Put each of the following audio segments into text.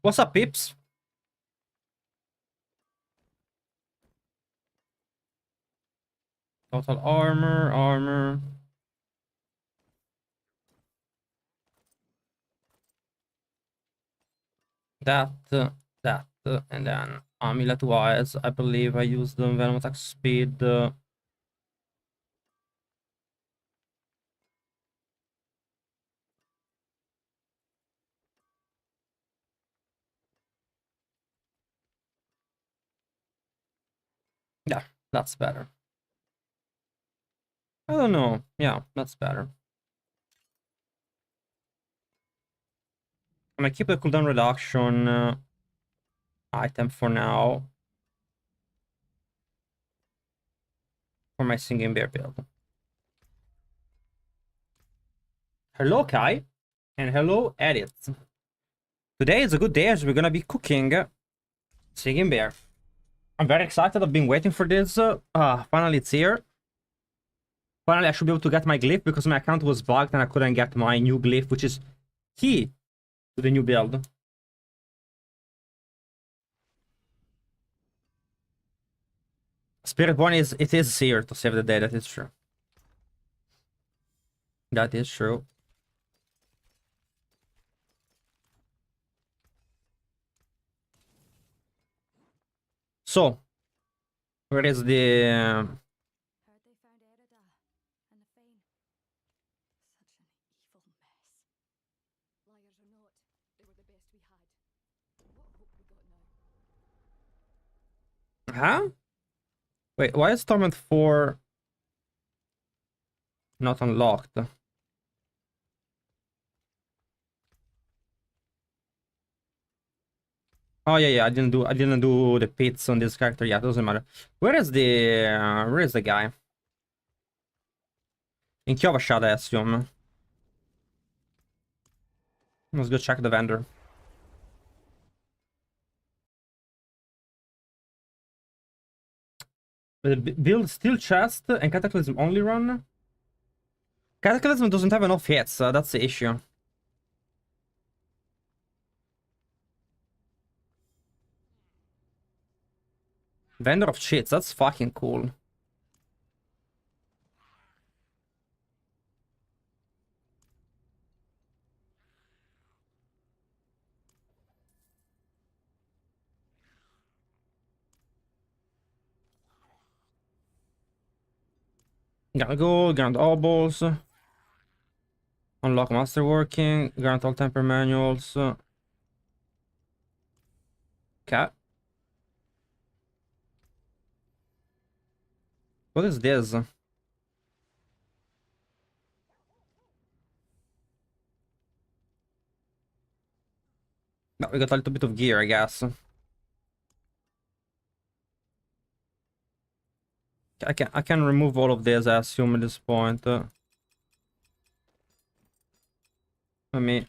What's up, peeps? Total armor. That, and then amulet-wise, I believe I used the venom attack speed. Yeah, that's better. I don't know. Yeah, that's better. I'm gonna keep the cooldown reduction item for now. For my singing bear build. Hello, Kai. And hello, Edit. Today is a good day as we're gonna be cooking singing bear. I'm very excited. I've been waiting for this. Finally, it's here. Finally, I should be able to get my glyph because my account was bugged and I couldn't get my new glyph, which is key to the new build. Spirit Born is here to save the day. That is true. That is true. So, where is the? Heard they found Erida and the Fane. Such an evil mess. Liars or not, they were the best we had. What hope we got now? Huh? Wait, why is Torment 4 not unlocked? Oh yeah, I didn't do the pits on this character yet. Doesn't matter. Where is the guy? In Kyovashad, I assume. Let's go check the vendor. Build Steel Chest and Cataclysm only run? Cataclysm doesn't have enough hits, that's the issue. Vendor of Cheats, that's fucking cool. Gotta go, grant all balls. Unlock Masterworking, grant all temper manuals. Cat. What is this? No, we got a little bit of gear, I guess. I can remove all of this, I assume, at this point. Let me...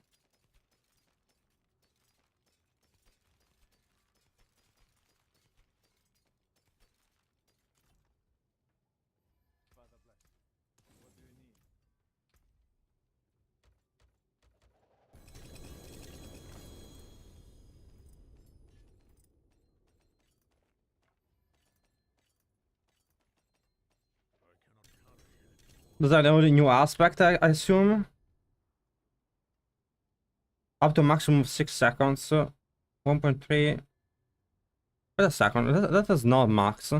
Does that know the new aspect, I assume? Up to maximum of 6 seconds. 1.3. Wait a second, that is not max.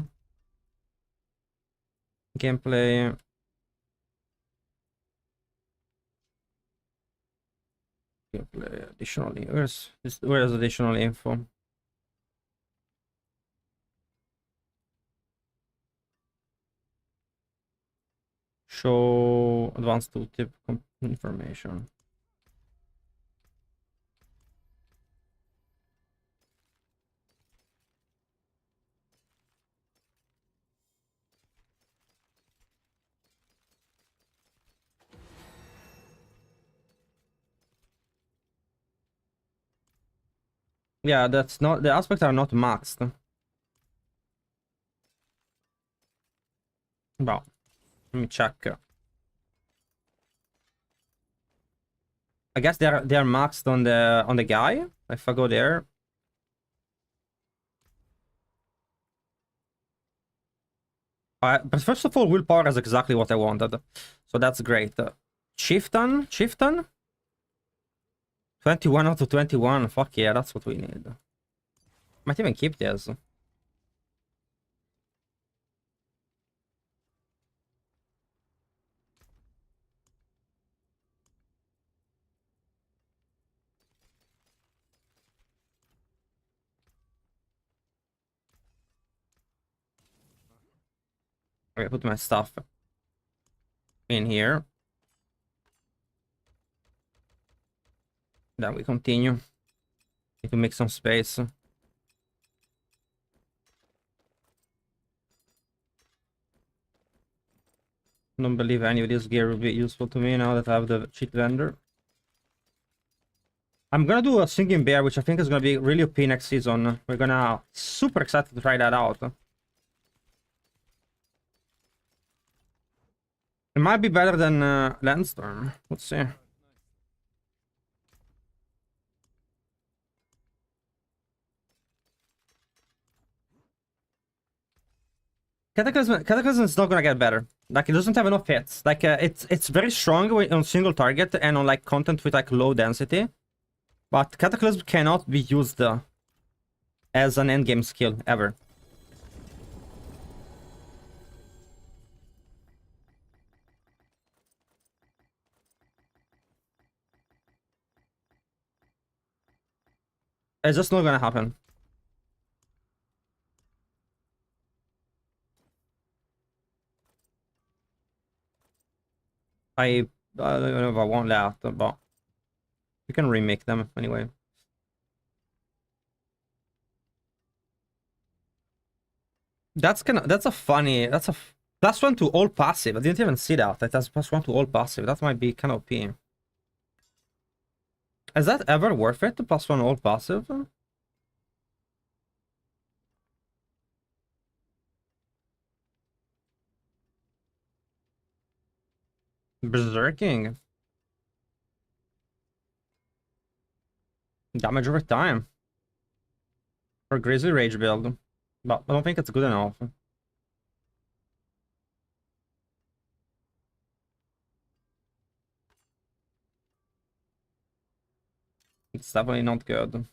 Gameplay. Gameplay additional. Where's additional info? Show advanced tooltip information. Yeah, that's not, the aspects are not maxed. Well, let me check. I guess they're maxed on the guy, if I go there. But first of all, willpower is exactly what I wanted. So that's great. Chieftain? Chieftain? 21 out of 21. Fuck yeah, that's what we need. Might even keep this. Okay, put my stuff in here. Then we continue. Need to make some space. Don't believe any of this gear will be useful to me now that I have the cheat vendor. I'm gonna do a singing bear, which I think is gonna be really OP next season. We're gonna super excited to try that out. It might be better than Landstorm. Let's see. Cataclysm is not gonna get better. Like, it doesn't have enough hits. Like, it's very strong on single target and on like content with like low density. But Cataclysm cannot be used as an endgame skill ever. It's just not gonna happen. I don't know if I want that, but we can remake them anyway. That's a funny. That's a +1 to all passive. I didn't even see that. That has +1 to all passive. That might be kind of OP. Is that ever worth it? +1 all passive? Berserking. Damage over time. For Grizzly Rage build. But I don't think it's good enough. It's definitely not good.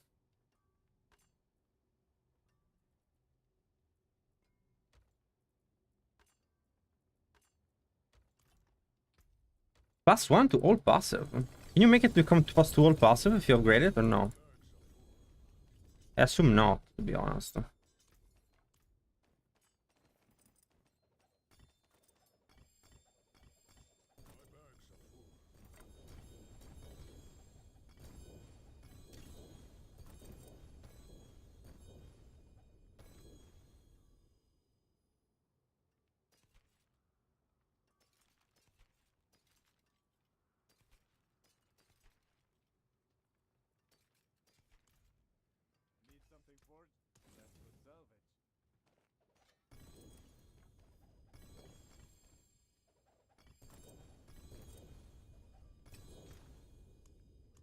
+1 to all passive. Can you make it become +2 all passive if you upgrade it or no? I assume not, to be honest.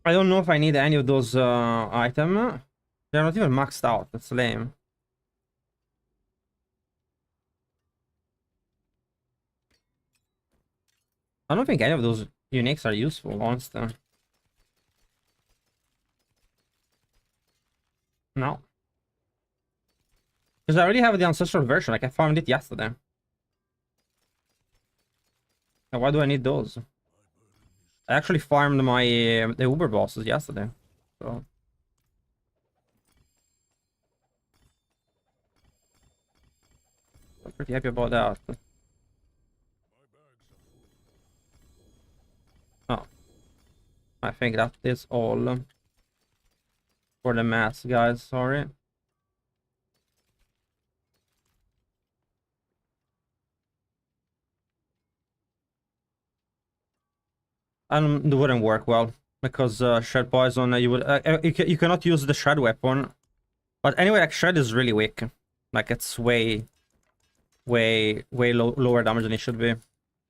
I don't know if I need any of those items. They're not even maxed out. That's lame. I don't think any of those uniques are useful, honestly. No. Because I already have the ancestral version. Like, I farmed it yesterday. And why do I need those? I actually farmed my the Uber bosses yesterday. So I'm pretty happy about that. Oh. I think that is all for the mass, guys. Sorry. And it wouldn't work well because shred poison. You would you cannot use the shred weapon. But anyway, like shred is really weak. Like it's way lower damage than it should be.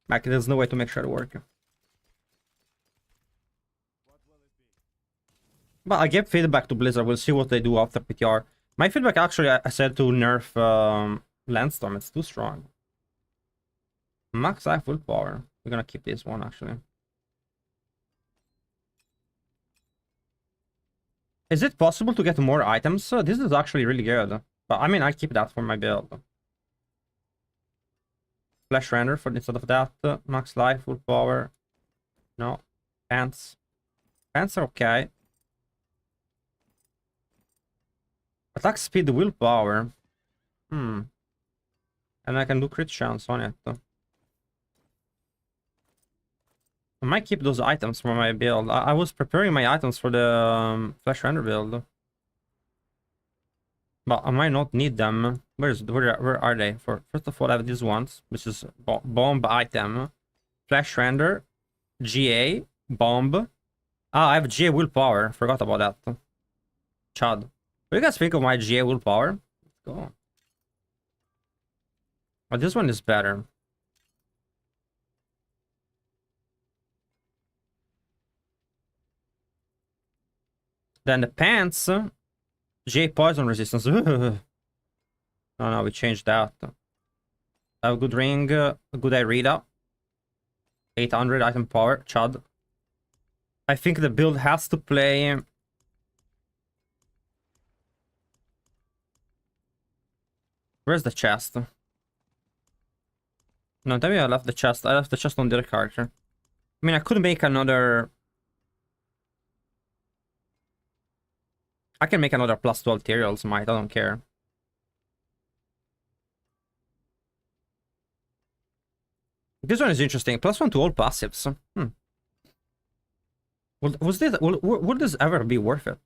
Like there's no way to make shred work. But I gave feedback to Blizzard. We'll see what they do after PTR. My feedback actually, I said to nerf Landstorm. It's too strong. Max life willpower. We're gonna keep this one actually. Is it possible to get more items? This is actually really good. But I mean, I keep that for my build. Flash render for instead of that. Max life willpower. No. Pants. Pants are okay. Attack speed willpower. And I can do crit chance on it. I might keep those items for my build. I was preparing my items for the flash render build. But I might not need them. Where are they? First of all, I have these ones, which is bomb item. Flash render. GA. Bomb. Ah, I have GA willpower. Forgot about that. Chad. What do you guys think of my GA willpower? Let's go. Oh, this one is better. Then the pants. GA poison resistance. Oh no, we changed that. I have a good ring. A good Irida. 800 item power. Chad. I think the build has to play. Where's the chest? No, tell me I left the chest. I left the chest on the other character. I mean, I could make another. I can make another plus 12 materials, might. I don't care. This one is interesting. Plus 1 to all passives. Would this ever be worth it?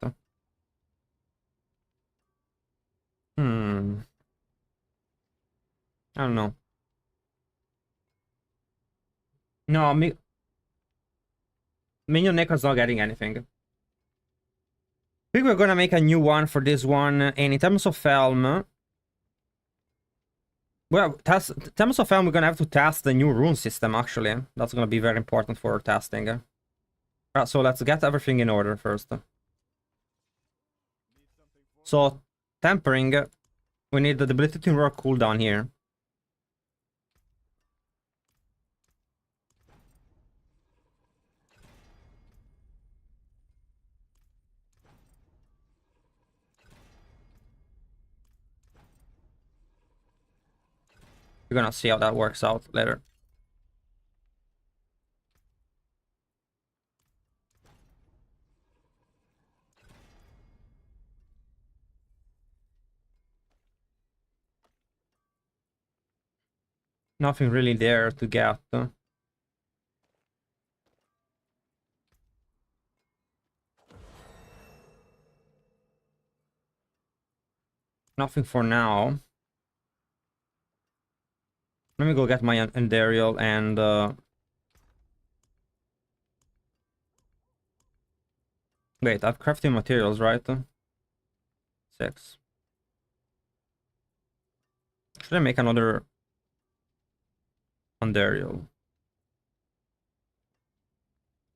I don't know. No, Minion Neko's not getting anything. I think we're gonna make a new one for this one. And in terms of Helm, well, in terms of Helm, we're gonna have to test the new rune system, actually. That's gonna be very important for testing. So let's get everything in order first. So, tempering, we need the ability to work cooldown here. We're gonna see how that works out later. Nothing really there to get. Nothing for now. Let me go get my Endarial and wait, I've crafting materials, right? 6. Should I make another Endarial?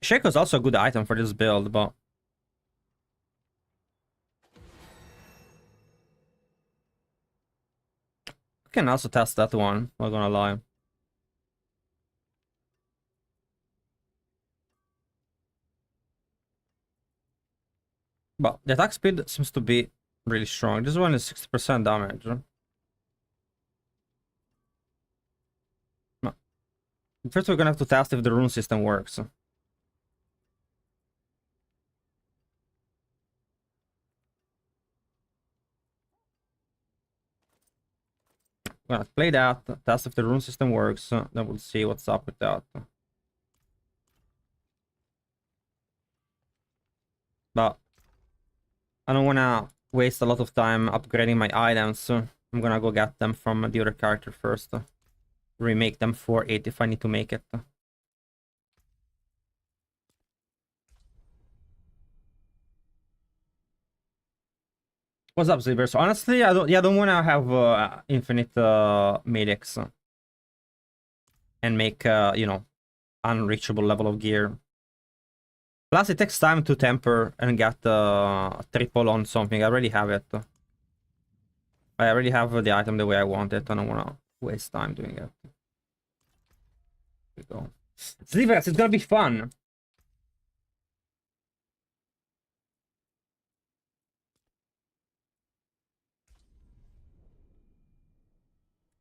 Shaco is also a good item for this build, but I can also test that one, not gonna lie. But the attack speed seems to be really strong. This one is 60% damage. First, we're gonna have to test if the rune system works. We're gonna play that, test if the rune system works, then we'll see what's up with that. But I don't wanna waste a lot of time upgrading my items, so I'm gonna go get them from the other character first. Remake them for 8 if I need to make it. What's up, Zibber? So honestly, I don't want to have infinite medics and make you know, unreachable level of gear. Plus, it takes time to temper and get a triple on something. I already have it. I already have the item the way I want it. I don't want to waste time doing it. Here we go. Slivers, it's gonna be fun.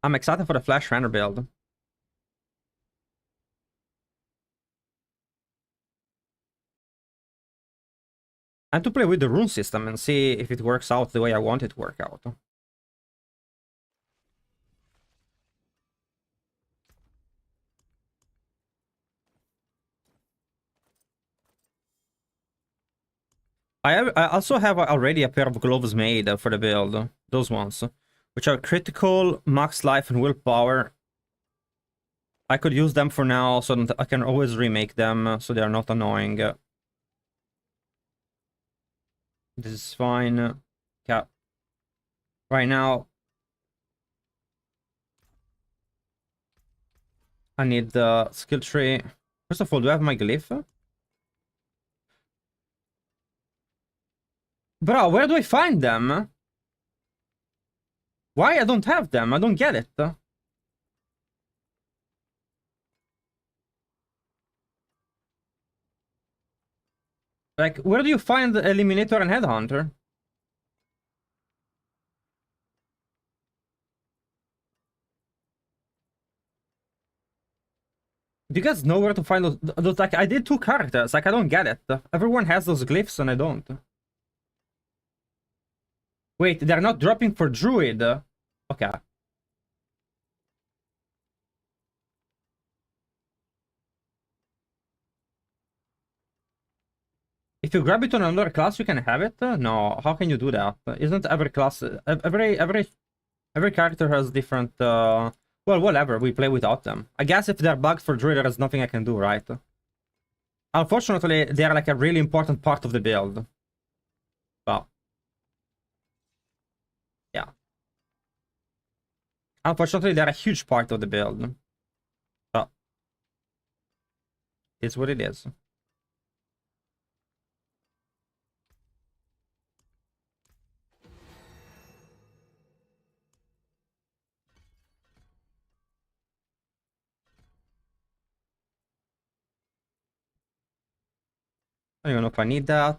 I'm excited for the Flash Render build. And to play with the rune system and see if it works out the way I want it to work out. I also have already a pair of gloves made for the build. Those ones. Which are critical, max life, and willpower. I could use them for now so that I can always remake them so they are not annoying. This is fine. Yeah. Right now, I need the skill tree. First of all, do I have my glyph? Bro, where do I find them? Why I don't have them? I don't get it. Like, where do you find the Eliminator and Headhunter? Do you guys know where to find those? Like, I did 2 characters. Like, I don't get it. Everyone has those glyphs and I don't. Wait, they're not dropping for Druid. Okay. If you grab it on another class, you can have it? No, how can you do that? Isn't every class... Every character has different... Well, whatever, we play without them. I guess if they're bugged for Druid, there's nothing I can do, right? Unfortunately, they are like a really important part of the build. Well... yeah. Unfortunately, they're a huge part of the build. But... it's what it is. I don't even know if I need that.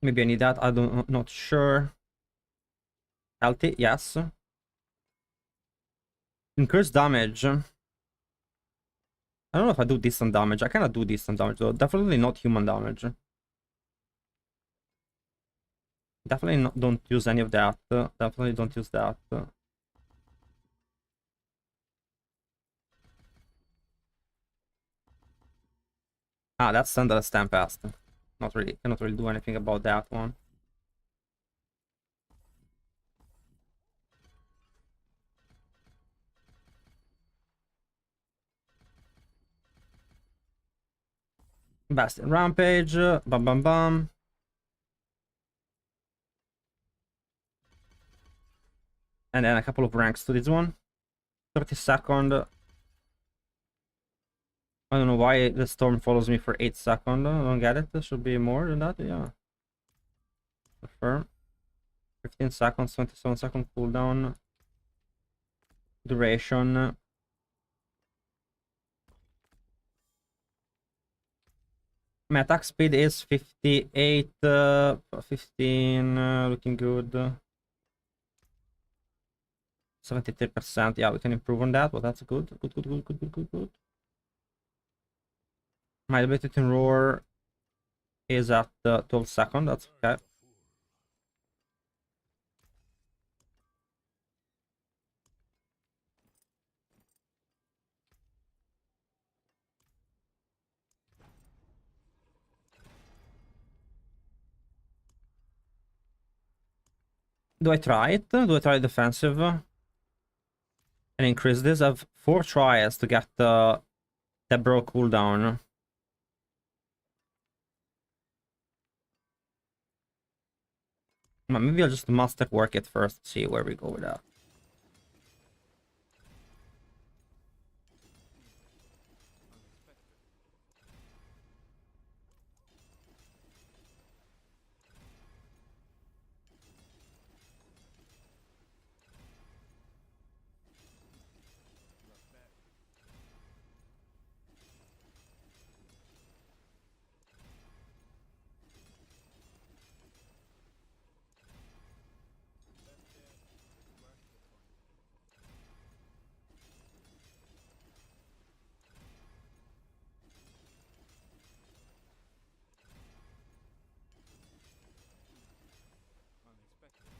Maybe I need that. Not sure. Healthy, yes. Increase damage. I don't know if I do decent damage. I cannot do decent damage though. Definitely not human damage. Definitely not, don't use any of that. Definitely don't use that. Ah, that's standard Stampest. Not really. Cannot really do anything about that one. Bastion Rampage. Bam bam bam. And then a couple of ranks to this one. 30-second. I don't know why the storm follows me for 8 seconds. I don't get it. There should be more than that. Yeah. Confirm. 15 seconds, 27-second cooldown. Duration. My attack speed is 58, 15, looking good. 73%. Yeah, we can improve on that, but that's good. Good. My ability to roar is at 12 seconds. That's okay. Do I try it? Do I try defensive? And increase this? I have 4 tries to get the Debro cooldown. Maybe I'll just master work it first, see where we go with that.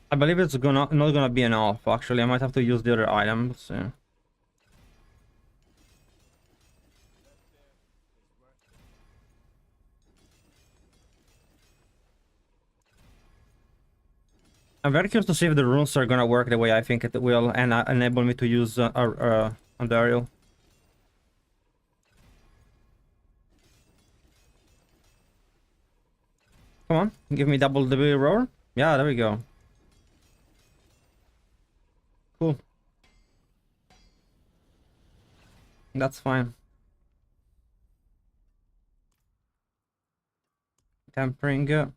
I believe it's not gonna be enough. Actually, I might have to use the other item. Let's see. I'm very curious to see if the runes are gonna work the way I think it will, and enable me to use a burial. Come on, give me double the roar. Yeah, there we go. Cool. That's fine. Tempering.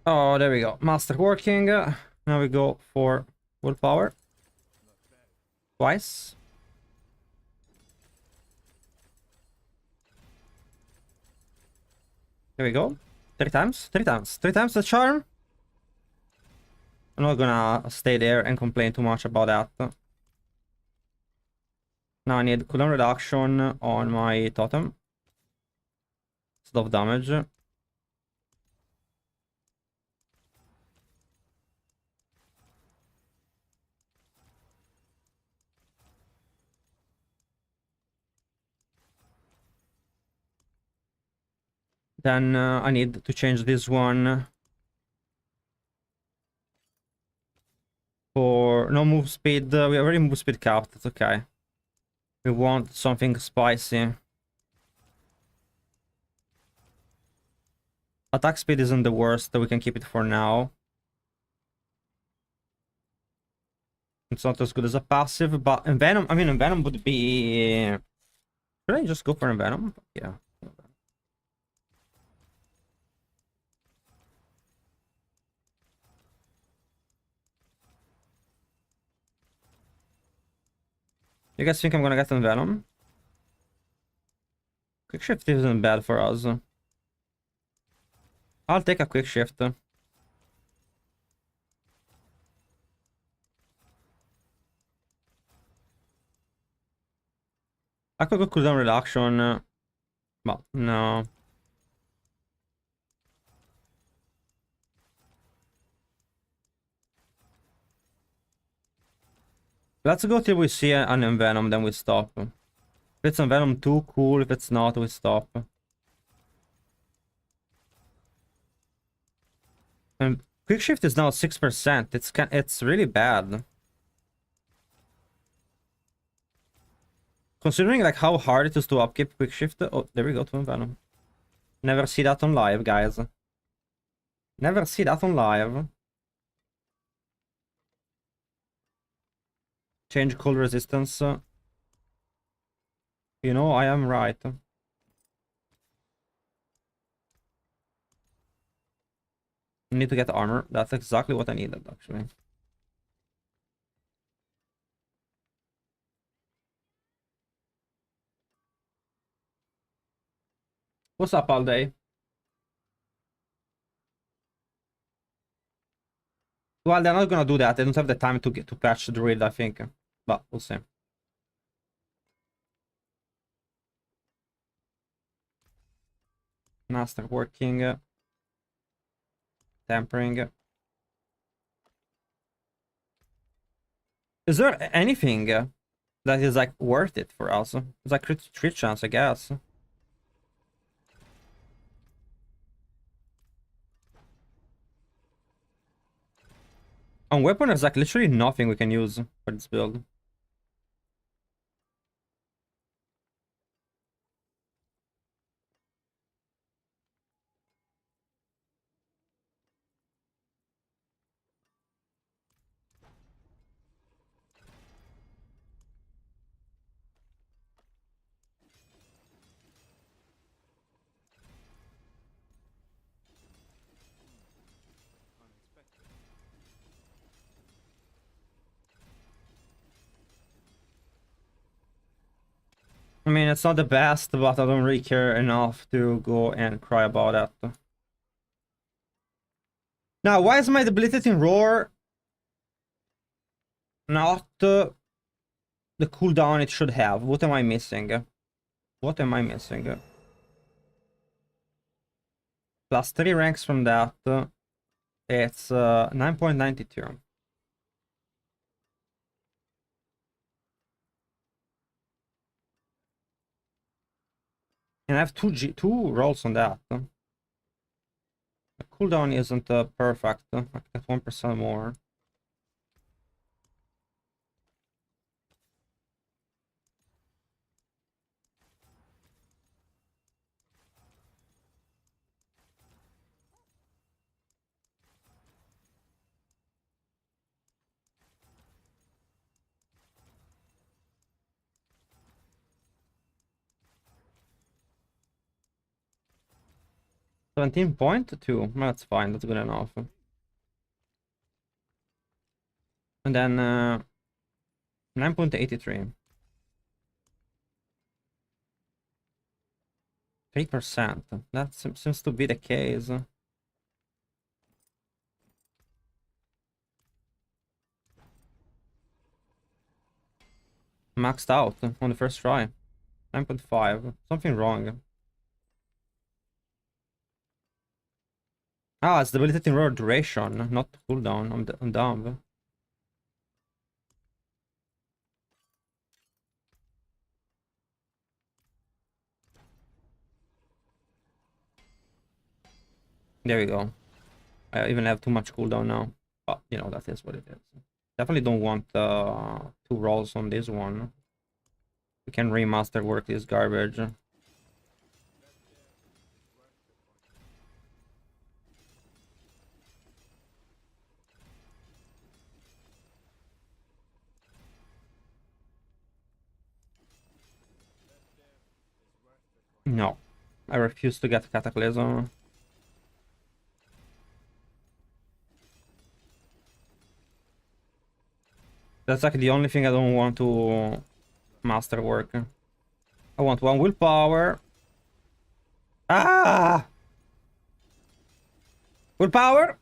Oh, there we go. Masterworking. Now we go for willpower. Twice. There we go. 3 times. 3 times. 3 times the charm. I'm not gonna stay there and complain too much about that. Now I need cooldown reduction on my totem. Instead of damage. Then I need to change this one for no move speed. We already move speed capped. That's okay. We want something spicy. Attack speed isn't the worst. We can keep it for now. It's not as good as a passive, but Envenom. I mean, Envenom would be. Should I just go for Envenom? Yeah. You guys think I'm gonna get Envenom? Quick shift isn't bad for us. I'll take a quick shift. I could go cooldown reduction, but no. Let's go till we see an Envenom, then we stop. If it's Envenom, too cool. If it's not, we stop. And quick shift is now 6%. It's really bad. Considering like how hard it is to upkeep quick shift. Oh, there we go to Envenom. Never see that on live, guys. Never see that on live. Change cold resistance. You know, I am right. I need to get armor. That's exactly what I needed, actually. What's up all day? Well, they're not gonna do that. They don't have the time to patch the Druid, I think. But we'll see. Masterworking. Tempering. Is there anything that is like worth it for us? It's like crit chance, I guess. On weapon, there's like literally nothing we can use for this build. I mean, it's not the best, but I don't really care enough to go and cry about it. Now, why is my debilitating roar not the cooldown it should have? What am I missing? What am I missing? Plus 3 ranks from that. It's 9.92. And I have two rolls on that. The cooldown isn't perfect. I get 1% more. $17.2. That's fine. That's good enough. And then 9.83. 3%. That seems to be the case. Maxed out on the first try. 9.5. Something wrong. Ah, it's debilitating roar duration, not cooldown. I'm dumb. There we go. I even have too much cooldown now. But, you know, that is what it is. Definitely don't want 2 rolls on this one. We can remaster work this garbage. No. I refuse to get Cataclysm. That's like the only thing I don't want to master work. I want 1 willpower. Ah! Willpower!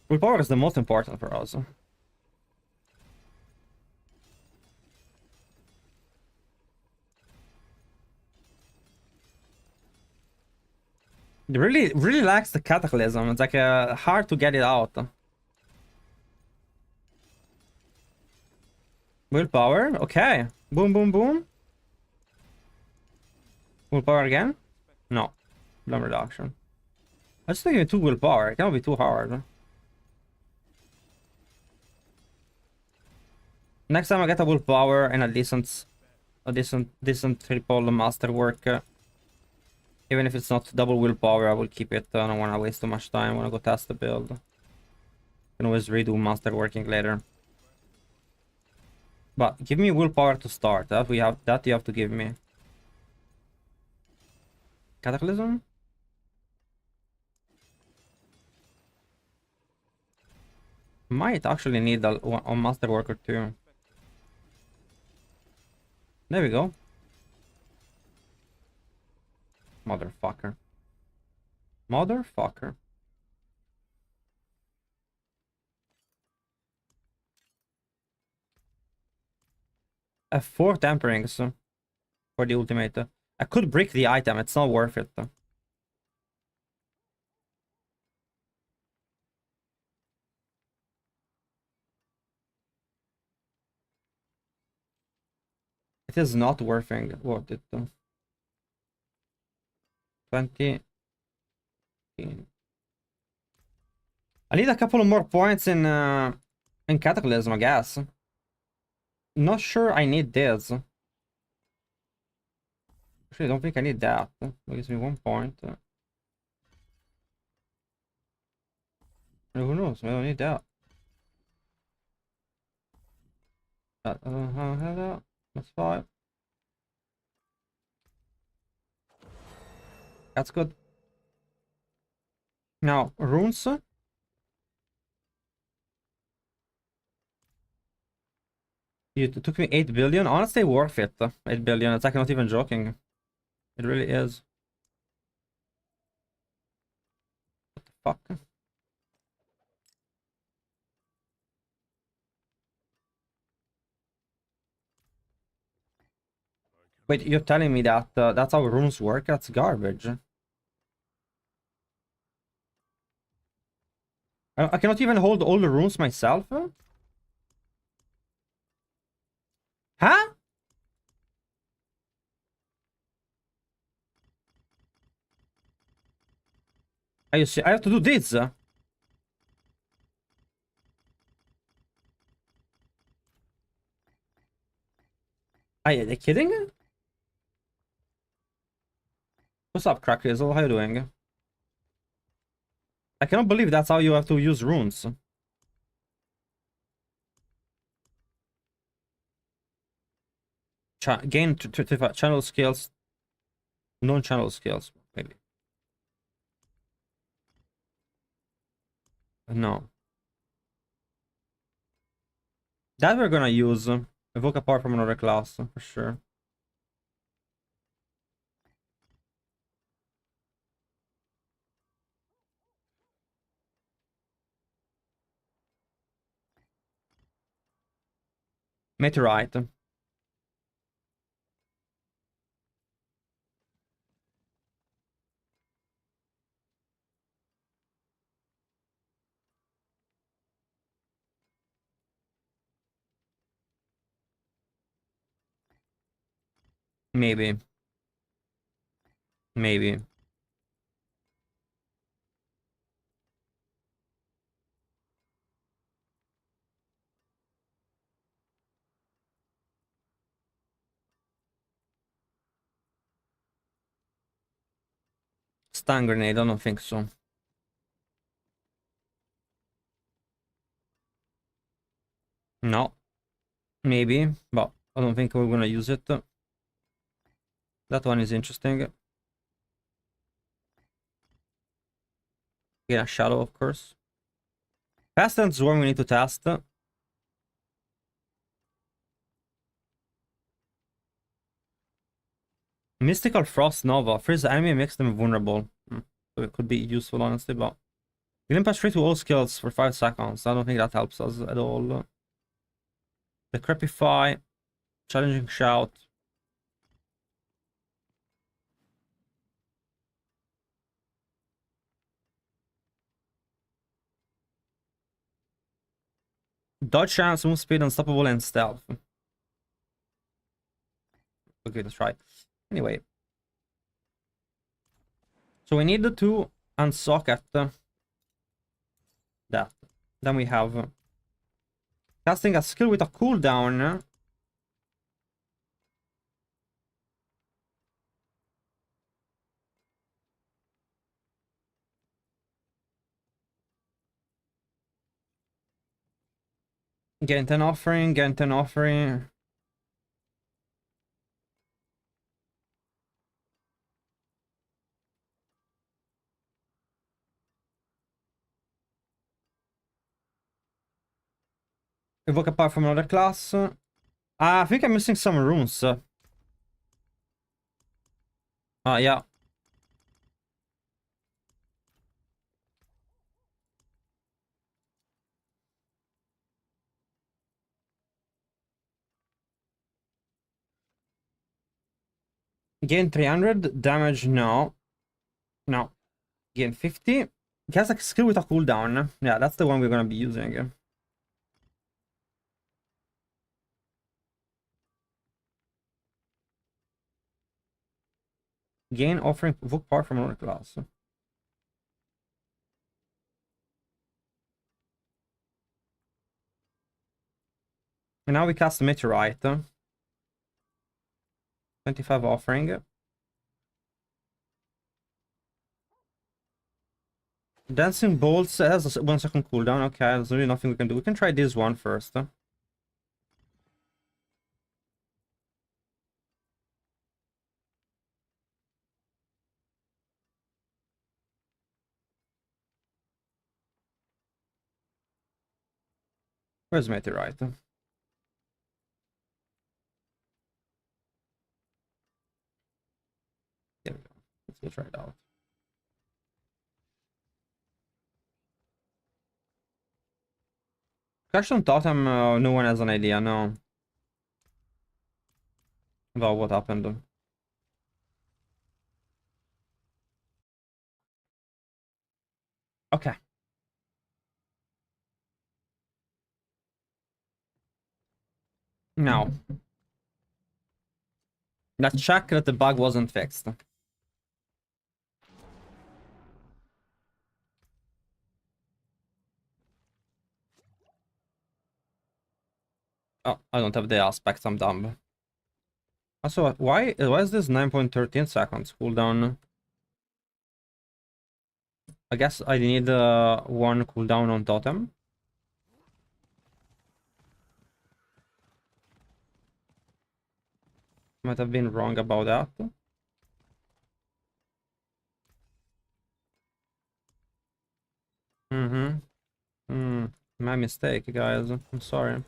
Willpower is the most important for us. It really lacks the Cataclysm. It's like hard to get it out. Willpower, okay. Boom, boom, boom. Willpower again? No. Bloom reduction. I just think 2 willpower. It cannot be too hard. Next time I get a willpower and a decent triple masterwork. Even if it's not double willpower, I will keep it. I don't want to waste too much time. I want to go test the build. Can always redo masterworking later. But give me willpower to start. That you have to give me. Cataclysm? Might actually need a masterwork or 2. There we go. Motherfucker. Motherfucker. I have 4 temperings for the ultimate. I could brick the item, it's not worth it. It is not worth it. 20. I need a couple of more points in Cataclysm, I guess. Not sure I need this. Actually, I don't think I need that. It gives me 1 point. Who knows? I don't need that. I don't have that. That's fine. That's good. Now, runes. It took me 8 billion. Honestly, worth it. 8 billion. It's like not even joking. It really is. What the fuck? Wait, you're telling me that that's how runes work? That's garbage. I cannot even hold all the runes myself? Huh? Are you I have to do this? Are you kidding? What's up, Crackrizzle? How you doing? I cannot believe that's how you have to use runes. Gain channel skills. Non-channel skills, maybe. No. That we're gonna use. Evoke a power from another class, for sure. Meteorite. Maybe. Maybe. Stun grenade, I don't think so. No. Maybe, but I don't think we're gonna use it. That one is interesting. Yeah, shadow, of course. Pestilence is one we need to test. Mystical Frost Nova. Freeze the enemy and makes them vulnerable. So it could be useful, honestly, but... You can pass straight to all skills for 5 seconds. I don't think that helps us at all. Decrepify. Challenging Shout. Dodge chance, move speed, unstoppable, and stealth. Okay, let's try. Anyway. So we need to unsocket that. Then we have casting a skill with a cooldown. Get an offering, get an offering. Evoke a power from another class. I think I'm missing some runes. Yeah. Gain 300, damage, no. No. Gain 50. Cast a skill with a cooldown. Yeah, that's the one we're gonna be using. Gain offering evoke power from another class. And now we cast Meteorite. 25 offering. Dancing Bolts has a 1 second cooldown. Okay, there's really nothing we can do. We can try this one first. Where's Meteorite? There we go. Let's go try it out. Crash on Totem, no one has an idea, no. About what happened. Okay. Now. Let's check that the bug wasn't fixed. Oh, I don't have the aspect, I'm dumb. Also, why is this 9.13 seconds cooldown? I guess I need one cooldown on Totem. Might have been wrong about that. My mistake, guys. I'm sorry.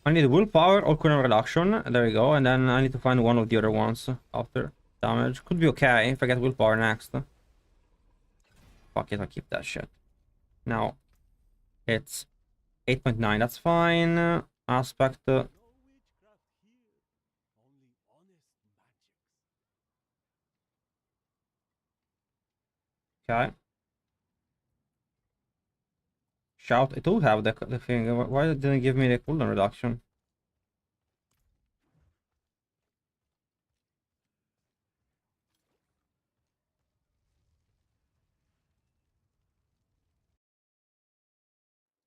I need willpower or cooldown reduction. There we go. And then I need to find one of the other ones after damage. Could be okay if I get willpower next. Fuck it, I'll keep that shit. Now, it's 8.9. That's fine. Aspect. Okay. Shout. I do have the thing. Why didn't it give me the cooldown reduction?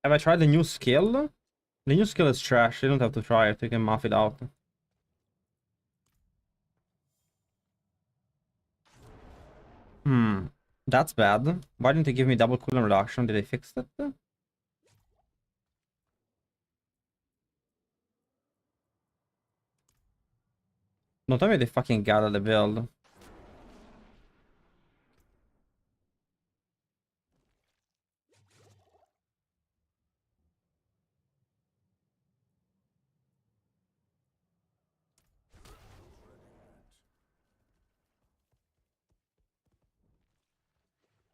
Have I tried the new skill? The new skill is trash. You don't have to try it. You can muff it out. That's bad. Why didn't they give me double cooldown reduction? Did they fix it? Don't tell me they fucking gathered the build.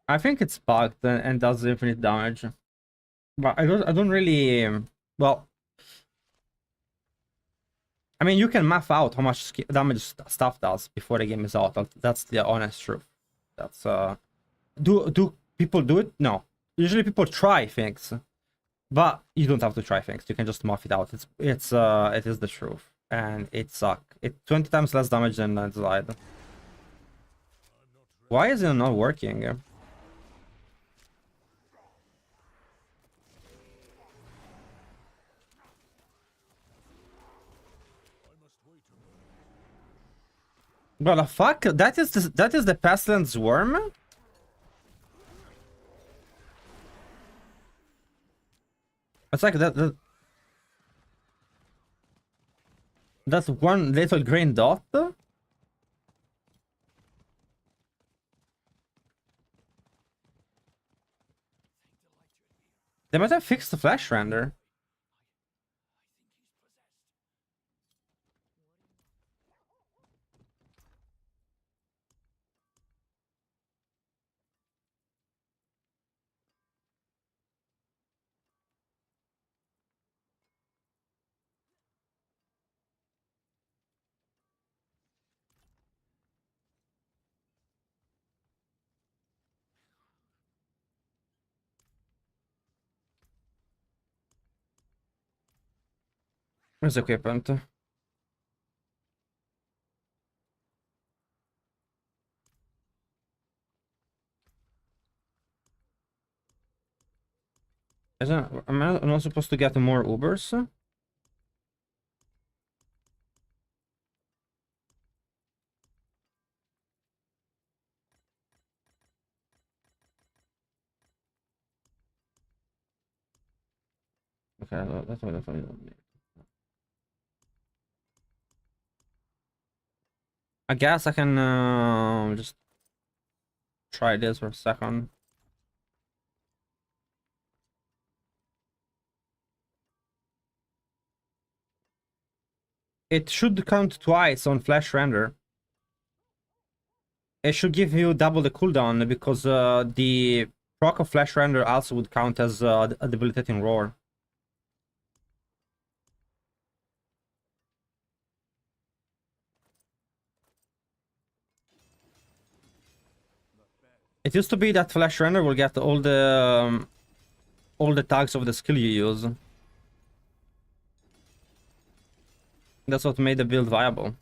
I think it's bugged and does infinite damage. But I don't really well, I mean, you can map out how much damage stuff does before the game is out. That's the honest truth. That's do people do it? No. Usually people try things, but you don't have to try things. You can just muff it out. It is the truth, and it sucks. It's 20 times less damage than Landslide. Why is it not working? What the fuck? That is the pestilence worm? It's like that's one little green dot. They might have fixed the flash render. Where's equipment? Am I not supposed to get more Ubers? Okay, that's what I thought. I guess I can just try this for a second. It should count twice on flash render. It should give you double the cooldown because the proc of flash render also would count as a debilitating roar. It used to be that flash render will get all the tags of the skill you use. That's what made the build viable.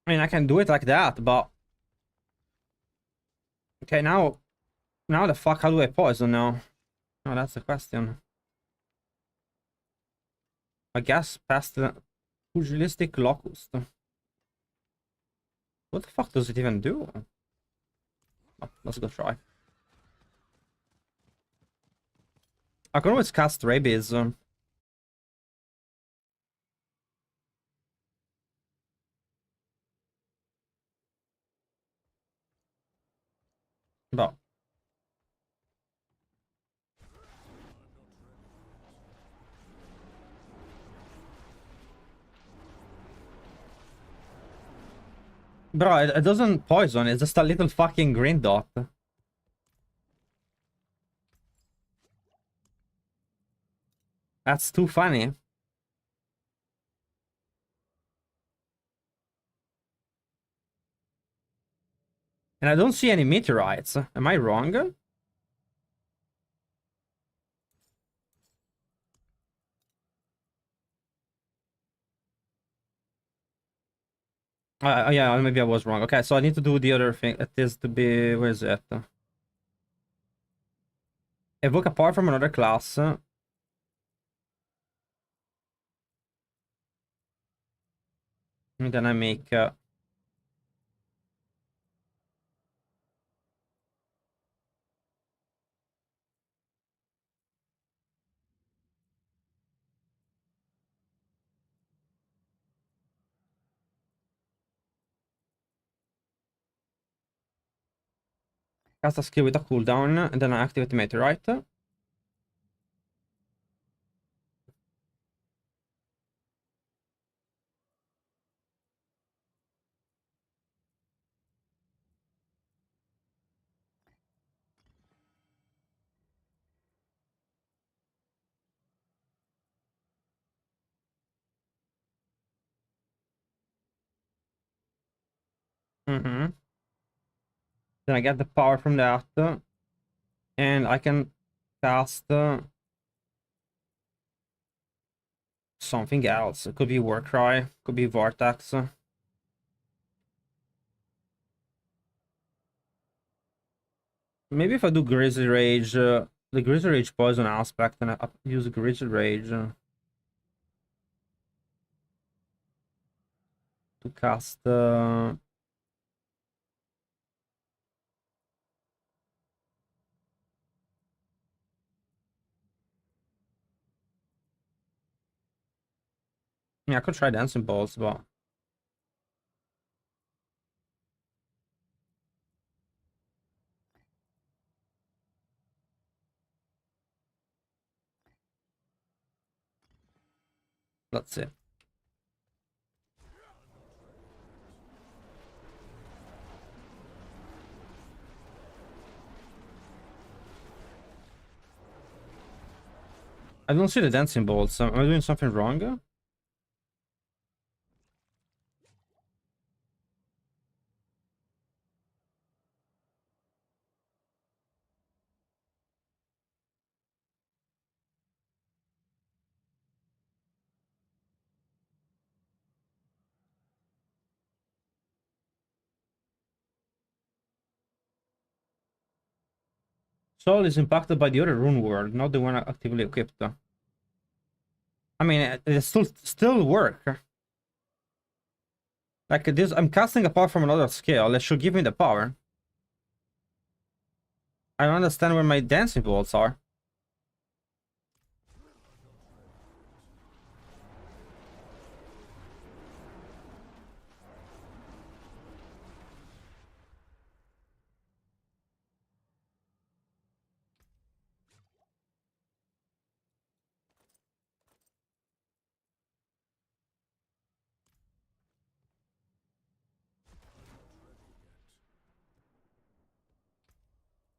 I mean, I can do it like that, but okay, now the fuck, how do I poison now? Oh, that's the question. I guess past the pugilistic locust. What the fuck does it even do? Oh, let's go try. I can always cast rabies. But bro, it doesn't poison, it's just a little fucking green dot. That's too funny. And I don't see any meteorites. Am I wrong? Yeah, maybe I was wrong. Okay, so I need to do the other thing. It is to be... Where is it? Evoke a power from another class. And then I make... cast a skill with a cooldown, and then I activate the meteorite. Then I get the power from that. And I can cast something else. It could be Warcry, could be Vortex. Maybe if I do Grizzly Rage, the Grizzly Rage poison aspect, and I use Grizzly Rage to to cast yeah, I could try dancing balls, but let's see. I don't see the dancing balls. Am I doing something wrong? Soul is impacted by the other rune word, not the one actively equipped. I mean, it still work. Like this, I'm casting a power from another skill. It should give me the power. I don't understand where my dancing bolts are.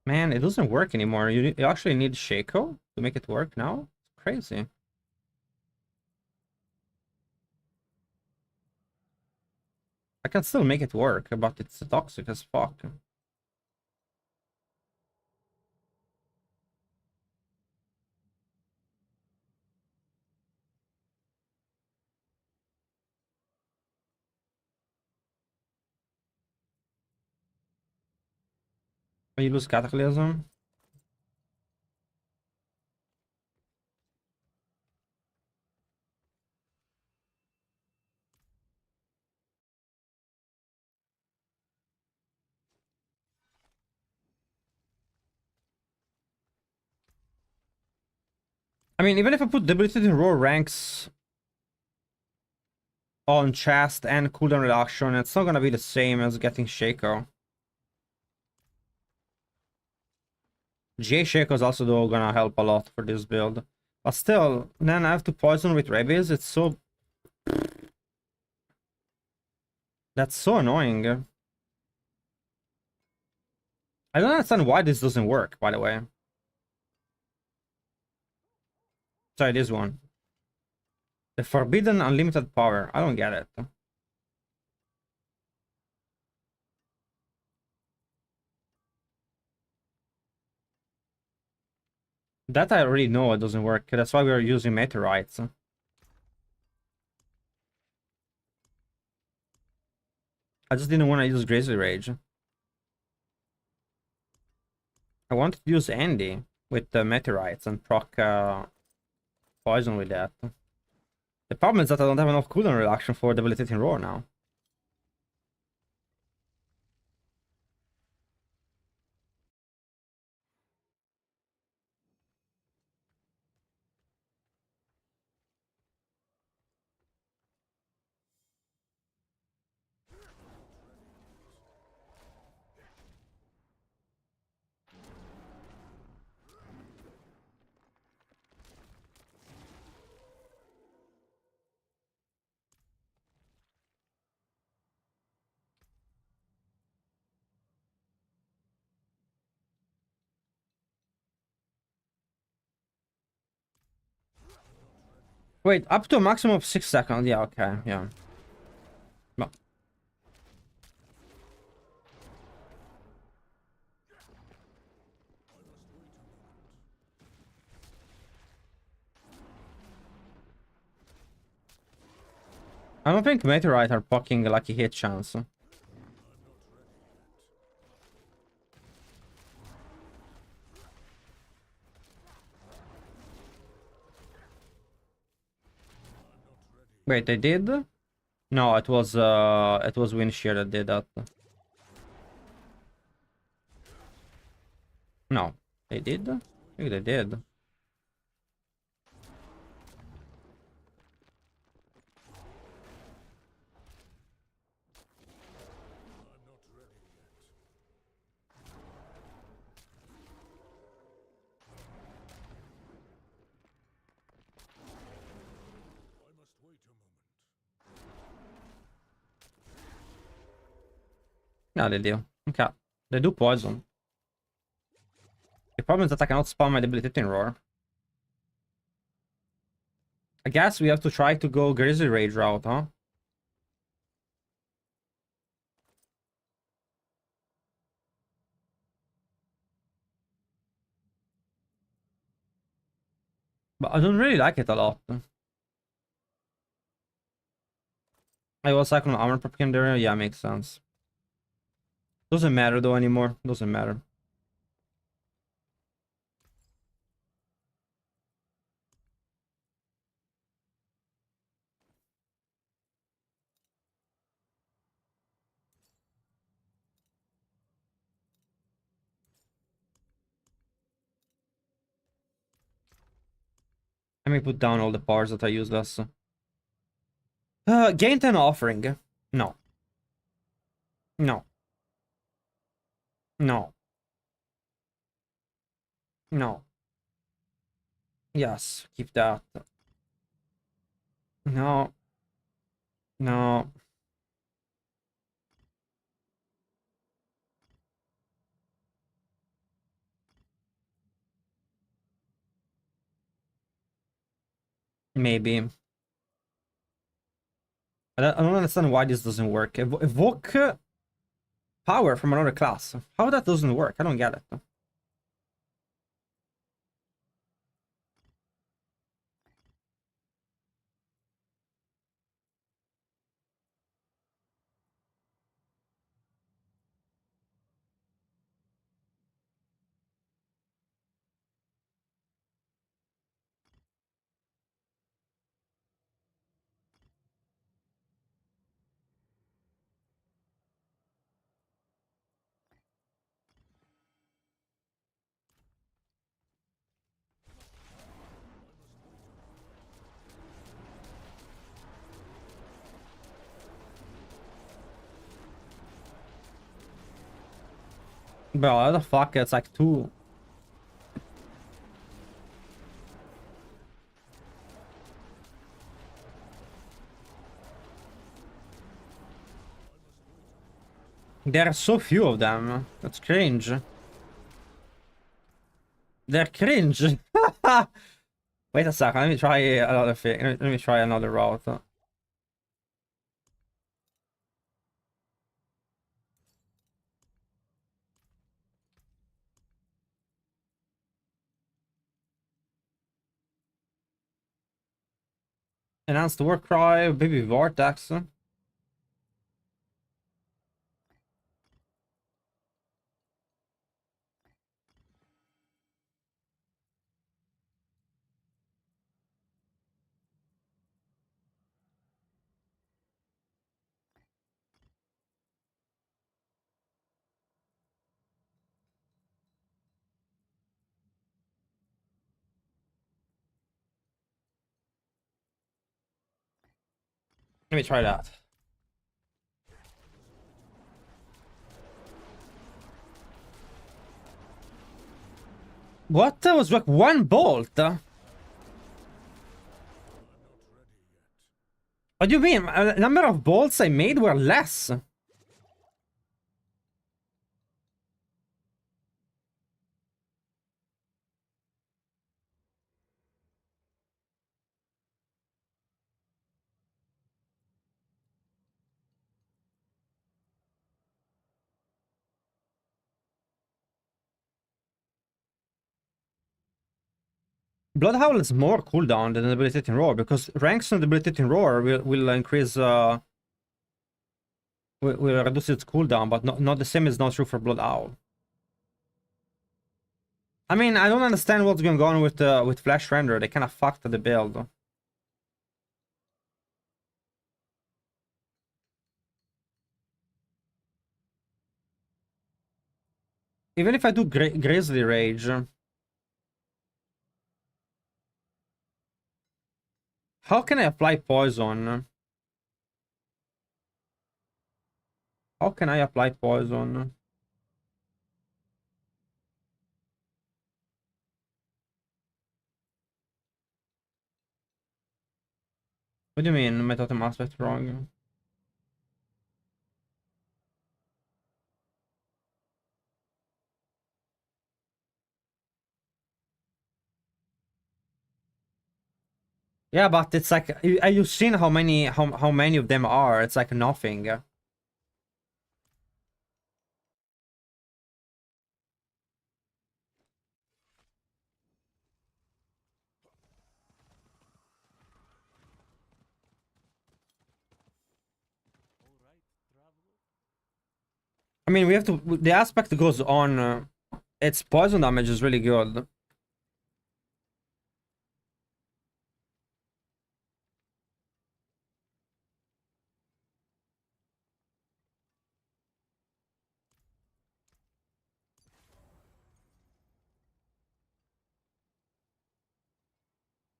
Man, it doesn't work anymore. You actually need Shaco to make it work now? It's crazy. I can still make it work, but it's toxic as fuck. When you lose Cataclysm. I mean, even if I put debilitating raw ranks on chest and cooldown reduction, it's not gonna be the same as getting Shaco. J Shaco is also though gonna help a lot for this build. But still, then I have to poison with rabies. It's so... That's so annoying. I don't understand why this doesn't work, by the way. Sorry, this one. The forbidden unlimited power. I don't get it. That I already know it doesn't work. That's why we're using meteorites. I just didn't want to use Grizzly Rage. I wanted to use Andy with the meteorites and proc poison with that. The problem is that I don't have enough cooldown reduction for debilitating roar now. Wait, up to a maximum of 6 seconds. Yeah, okay, yeah. No. I don't think meteorite are fucking lucky hit chance. Wait, they did? No, it was Windshear that did that. No, they did? I think they did. No, they do. Okay. They do poison. The problem is that I cannot spam my debilitating roar. I guess we have to try to go Grizzly Rage route, huh? But I don't really like it a lot. I was cycling armor propaganda. Yeah, makes sense. Doesn't matter though anymore. Doesn't matter. Let me put down all the bars that I use less. Gain 10 offering. No. No. No. No. Yes, keep that. No. No. Maybe. I don't understand why this doesn't work. Evoke power from another class. How that doesn't work? I don't get it. Bro, what the fuck? It's like 2. There are so few of them. That's cringe. They're cringe. Wait a second. Let me try another thing. Let me try another route. Enhanced war cry, baby vortex. Let me try that. What? That was like 1 bolt. What do you mean? The number of bolts I made were less. Bloodhowl is more cooldown than debilitating roar because ranks on debilitating roar will increase will reduce its cooldown, but not the same is not true for Bloodhowl. I mean, I don't understand what's going on with Flash Render. They kind of fucked the build. Even if I do Grizzly Rage. How can I apply poison? How can I apply poison? What do you mean, my totem aspect wrong? Yeah, but it's like you've seen how many of them are. It's like nothing. I mean, we have to. The aspect goes on. Its poison damage is really good.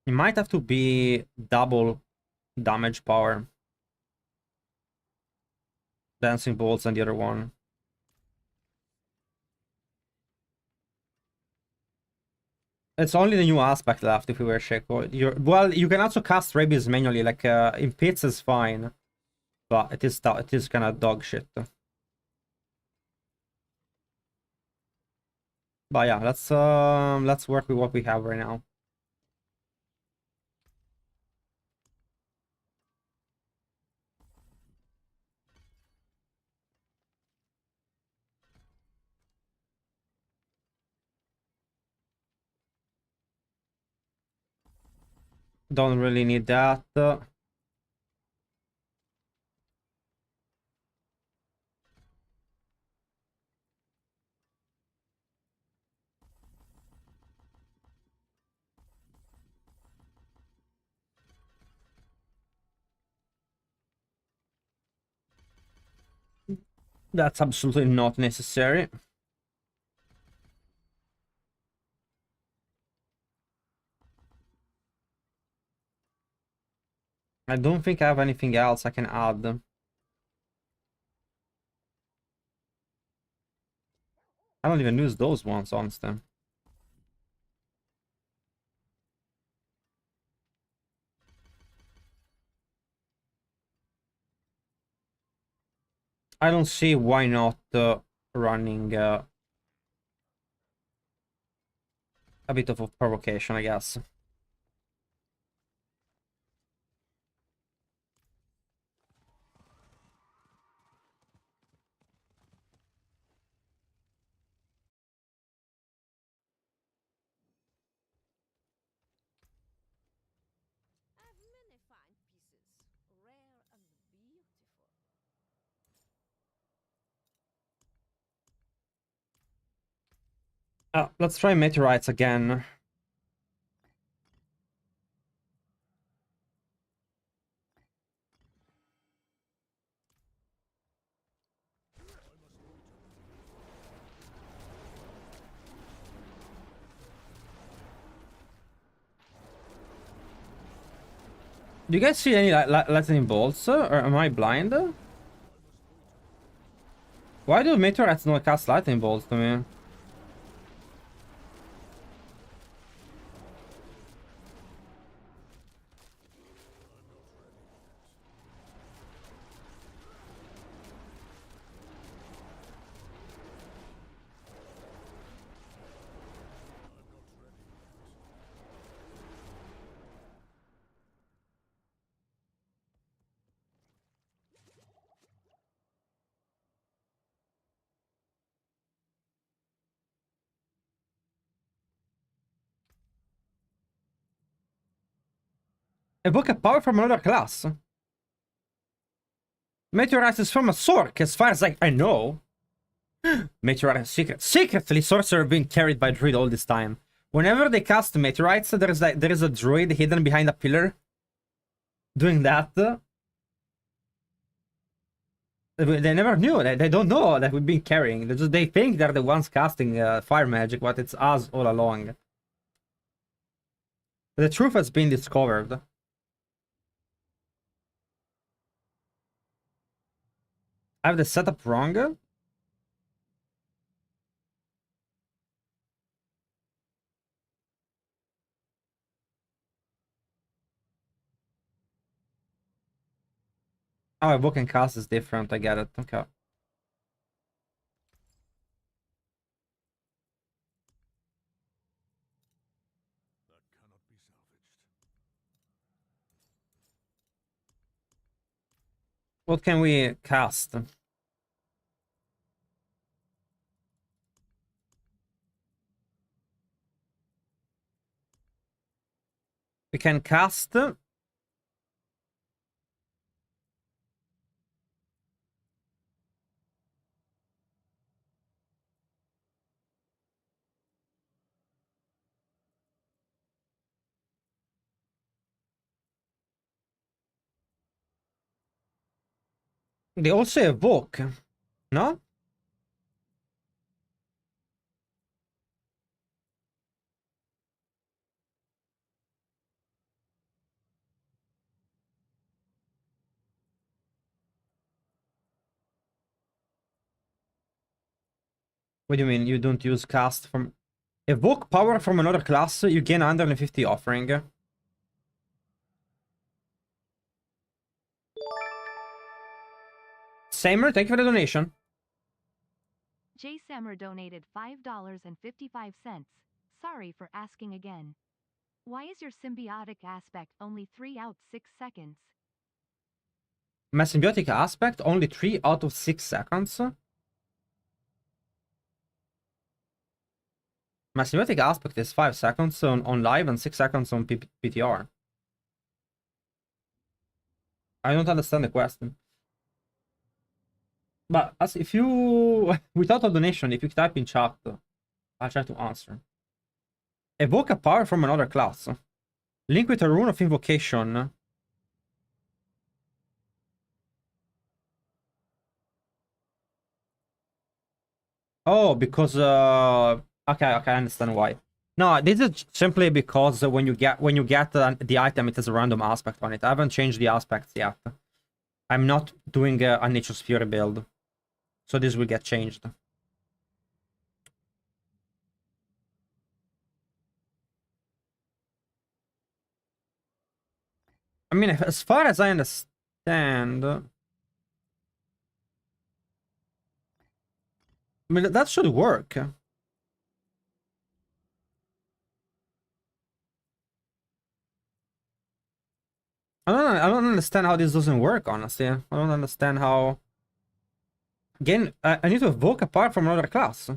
It might have to be double damage power. Dancing bolts and the other one. It's only the new aspect left if we were Sheko. Well, you can also cast rabies manually, like in pits is fine. But it is kind of dog shit. But yeah, let's work with what we have right now. Don't really need that. That's absolutely not necessary. I don't think I have anything else I can add. I don't even use those ones, honestly. I don't see why not running a bit of a provocation, I guess. Let's try meteorites again. Do you guys see any lightning bolts? Or am I blind? Why do meteorites not cast lightning bolts to me? Evoke a power from another class. Meteorite is from a Sork, as far as I know. Meteorite is secret. Secretly, sorcerer being carried by druid all this time. Whenever they cast meteorites, there is a druid hidden behind a pillar doing that. They never knew. They don't know that we've been carrying. They think they're the ones casting fire magic, but it's us all along. The truth has been discovered. I have the setup wrong. Oh, evoke and cast is different. I get it. Okay. What can we cast? We can cast. They also evoke. No? What do you mean? You don't use cast from... Evoke power from another class, you gain 150 offering. Samer, thank you for the donation. J. Samer donated $5.55. Sorry for asking again. Why is your symbiotic aspect only 3 out 6 seconds? My symbiotic aspect, only 3 out of 6 seconds. My symbiotic aspect is 5 seconds on live and 6 seconds on PTR. I don't understand the question. But as if you... without a donation, if you type in chat, I'll try to answer. Evoke a power from another class. Link with a rune of invocation. Oh, because okay, I understand why. No, this is simply because when you get the item, it has a random aspect on it. I haven't changed the aspects yet. I'm not doing a Nature's Fury build, so this will get changed. I mean, as far as I understand, I mean that should work. I don't understand how this doesn't work, honestly. I don't understand how... Again, I need to evoke a part from another class.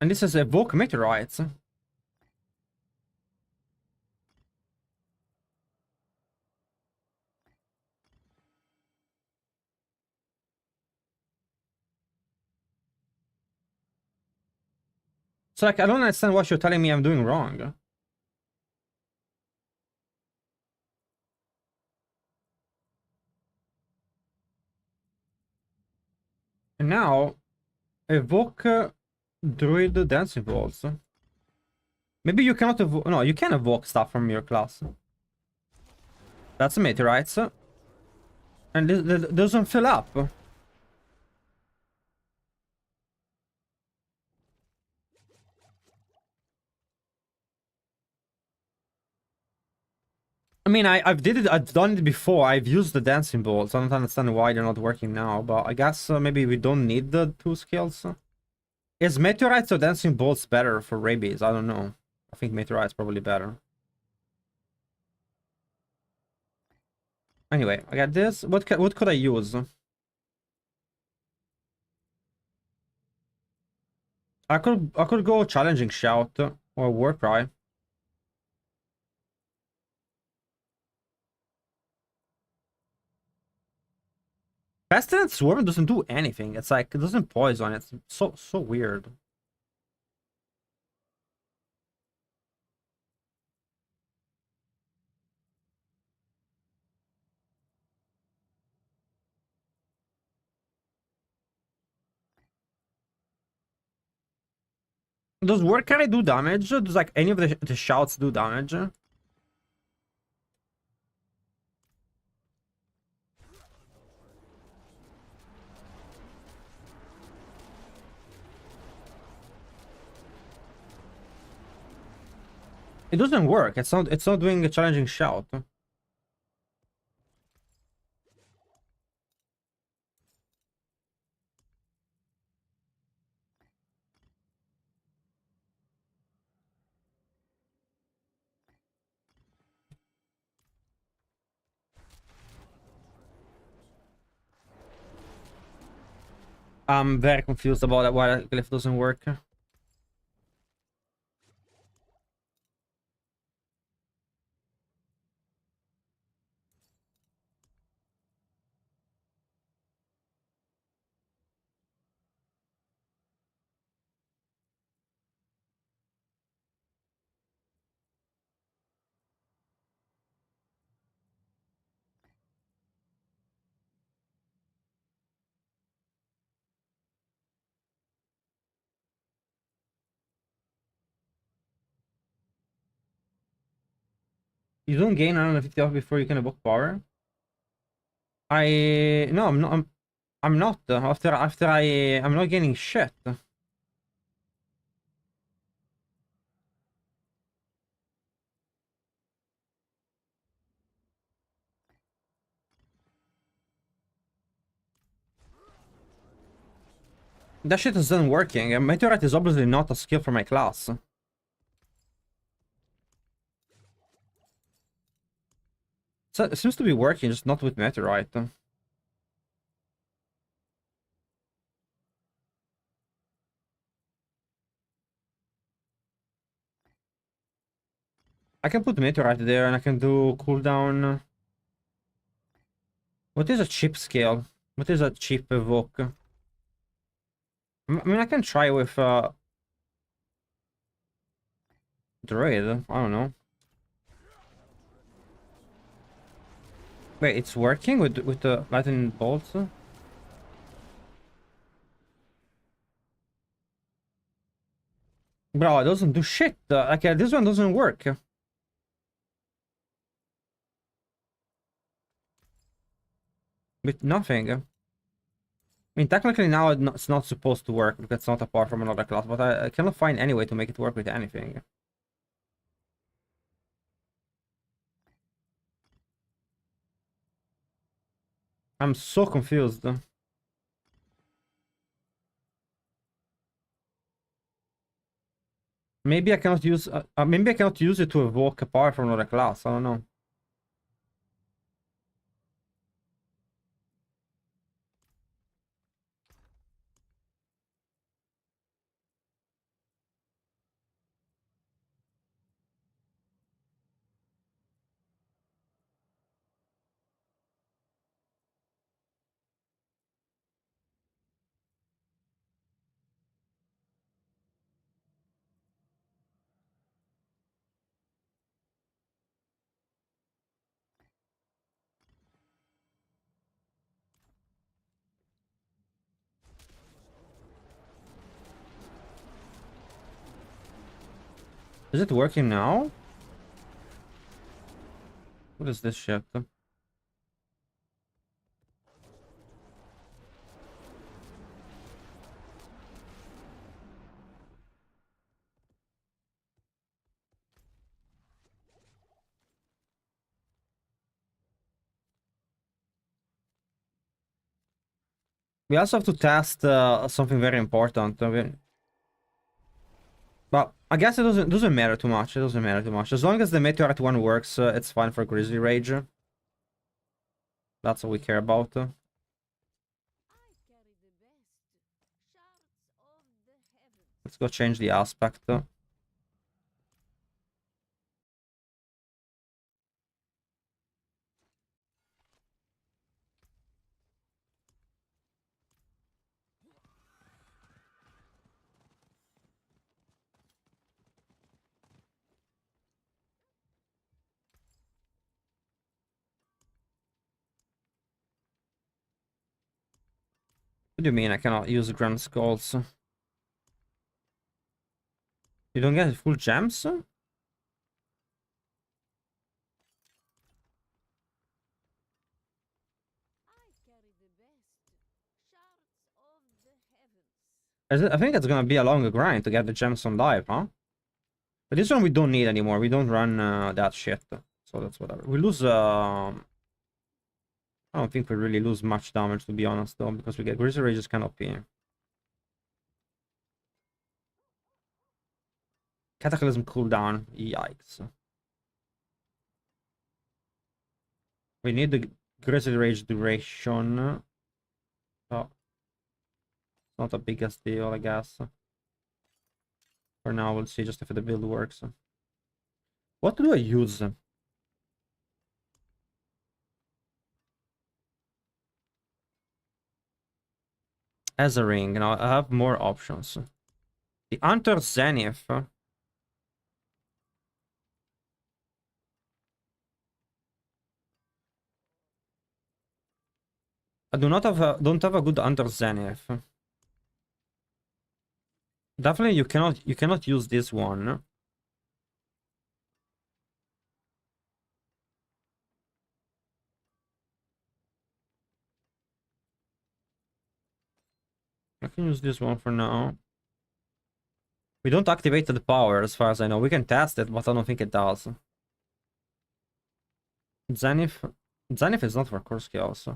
And this is evoke meteorites. So, like, I don't understand what you're telling me I'm doing wrong. And now, evoke druid dancing balls. Maybe you cannot evoke... No, you can evoke stuff from your class. That's meteorites. And this doesn't fill up. I mean, I've done it before. I've used the dancing balls. I don't understand why they're not working now, but I guess maybe we don't need the 2 skills. Is meteorites or dancing bolts better for rabies? I don't know. I think meteorites probably better. Anyway, I got this. What could I use? I could go challenging shout or war cry. Pestilence Swarm doesn't do anything. It's like it doesn't poison. It's so weird. Does word carry do damage? Does like any of the shouts do damage? It doesn't work. It's not doing a challenging shout. I'm very confused about why Glyph doesn't work. You don't gain 150 off before you can evoke power. No, I'm not. I'm not. I'm not gaining shit. That shit isn't working. And Meteorite is obviously not a skill for my class. So it seems to be working, just not with Meteorite. I can put Meteorite there and I can do cooldown. What is a cheap scale? What is a cheap evoke? I mean, I can try with Druid. I don't know. Wait, it's working with the lightning bolts? Bro, it doesn't do shit. Like this one doesn't work. With nothing. I mean, technically now it's not supposed to work because it's not apart from another class, but I cannot find any way to make it work with anything. I'm so confused. Maybe I cannot use maybe I cannot use it to evoke a power from another class. I don't know. Is it working now? What is this shit? We also have to test something very important. But I guess it doesn't matter too much. It doesn't matter too much. As long as the Meteorite one works, it's fine for Grizzly Rage. That's what we care about. I carry the best shards of the heavens. Let's go change the aspect. What do you mean I cannot use Grand Skulls? You don't get full gems? I think it's gonna be a longer grind to get the gems on live, huh? But this one we don't need anymore. We don't run that shit. So that's whatever. We lose... I don't think we really lose much damage, to be honest, though, because we get Grizzly Rage is kind of OP. Cataclysm cooldown. Yikes. We need the Grizzly Rage duration. Oh. Not the biggest deal, I guess. For now, we'll see just if the build works. What do I use? As a ring, now I have more options. The Hunter Zenith. I do not have don't have a good Hunter Zenith. Definitely you cannot use this one. I can use this one for now. We don't activate the power as far as I know. We can test it, but I don't think it does. Zenith is not for core skills.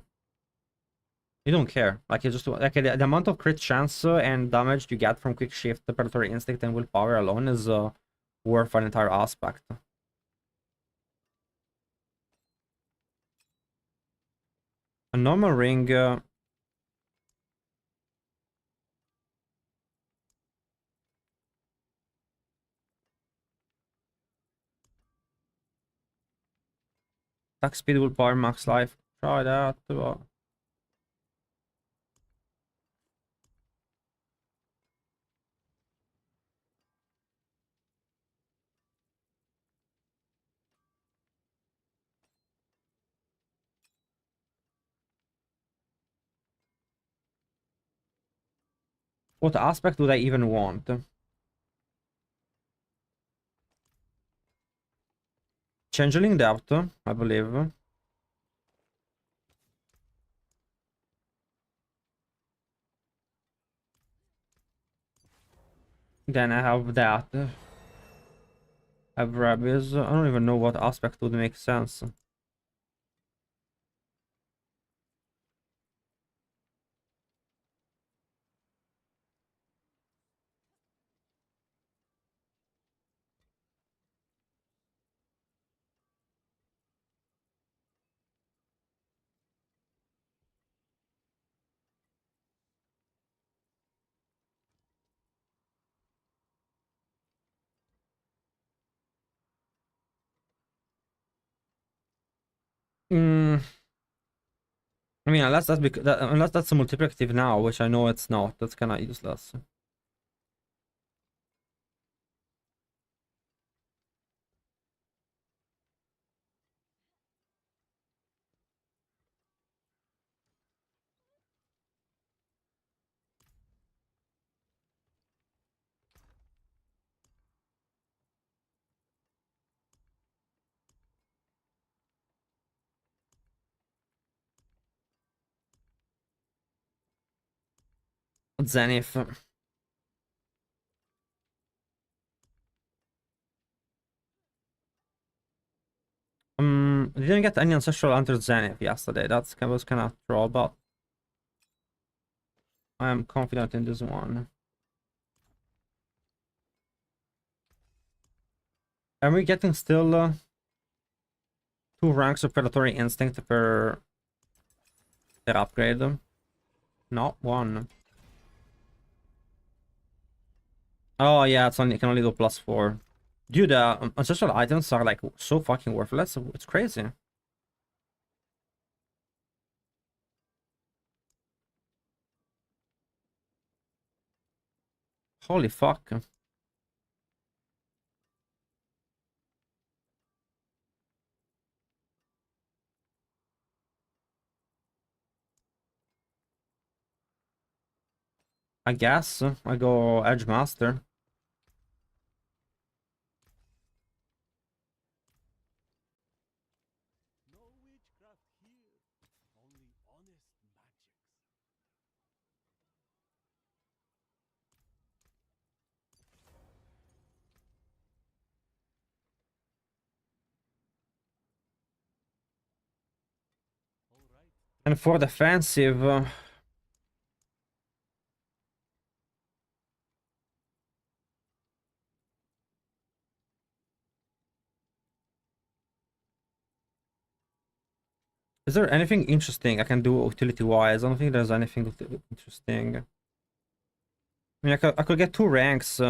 You don't care. Like you just like the amount of crit chance and damage you get from quick shift, predatory instinct, and willpower alone is worth an entire aspect. A normal ring. Attack speed, willpower, max life. Try that. What aspect would I even want? Changeling Depth, I believe. Then I have that. I have Rabies. I don't even know what aspect would make sense. I mean, unless that's unless that's a multiplicative now, which I know it's not. That's kind of useless. Zenith. I didn't get any ancestral Hunter Zenith yesterday. That was kind of troll, but I am confident in this one. Are we getting still 2 ranks of predatory instinct per upgrade? Not 1. Oh yeah, it can only do +4. Dude, ancestral items are like so fucking worthless. It's crazy. Holy fuck. I guess I go Edge Master. And for defensive, is there anything interesting I can do utility-wise? I don't think there's anything interesting. I mean, I could get 2 ranks.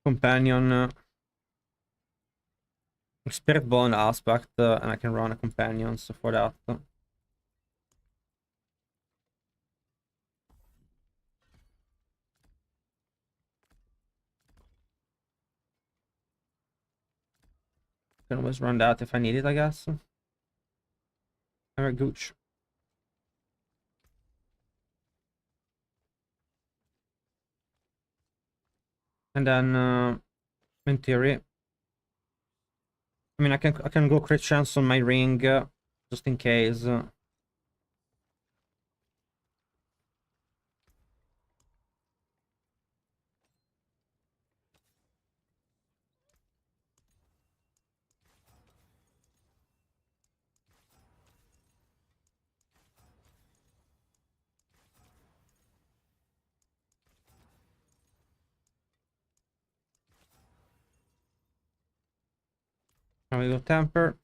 Companion. Spirit bond aspect, and I can run a companion, so for that. Can always run that if I need it, I guess. Alright, gooch. And then, in theory, I mean, I can go crit chance on my ring, just in case. And we go temper.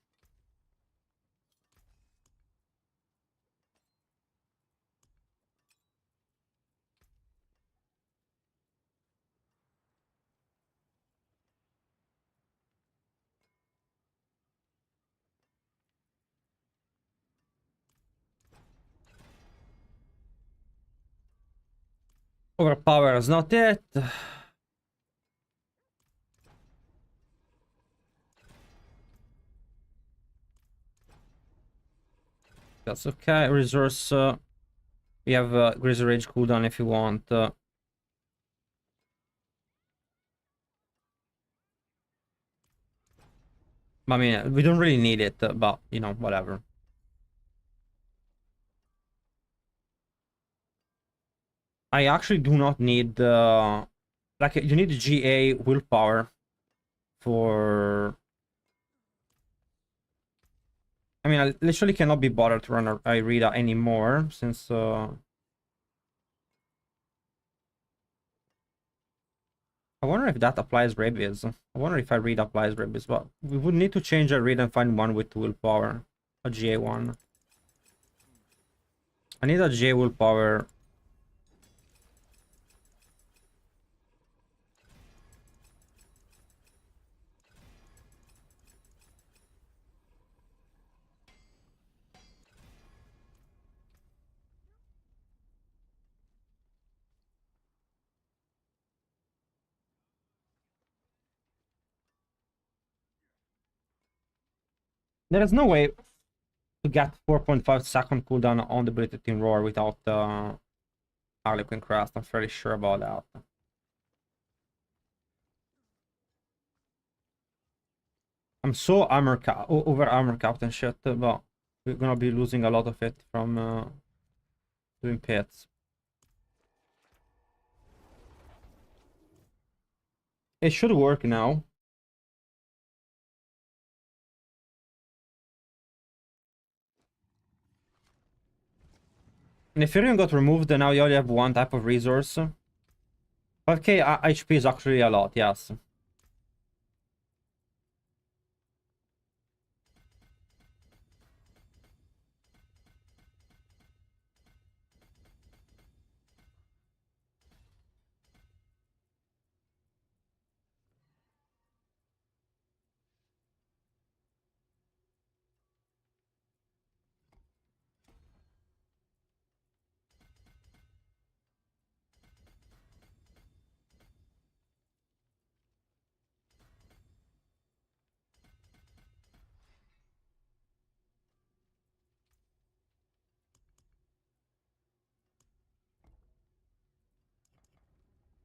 Overpower is not it. That's okay. Resource. We have Grizzly Rage cooldown if you want. I mean, we don't really need it, but you know, whatever. I actually do not need like you need GA willpower for. I mean, I literally cannot be bothered to run a Irida anymore since I wonder if that applies rabies. I wonder if I read applies rabies, but we would need to change a read and find one with willpower. A GA one. I need a GA willpower. There is no way to get 4.5 second cooldown on the Iterating Roar without Harlequin Crest. I'm fairly sure about that. I'm so over armor capped and shit, but we're gonna be losing a lot of it from doing pits. It should work now. And if Furion got removed, then now you only have one type of resource. 5k HP is actually a lot, yes.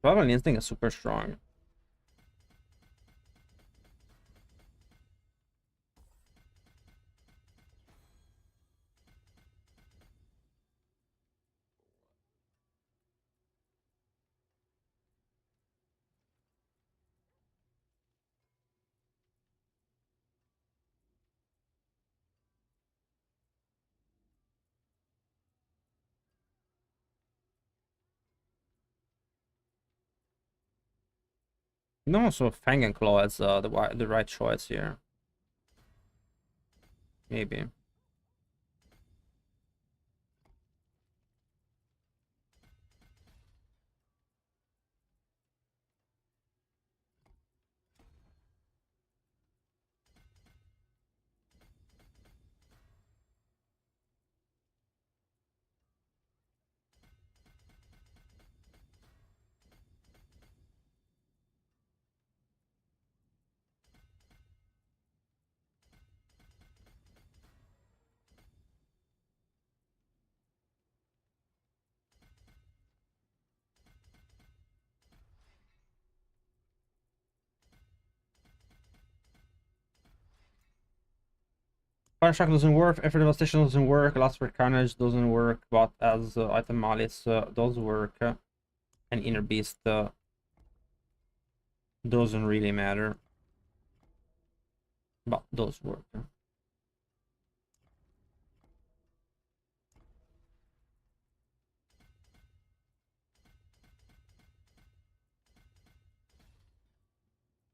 Survival Instinct is super strong. No, so Fang and Claw is the right choice here. Maybe. Fire Shock doesn't work, Effort Devastation doesn't work, Last for Carnage doesn't work, but as Item Malice does work, and Inner Beast doesn't really matter, but does work.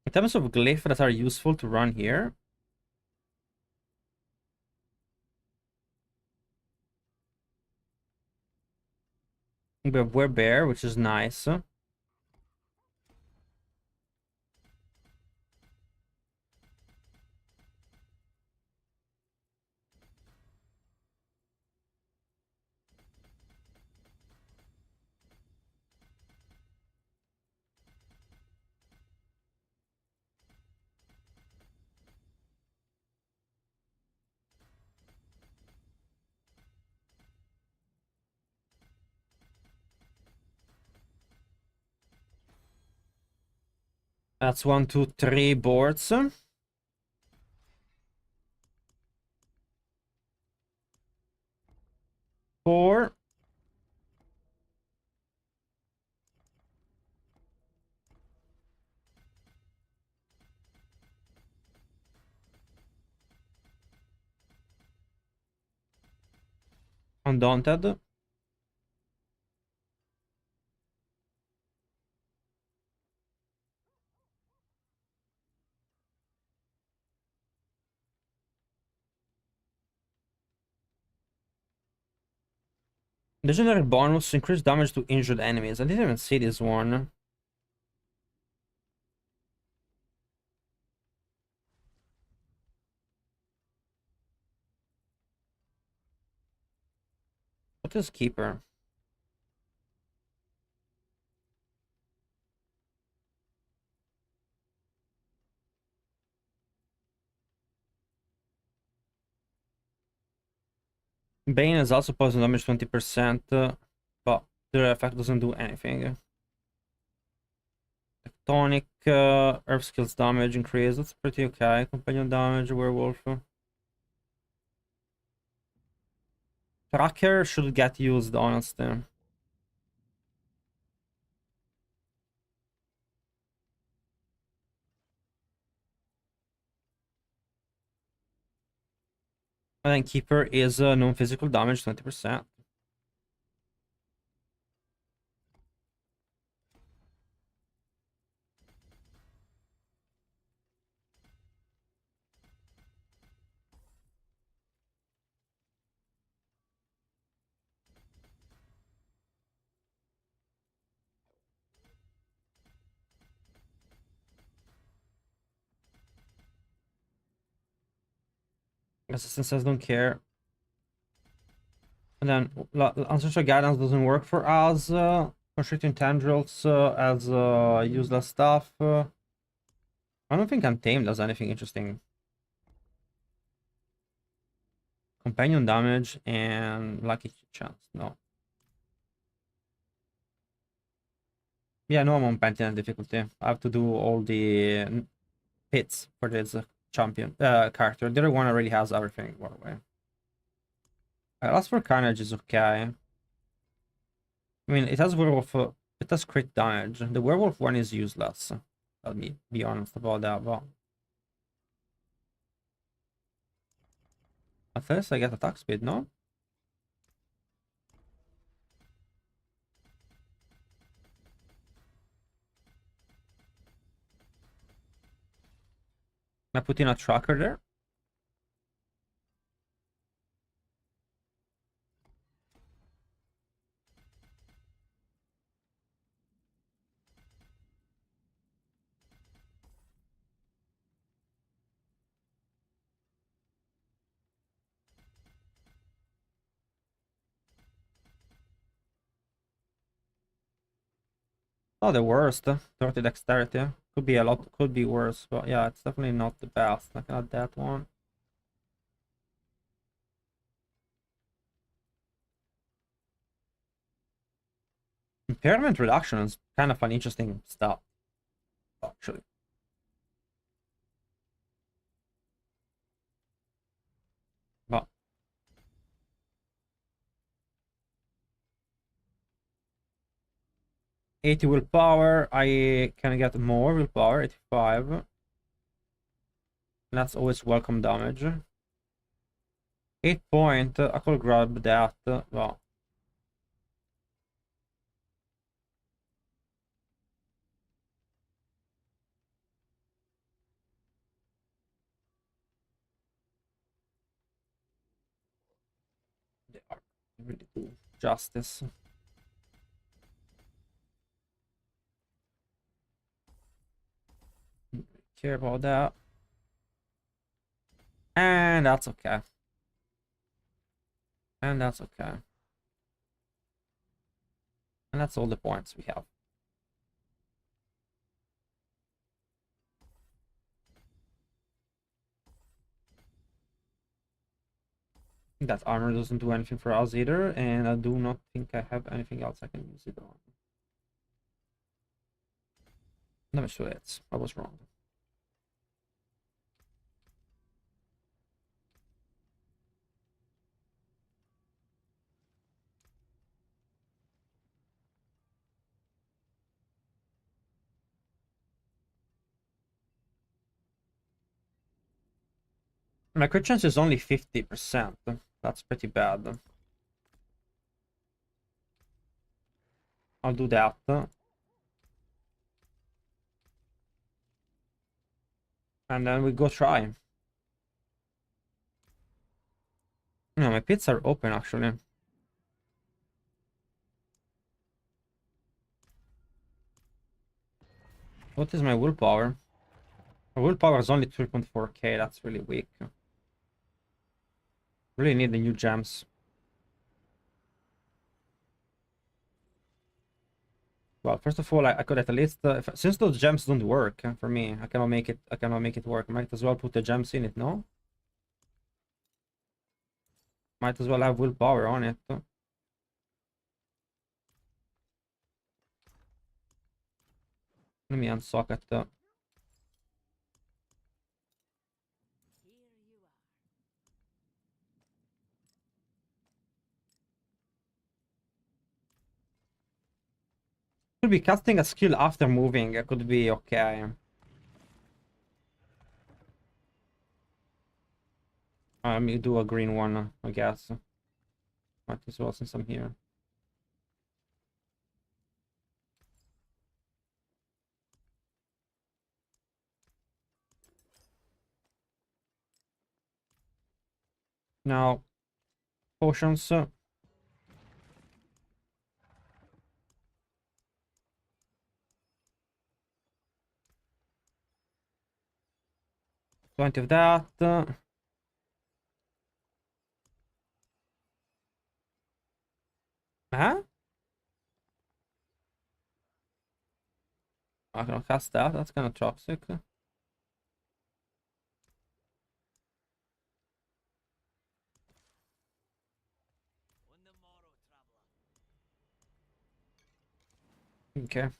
In terms of Glyph that are useful to run here, we have Werebear, which is nice. That's 1, 2, 3 boards. 4. Undaunted. Legendary bonus, increase damage to injured enemies. I didn't even see this one. What is Keeper? Bane is also poison damage 20%, but the effect doesn't do anything. Tectonic, Earth skills damage increase, that's pretty okay. Companion damage, Werewolf. Tracker should get used, honestly. And then Keeper is non-physical damage 20%. Assistant says don't care. And then Ancestral Guidance doesn't work for us. Constricting Tendrils as useless stuff. I don't think Untamed does anything interesting. Companion damage and Lucky Chance. No. Yeah, no, I'm on Pantheon difficulty. I have to do all the hits for this champion character. The other one already has everything, by the way. Last for Carnage is okay. I mean, it has werewolf. It has crit damage. The werewolf one is useless. Let me be honest about that. But at least I get attack speed, no? I put in a tracker there. Not the worst. 30 dexterity. Could be a lot, could be worse, but yeah, it's definitely not the best. I can add that one. Impairment reduction is kind of an interesting stuff, actually. But 80 willpower, I can get more willpower, 85. That's always welcome damage. 8 point, I could grab that, well. They are really do justice. Care about that. And that's okay. And that's okay. And that's all the points we have. That armor doesn't do anything for us either, and I do not think I have anything else I can use it on. Let me show it. I was wrong. My crit chance is only 50%. That's pretty bad. I'll do that. And then we go try. No, my pits are open actually. What is my willpower? My willpower is only 3.4k. That's really weak. Really need the new gems. Well, first of all, I could at least since those gems don't work for me, I cannot make it. I cannot make it work. Might as well put the gems in it. No. Might as well have willpower on it. Let me unsocket. Could be casting a skill after moving. It could be okay. Let me do a green one, I guess. Might as well since I'm here. Now, potions. 20 of that. Huh? I can cast that. That's kind of toxic. Okay.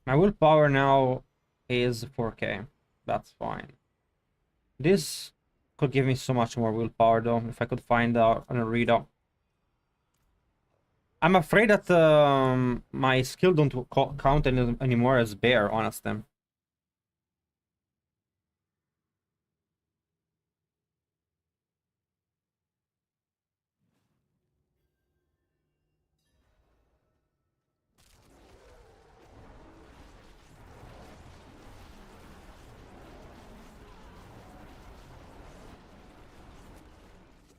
My willpower now is 4k. That's fine. This could give me so much more willpower though, if I could find a readout. I'm afraid that my skill don't count anymore as bear, honestly.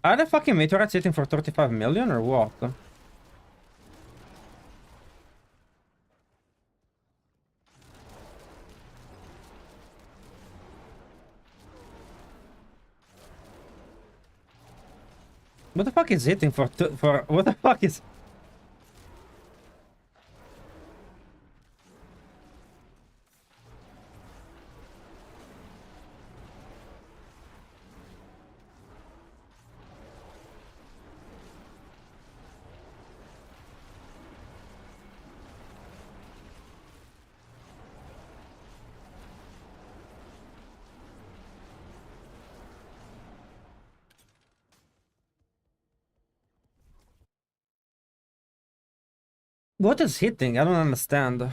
Are the fucking meteorites sitting for 35 million or what? What the fuck is hitting for what the fuck is... What is hitting? I don't understand.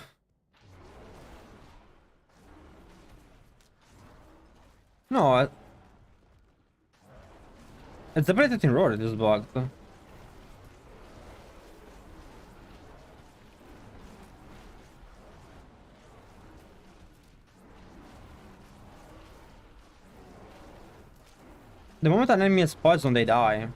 No, it's the Predating Roar that is bugged. The moment an enemy is poisoned, they die.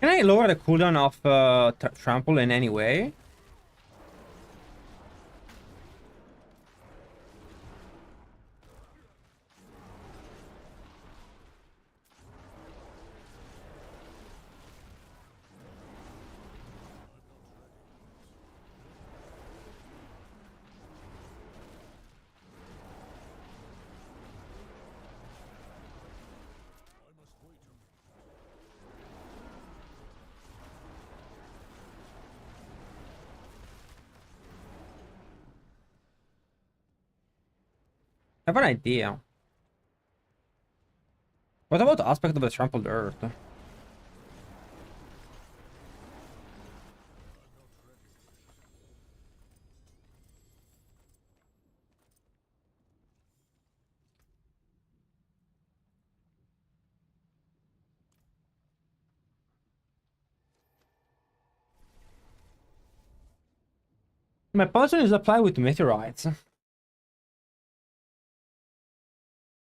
Can I lower the cooldown of trample in any way? I have an idea. What about the aspect of the trampled earth? My poison is applied with meteorites.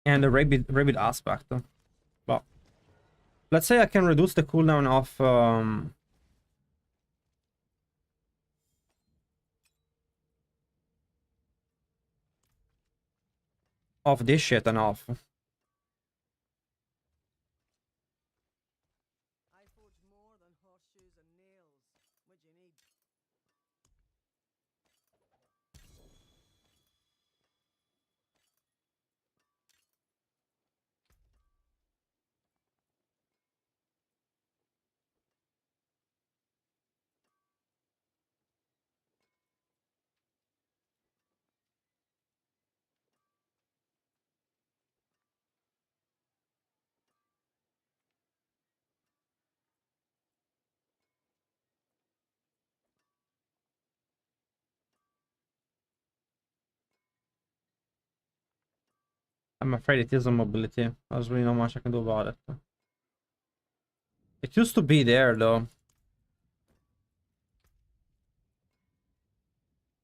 And the rabid aspect. Well, let's say I can reduce the cooldown of this shit enough. I forge more than horseshoes and nails. What you need? I'm afraid it is a mobility. There's really not much I can do about it. It used to be there though.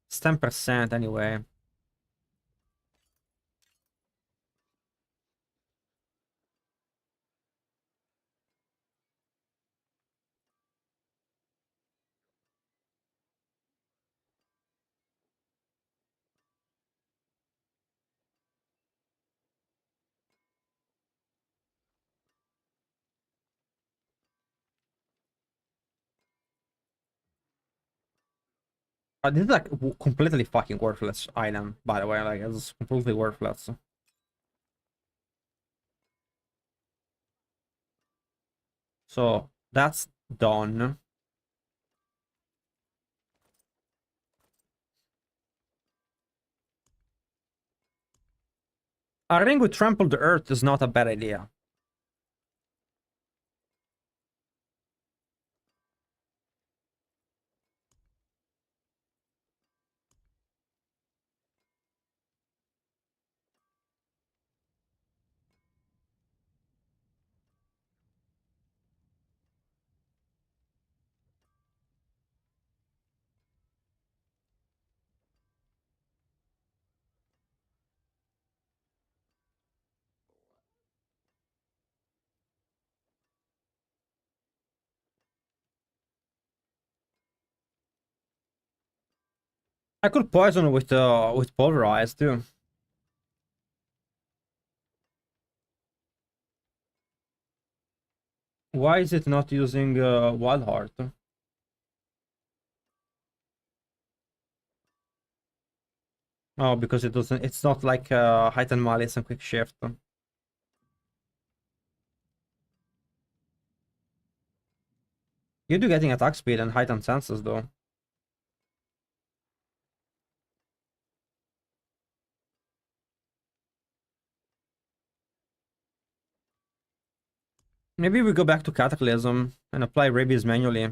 It's 10% anyway. This is like completely fucking worthless item, by the way. Like, it's completely worthless. So that's done. A ring with trampled earth is not a bad idea. I could poison with pulverize too. Why is it not using wild heart? Oh, because it doesn't. It's not like heightened malice and quick shift. You do getting attack speed and heightened senses though. Maybe we go back to Cataclysm and apply rabies manually.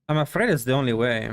I'm afraid it's the only way.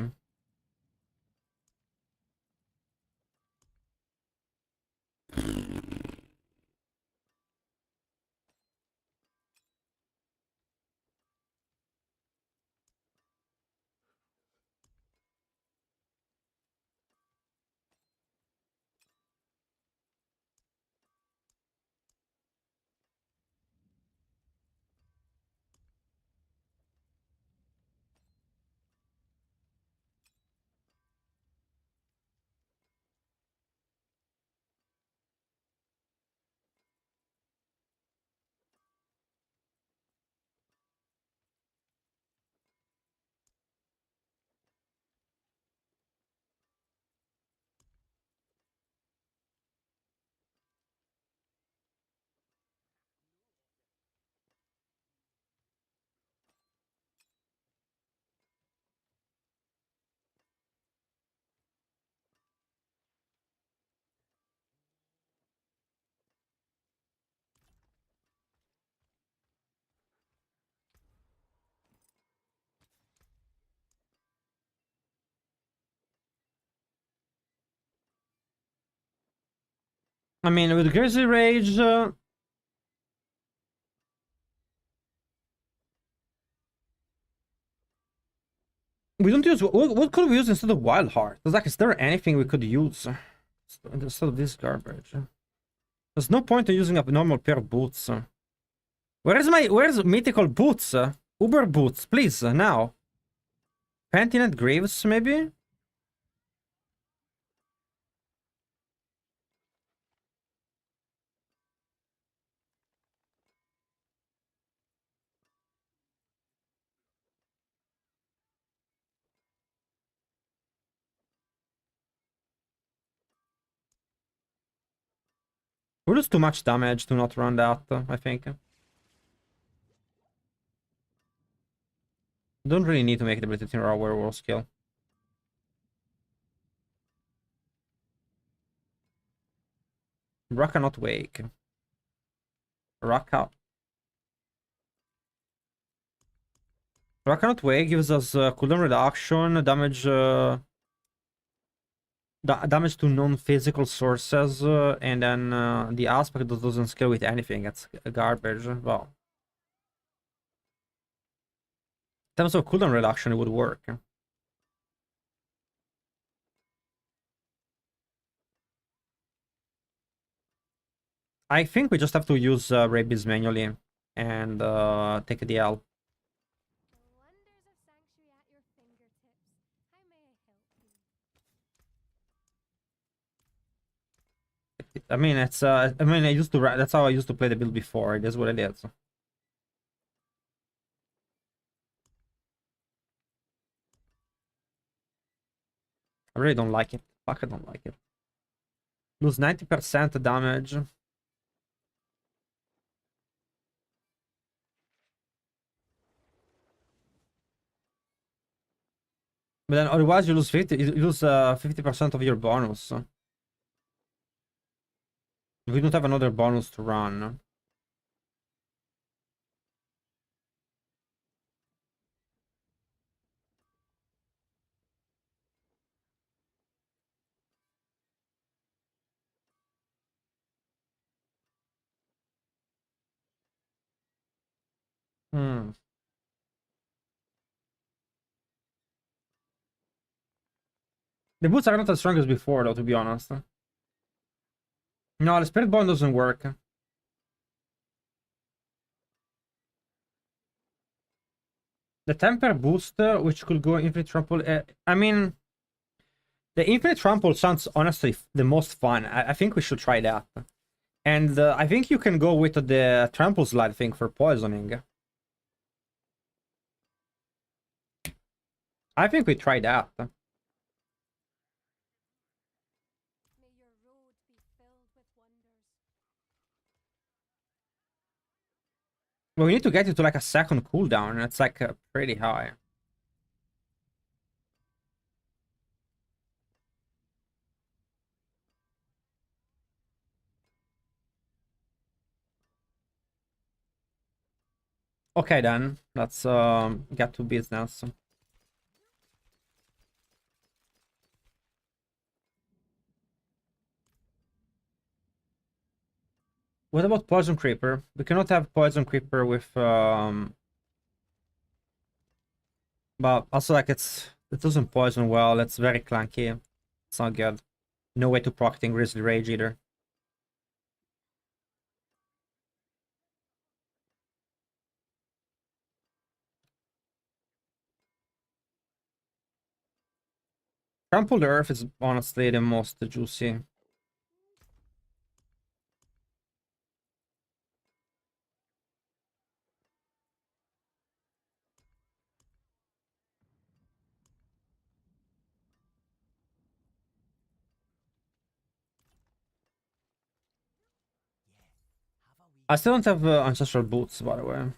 I mean, with Grizzly Rage, we don't use. What could we use instead of Wild Heart? Like, is there anything we could use instead of this garbage? There's no point in using a normal pair of boots. Where's mythical boots? Uber boots, please, now. Pentinent Graves, maybe? We'll lose too much damage to not run that, I think. Don't really need to make the ability to raw werewolf skill. Rock cannot wake. Rock out. Rock cannot wake gives us cooldown reduction, damage damage to non-physical sources, and then the aspect doesn't scale with anything. It's garbage. Well, in terms of cooldown reduction, it would work. I think we just have to use rabies manually and take the L. The wonders of sanctuary at your fingertips. How may I help you? I mean, it's I mean, I used to that's how I used to play the build before. It is what it is. I really don't like it. Fuck, I don't like it. Lose 90% damage. But then otherwise you lose 50% of your bonus. We don't have another bonus to run. Hmm. The boots are not as strong as before, though, to be honest. No, the spirit bond doesn't work. The temper boost, which could go infinite trample. I mean, the infinite trample sounds honestly the most fun. I think we should try that. And I think you can go with the trample slide thing for poisoning. I think we try that. May your road be filled with wonders. Well, we need to get it to like a second cooldown, and it's like pretty high. Okay then, let's get to business. What about Poison Creeper? We cannot have Poison Creeper with but also like it doesn't poison well, it's very clunky. It's not good. No way to proc Grizzly Rage either. Trampled Earth is honestly the most juicy. I still don't have Ancestral Boots, by the way.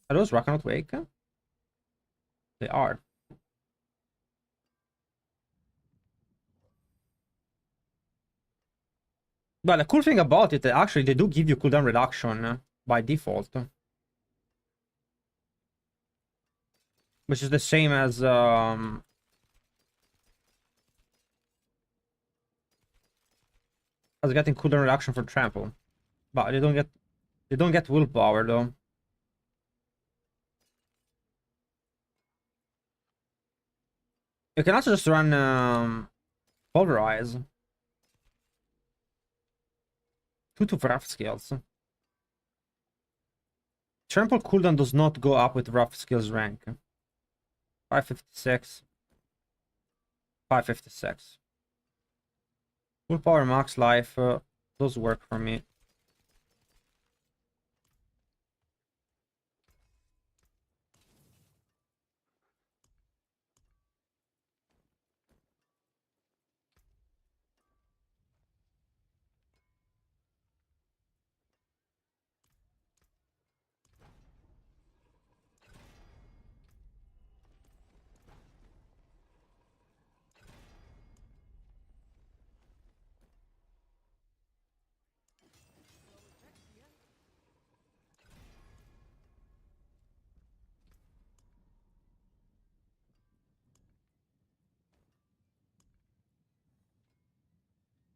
Are those Rockout Wake? They are. But the cool thing about it, actually, they do give you cooldown reduction by default. Which is the same as getting cooldown reduction for trample. But they don't get willpower though. You can also just run Pulverize. 2 rough skills. Trample cooldown does not go up with rough skills rank. 556. 556. Full power max life does work for me.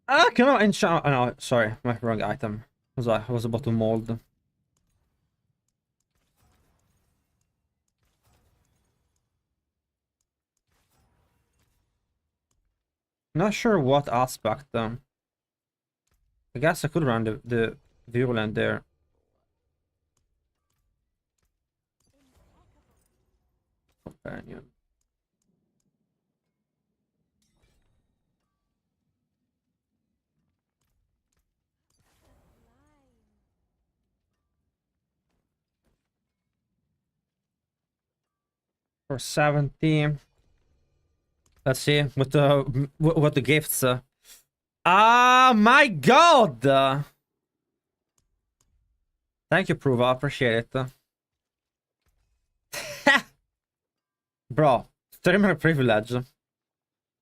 Ah, can I enchant? Oh, no, sorry, my wrong item. I was about to mold. Not sure what aspect. I guess I could run the virulent there. Companion. For 70. Let's see what the gifts. Ah, my God! Thank you, Prova. Appreciate it. Bro, streamer privilege.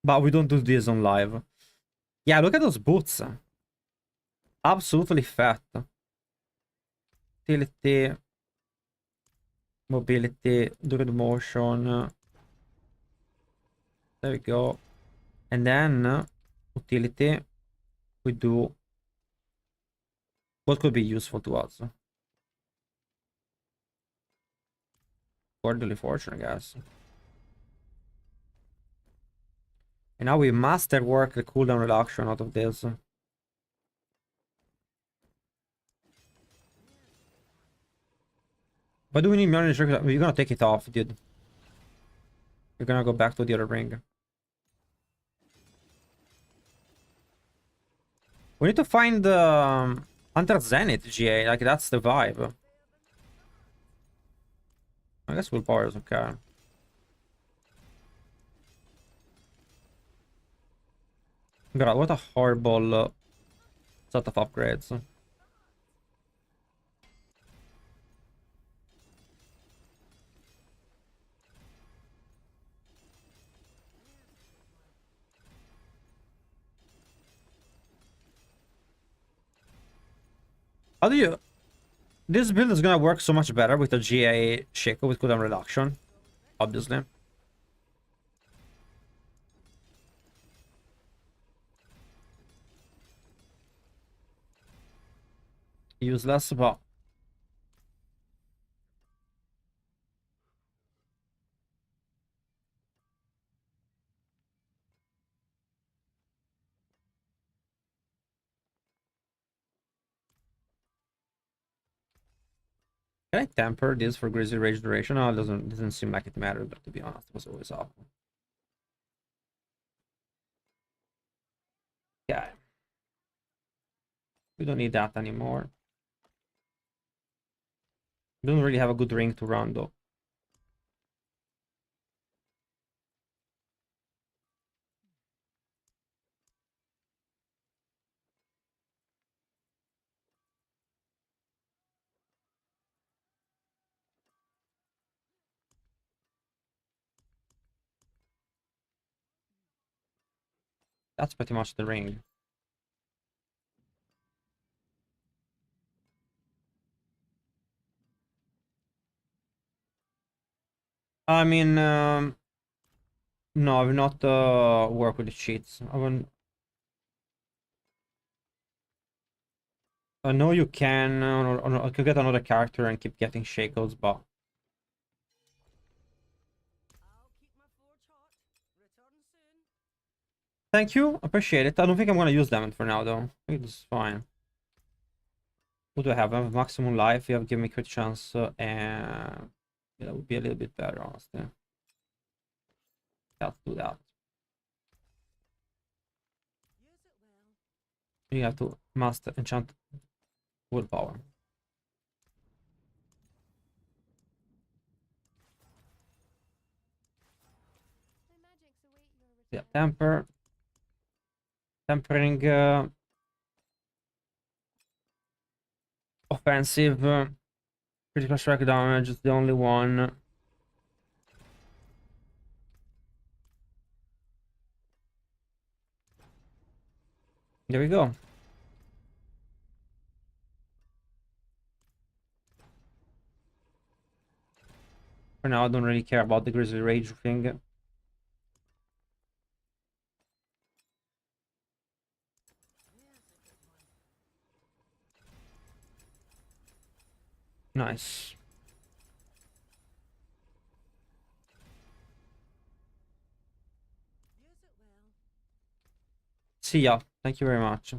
But we don't do this on live. Yeah, look at those boots. Absolutely fat. Utility. Mobility. Good motion. There we go. And then utility. We do what could be useful to us. Quarterly fortune, I guess. And now we master work the cooldown reduction out of this. Why do we need money? You're gonna take it off, dude. You're gonna go back to the other ring. We need to find the Hunter Zenith GA, like that's the vibe. I guess willpower is okay. God, what a horrible set of upgrades. How do you... This build is gonna work so much better with the GA Shaco with cooldown reduction, obviously. Useless, but... Can I temper this for Grizzly Rage duration? No, it doesn't seem like it mattered, but to be honest, it was always awful. Yeah. We don't need that anymore. We don't really have a good ring to run, though. That's pretty much the ring. I mean, no, I've not worked with the cheats. I know you can, or could get another character and keep getting shakos, but... I'll keep my forge hot. Return soon. Thank you, appreciate it. I don't think I'm gonna use them for now, though. I think it's fine. What do I have? I have maximum life. You have given me crit chance, and yeah, that would be a little bit better, honestly. Let's do that. Use it well. You have to master enchant willpower. My magics await your return. Yeah, temper. Tempering. Offensive. Critical strike damage is the only one. There we go. For now, I don't really care about the Grizzly Rage thing. Nice. Use it well. See ya. Thank you very much.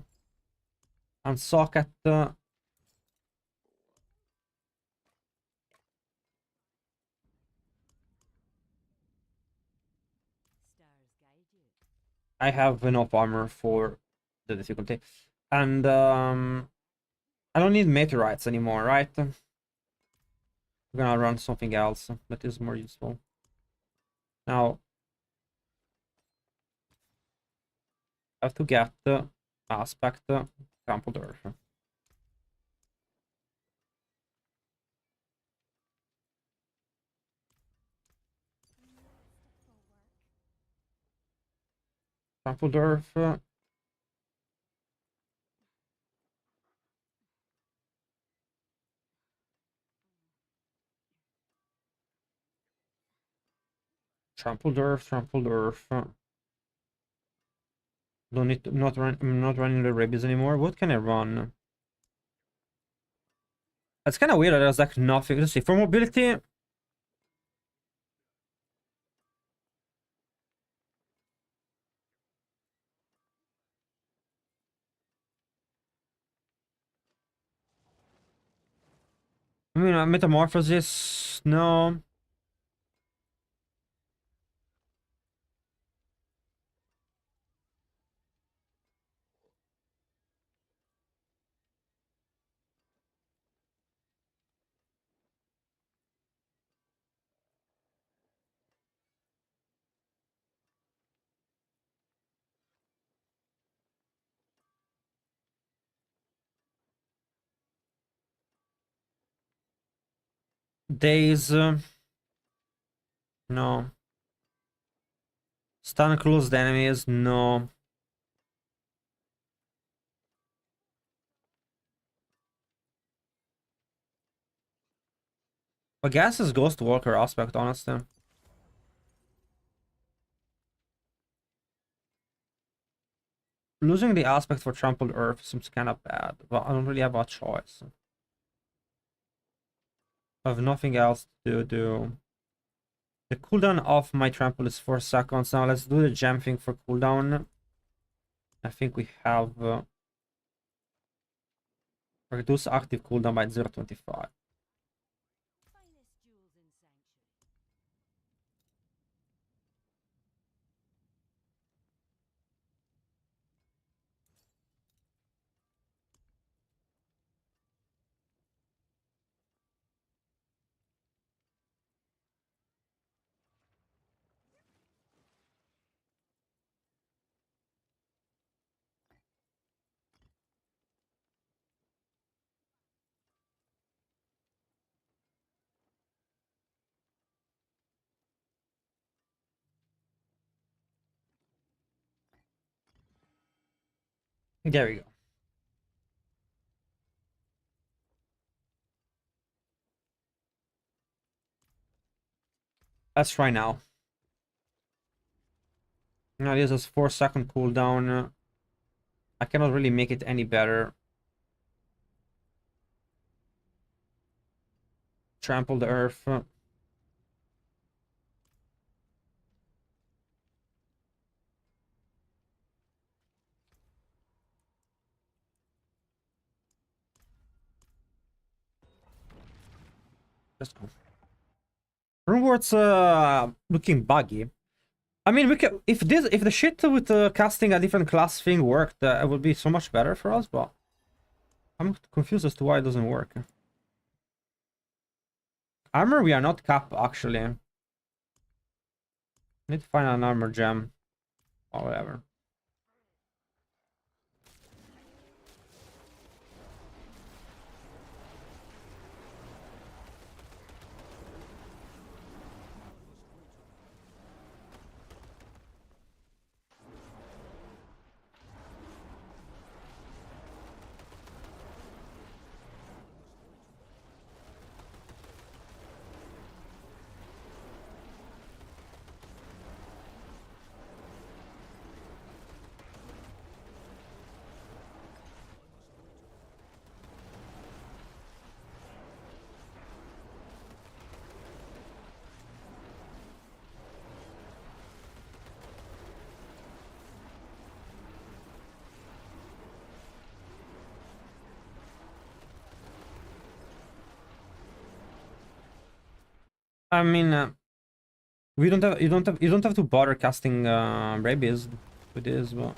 And socket. Stars guide you. I have enough armor for the difficulty. And I don't need meteorites anymore, right? We're gonna run something else that is more useful. Now, I have to get aspect trampled earth. Trampled earth. Trampled earth, trampled earth. Don't need to, not run. I'm not running the rabies anymore. What can I run? That's kind of weird. There's like nothing. Let's see. For mobility, I mean, metamorphosis. No. Days. No. Stun closed enemies. No. I guess it's Ghost Walker aspect, honestly. Losing the aspect for trampled earth seems kind of bad, but I don't really have a choice. I have nothing else to do. The cooldown of my trample is 4 seconds. Now let's do the gem thing for cooldown. I think we have reduce active cooldown by 0.25. There we go. Let's try now. Now this is 4-second cooldown. I cannot really make it any better. Trample the earth. Let's go. Rewards looking buggy. I mean, we can if the shit with casting a different class thing worked, it would be so much better for us. But I'm confused as to why it doesn't work. Armor, we are not cap actually. Need to find an armor gem or whatever. I mean, we don't have you don't have to bother casting rabies with this, but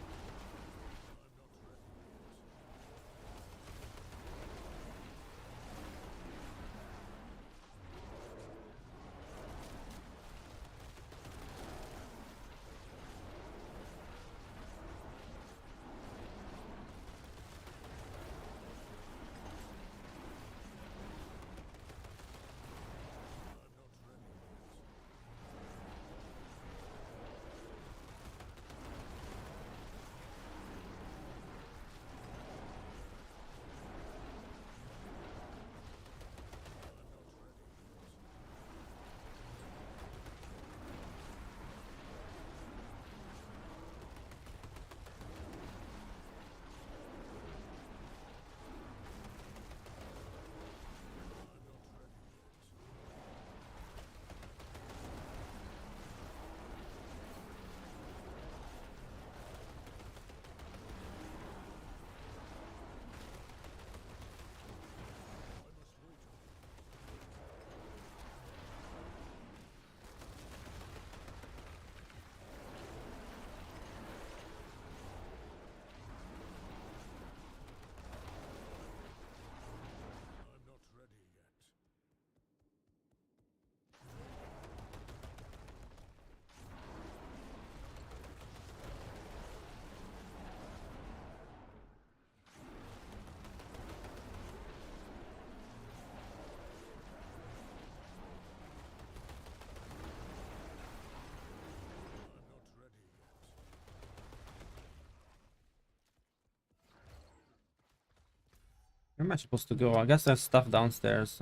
Where am I supposed to go? I guess there's stuff downstairs.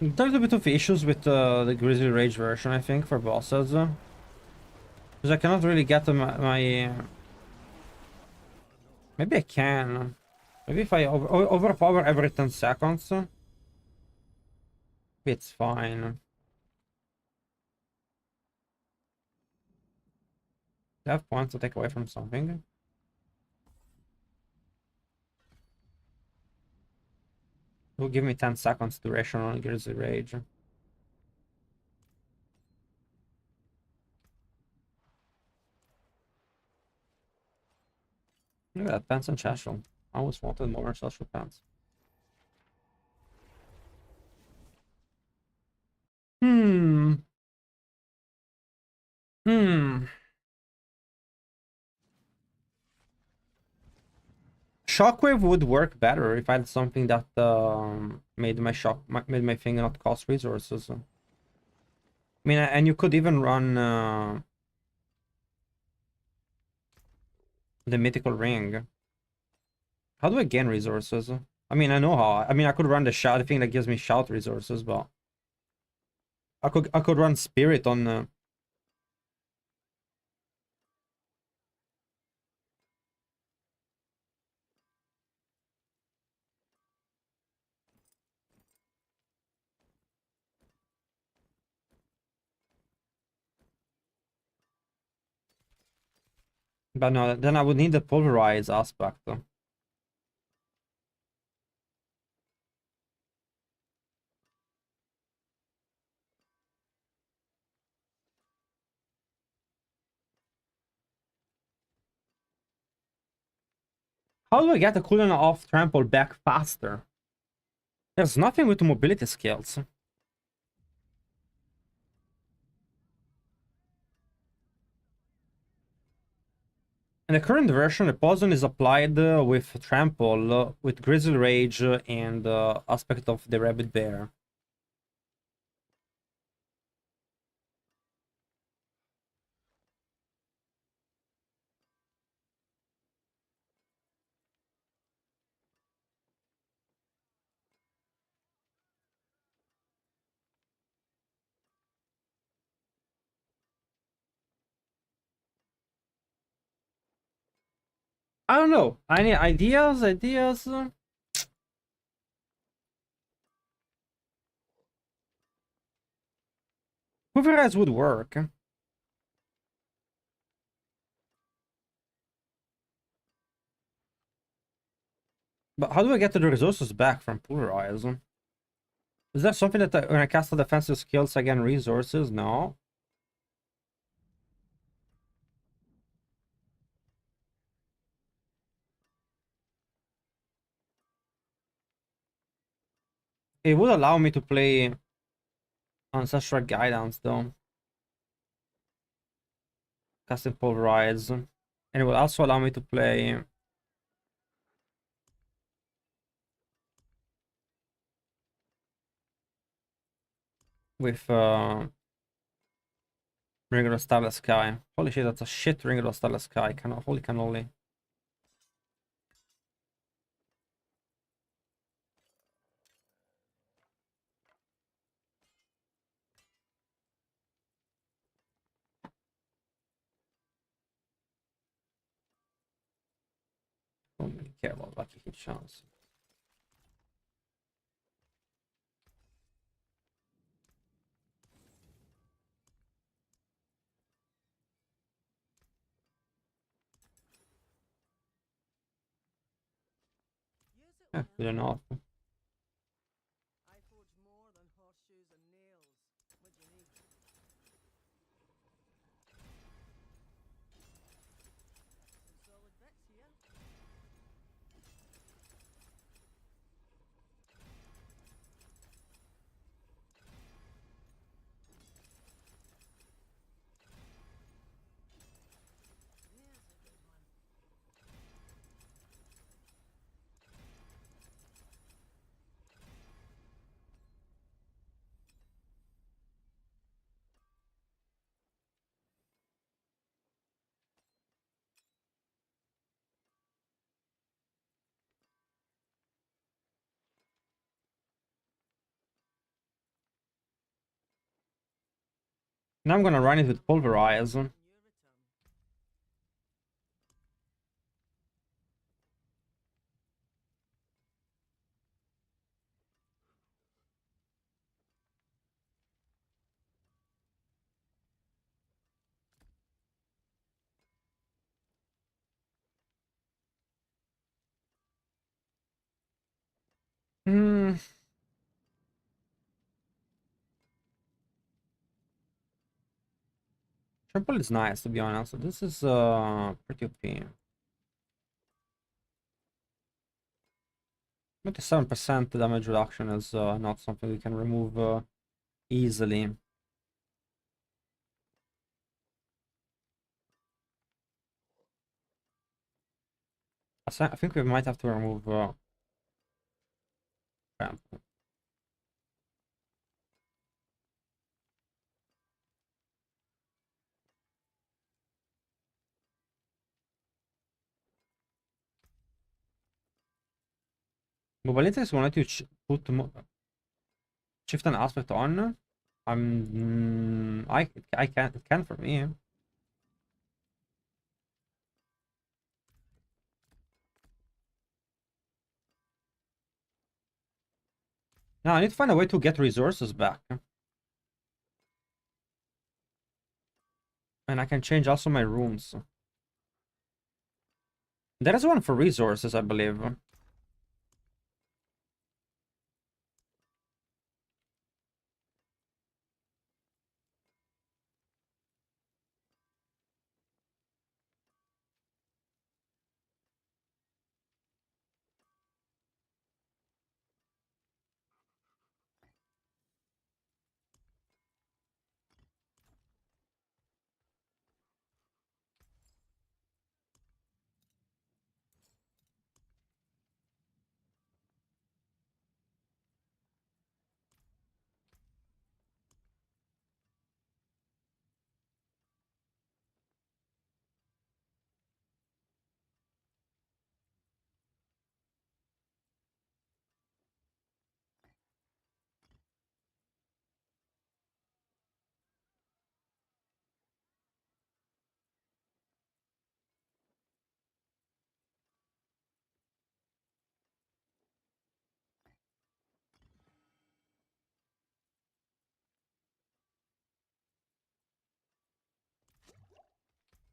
There's a bit of issues with the Grizzly Rage version, I think, for bosses. Because I cannot really get my... Maybe I can. Maybe if I overpower every 10 seconds. Maybe it's fine. Do I have points to take away from something? It will give me 10 seconds duration on Grizzly Rage. Look at that, pants and satchel. I always wanted more social pants. Hmm. Shockwave would work better if I had something that made my thing not cost resources. I mean, and you could even run the mythical ring. How do I gain resources? I mean, I know how. I mean, I could run the shout thing that gives me shout resources, but I could run spirit on. But no, then I would need the pulverize aspect. How do I get the cooldown off trample back faster? There's nothing with mobility skills. In the current version, the poison is applied with trample, with grizzly rage, and aspect of the rabbit bear. I don't know. Any ideas? Ideas? Pulverize would work. But how do I get the resources back from Pulverize? Is that something that when I cast the defensive skills I gain resources? No. It would allow me to play Ancestral Guidance though. Casting Pulverize. And it will also allow me to play with Ring of the Starless Sky. Holy shit, that's a shit Ring of the Starless Sky. Holy cannoli. Don't really care about lucky hit chance. Yeah, good enough. I forge more than horseshoes and nails. What do you need? Some solid bits here. There's a good one. Now I'm gonna run it with pulverize. In your return. Hmm. Triple is nice, to be honest. This is pretty OP. But the 7% damage reduction is not something we can remove easily. I think we might have to remove ramp. Mobility is wanted to put shift an aspect on. I can't, it can for me. Now I need to find a way to get resources back. And I can change also my runes. There is one for resources, I believe.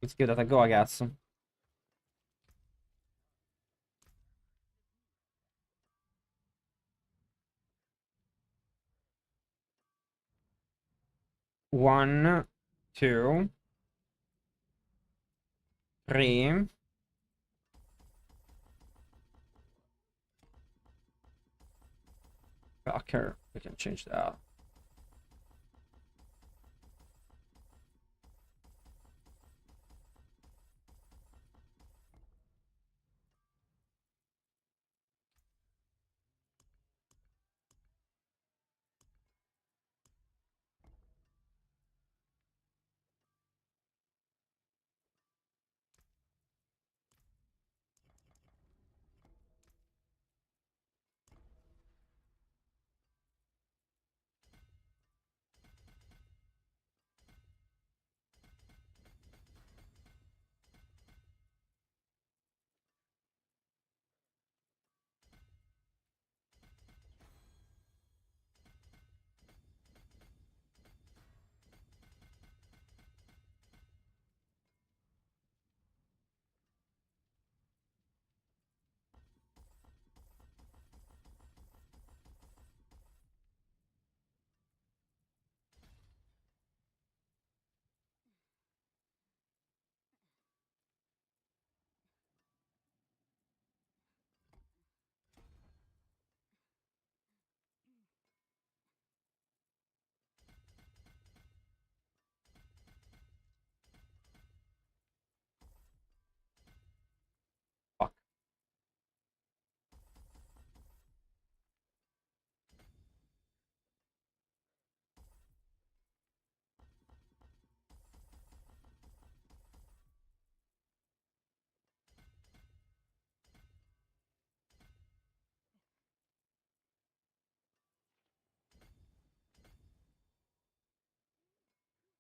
Let's give that a go, I guess. One, two, three. Backer. We can change that.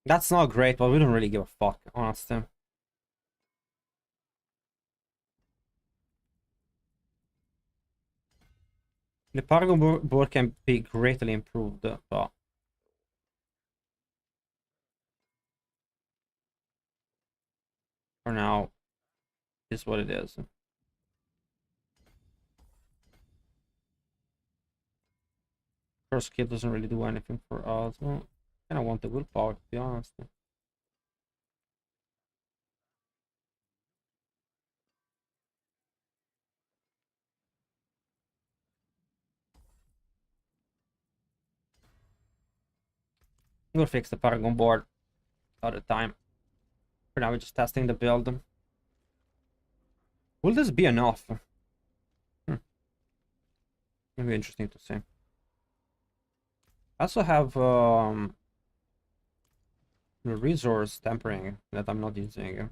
That's not great, but we don't really give a fuck, honestly. The Paragon board can be greatly improved, but for now, it's what it is. First skill doesn't really do anything for us. Well, I kind of want the willpower, to be honest. We'll fix the Paragon board other time. For now, we're just testing the build. Will this be enough? It'll be interesting to see. I also have the resource tempering that I'm not using.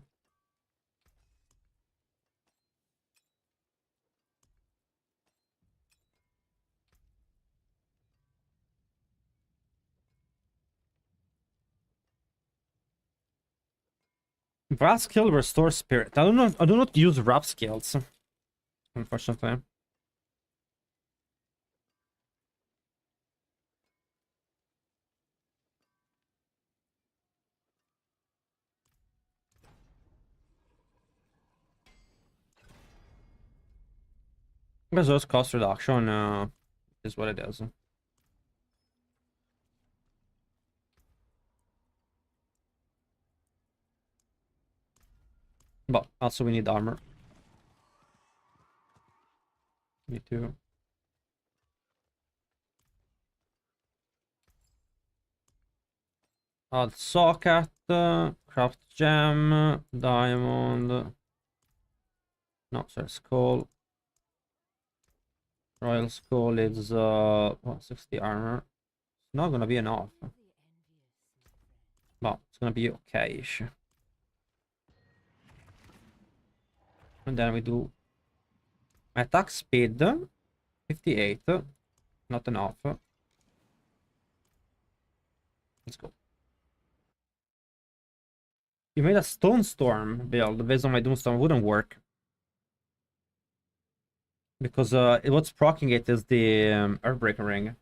Wrath skill restores spirit. I do not use wrath skills, unfortunately. Resource cost reduction is what it is. But also we need armor. Me too. Add socket, craft gem, diamond. No, sorry, skull. Royal skull is 60 armor. It's not gonna be enough. But it's gonna be okay-ish. And then we do attack speed 58. Not enough. Let's go. You made a stone storm build based on my doomstone. Wouldn't work. Because what's proccing it is the Earthbreaker ring.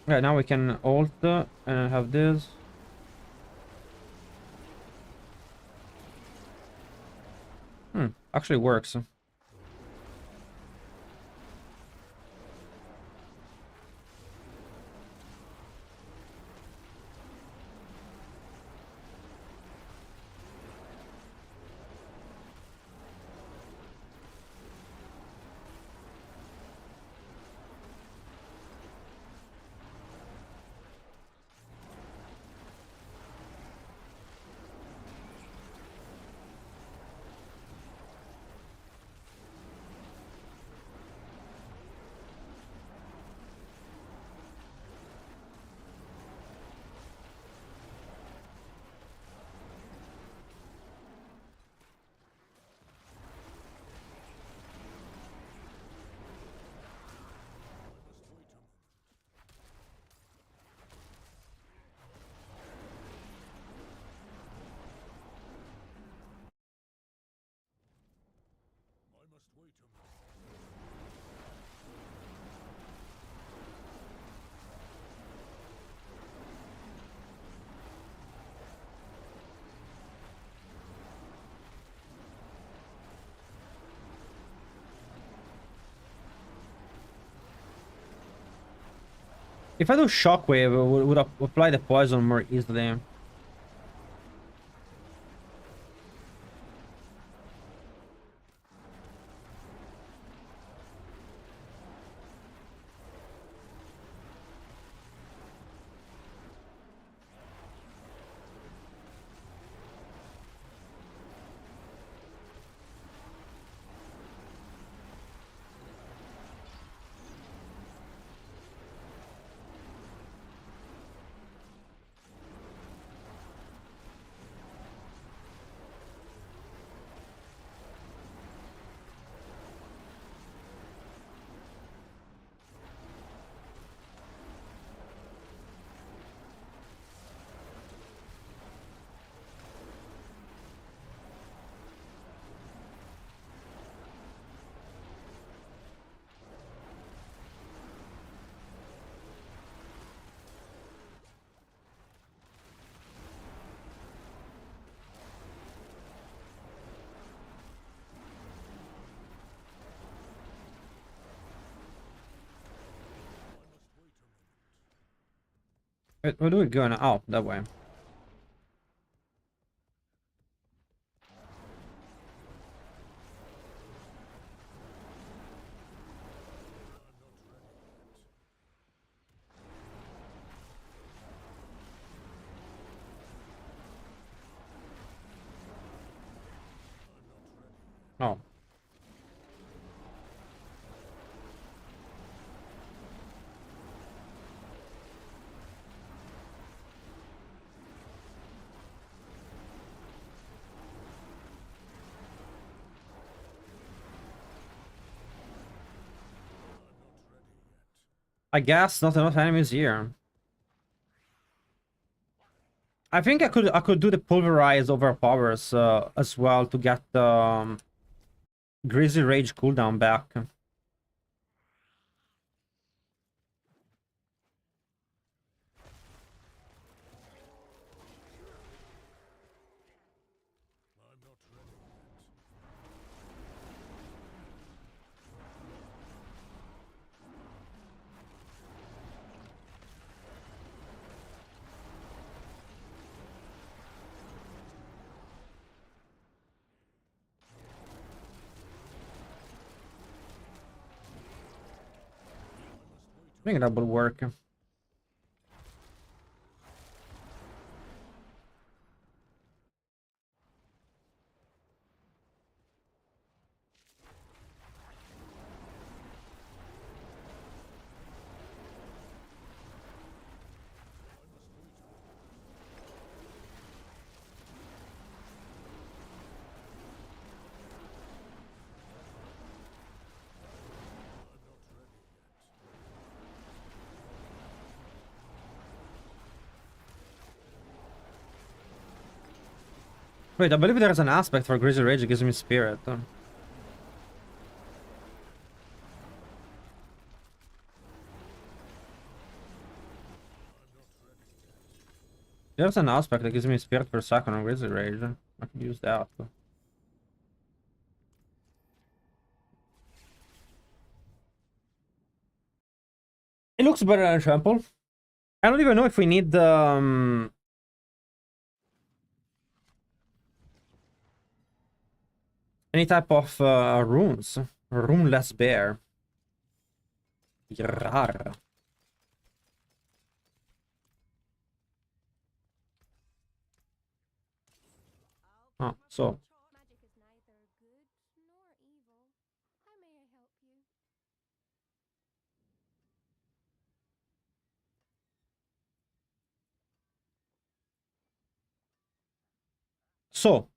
Yeah, now we can ult and have this. Actually works. If I do shockwave, it would apply the poison more easily. Wait, where do we go now? Oh, that way. Oh. I guess not enough enemies here. I think I could do the pulverize overpowers as well to get the Greasy Rage cooldown back. I think that would work. Wait, I believe there's an aspect for Greasy Rage that gives me spirit. There's an aspect that gives me spirit per second on Greasy Rage. I could use that. It looks better than a trample. I don't even know if we need the any type of runes. Runeless bear. Rar. Oh, so Magic is neither good nor evil. How may I help you? so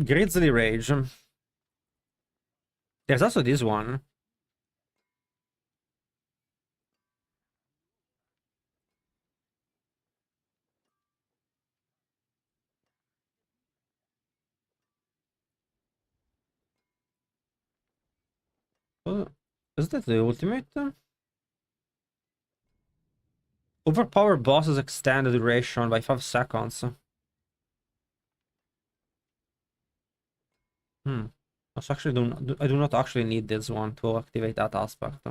Grizzly Rage. There's also this one. Is that the ultimate? Overpower bosses extend the duration by 5 seconds. Hmm. I do not actually need this one to activate that aspect.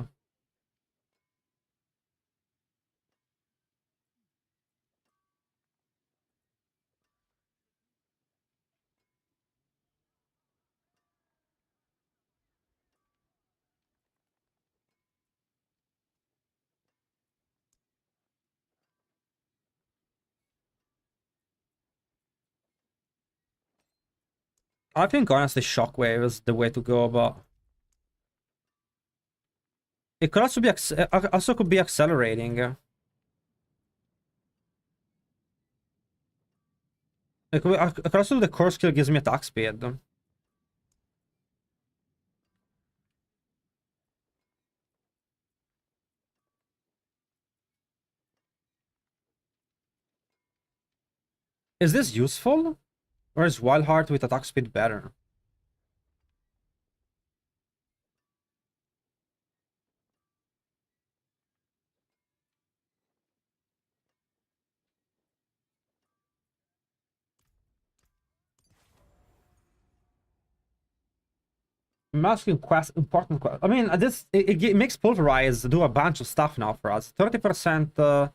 I think honestly Shockwave is the way to go, but it could also be also could be accelerating. I could also do the core skill gives me attack speed. Is this useful? Or is Wild Heart with attack speed better? I'm asking important question. I mean, it makes Pulverize do a bunch of stuff now for us. 30%.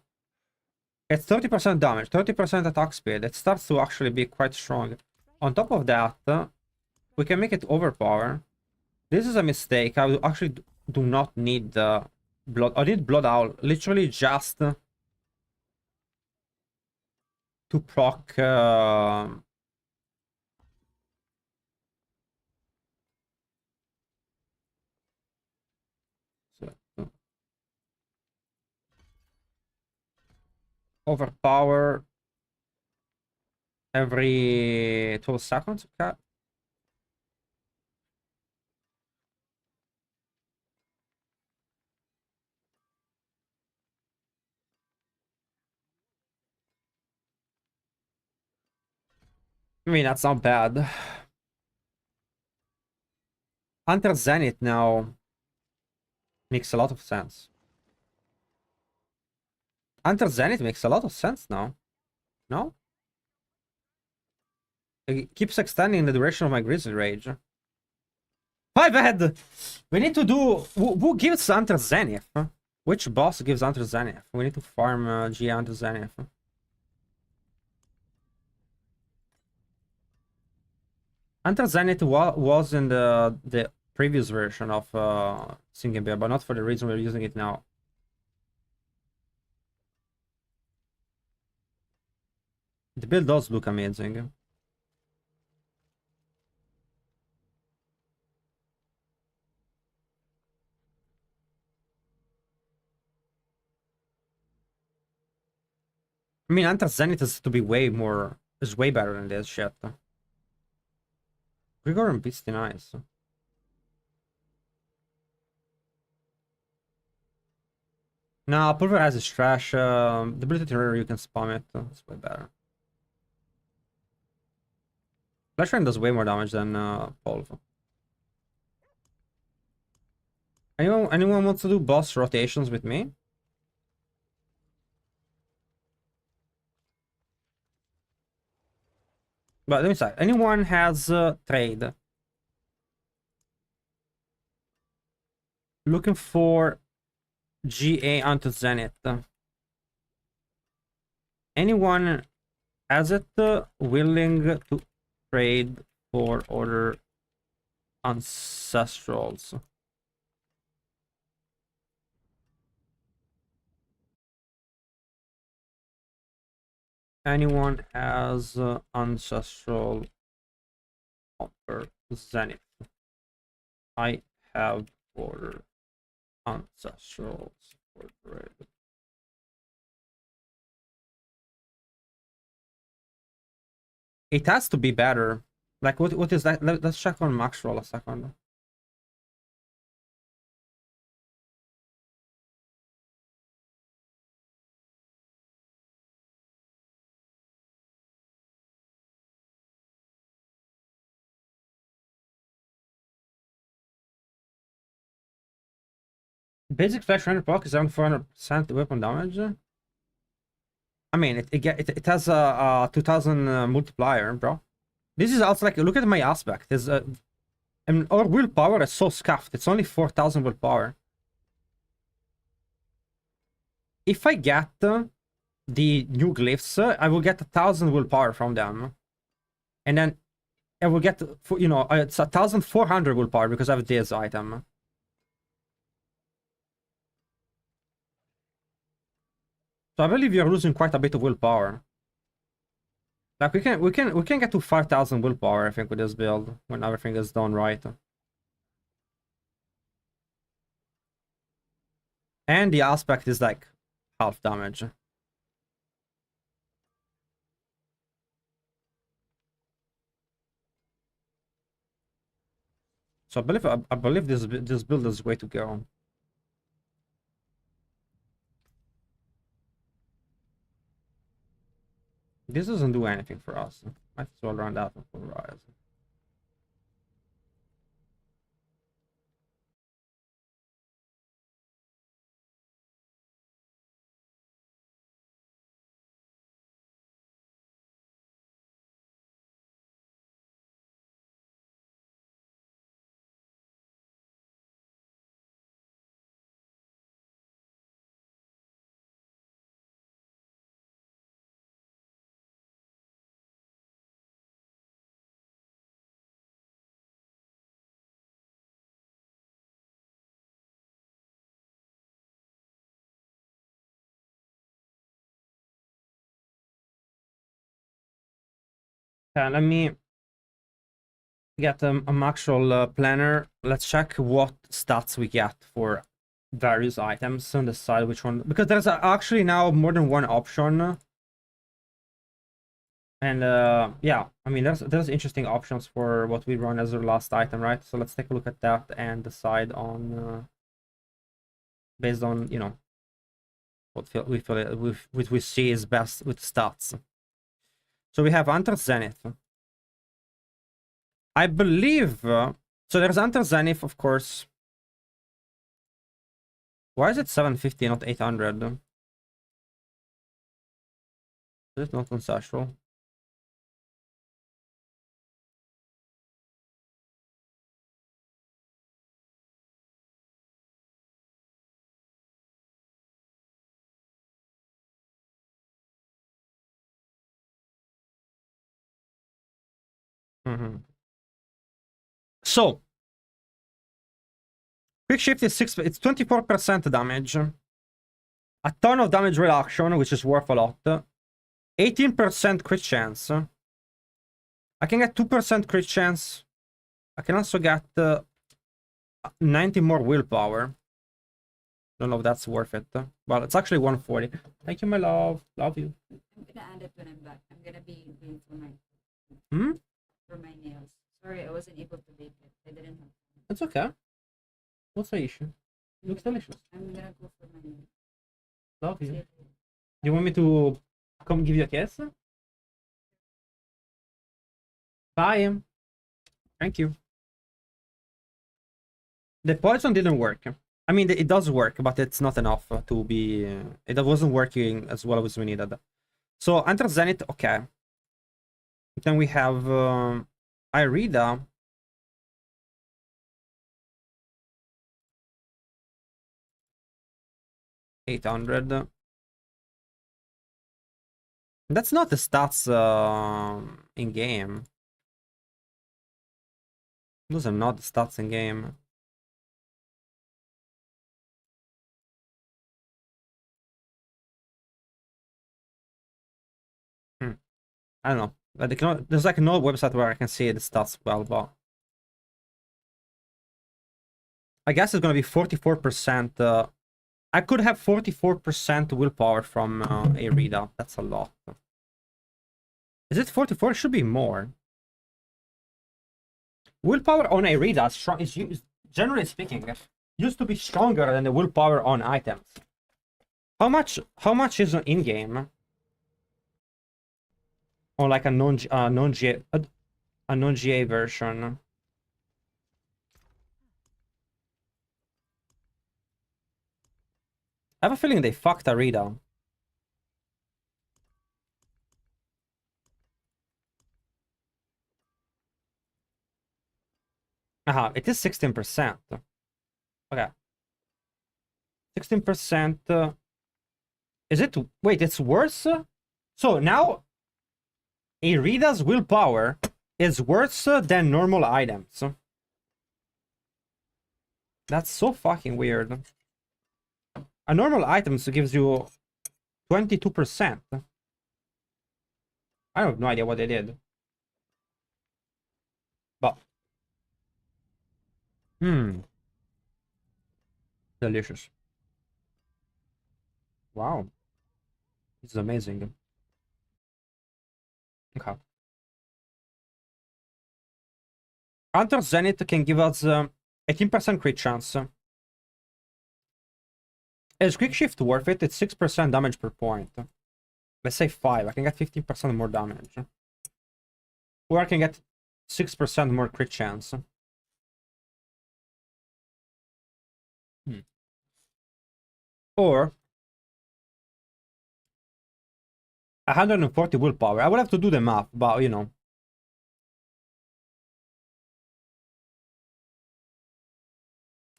It's 30% damage, 30% attack speed. It starts to actually be quite strong. On top of that, we can make it overpower. This is a mistake. I actually do not need blood. I need blood owl, literally just to proc. Overpower every 12 seconds. Okay. I mean, that's not bad. Hunter Zenith now makes a lot of sense. Hunter Zenith makes a lot of sense now. No? It keeps extending the duration of my Grizzly Rage. My bad! We need to do... Who gives Hunter Zenith? Which boss gives Hunter Zenith? We need to farm G Hunter Zenith. Hunter Zenith was in the previous version of Singing Bear, but not for the reason we're using it now. The build does look amazing. I mean, Hunter Zenith is to be way more... is way better than this shit. Grigor and Beastie nice. No, Pulverize is trash. The ability to rare, you can spam it. It's way better. Flash Rain does way more damage than Pulv. Anyone wants to do boss rotations with me? But let me say, anyone has trade? Looking for GA onto Zenith. Anyone has it willing to trade for other ancestrals? Anyone has ancestral offer Zenith? I have order ancestrals for trade. It has to be better. Like what is that? Let's check on max roll a second. Basic flash 100 proc is around 400% weapon damage. I mean, it has a 2000 multiplier, bro. This is also like, look at my aspect. Is and our willpower is so scuffed. It's only 4000 willpower. If I get the new glyphs, I will get 1000 willpower from them, and then I will get, you know, it's 1400 willpower because I have this item. So I believe you're losing quite a bit of willpower. Like we can get to 5000 willpower, I think, with this build when everything is done right. And the aspect is like half damage. So I believe this build is the way to go. This doesn't do anything for us. Might as well run that for Rise. Let me get a actual planner. Let's check what stats we get for various items and decide which one. Because there's actually now more than one option. And yeah, I mean, there's interesting options for what we run as our last item, right? So let's take a look at that and decide on based on, you know, what we see is best with stats. So we have Hunter Zenith. I believe so. There's Hunter Zenith, of course. Why is it 750, not 800? Is it not consensual? So, quick shift is it's 24% damage. A ton of damage reduction, which is worth a lot. 18% crit chance. I can get 2% crit chance. I can also get 90 more willpower. Don't know if that's worth it. Well, it's actually 140. Thank you, my love. Love you. I'm gonna add it when I'm back. I'm gonna be going for my for my nails. Sorry, I wasn't able to bake it. I didn't have time. It's okay. What's the issue? Looks delicious. I'm gonna go for my nails. Love See you. you later. Do you want me to come give you a kiss? Bye. Thank you. The poison didn't work. I mean, it does work, but it's not enough to be... it wasn't working as well as we needed. So, Enter Zenith, okay. Then we have Irida. $800. That's not the stats in game. Those are not the stats in game. I don't know. There's like no website where I can see the stats well, but I guess it's gonna be 44%. I could have 44% willpower from Arida. That's a lot. Is it 44? It should be more. Willpower on Arida is generally speaking used to be stronger than the willpower on items. How much is in game? On like a non-GA version. I have a feeling they fucked Arida. Aha, it is 16%. Okay. 16%. Is it? Wait, it's worse? So now Arida's willpower is worse than normal items. That's so fucking weird. A normal item gives you 22%. I have no idea what they did. But delicious. Wow. This is amazing. Okay. Hunter Zenith can give us 18% crit chance. Is quick shift worth it? It's 6% damage per point. Let's say 5. I can get 15% more damage. Or I can get 6% more crit chance. Or 140 willpower. I would have to do the math, but you know.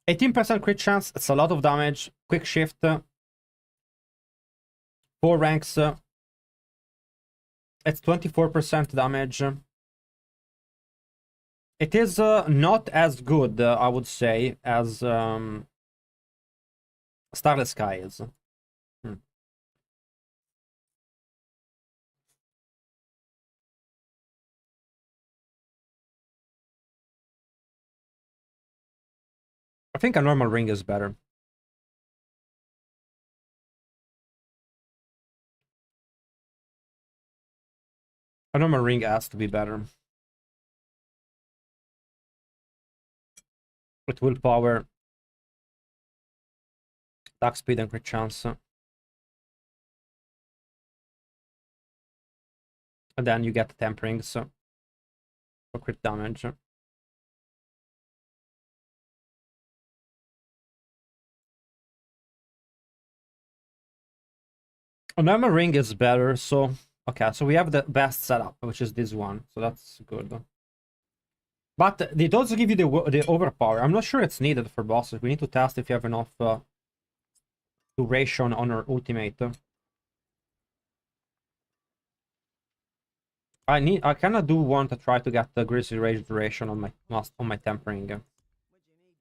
%18 crit chance, it's a lot of damage. Quick shift. 4 ranks. It's 24% damage. It is not as good, I would say, as Starless Sky is. I think a normal ring is better. A normal ring has to be better. With willpower, attack speed, and crit chance. And then you get temp rings for crit damage. A normal ring is better, so... Okay, so we have the best setup, which is this one. So that's good. But it also give you the overpower. I'm not sure it's needed for bosses. We need to test if you have enough duration on our ultimate. I kinda do want to try to get the Grizzly Rage duration on my tempering. What do you need?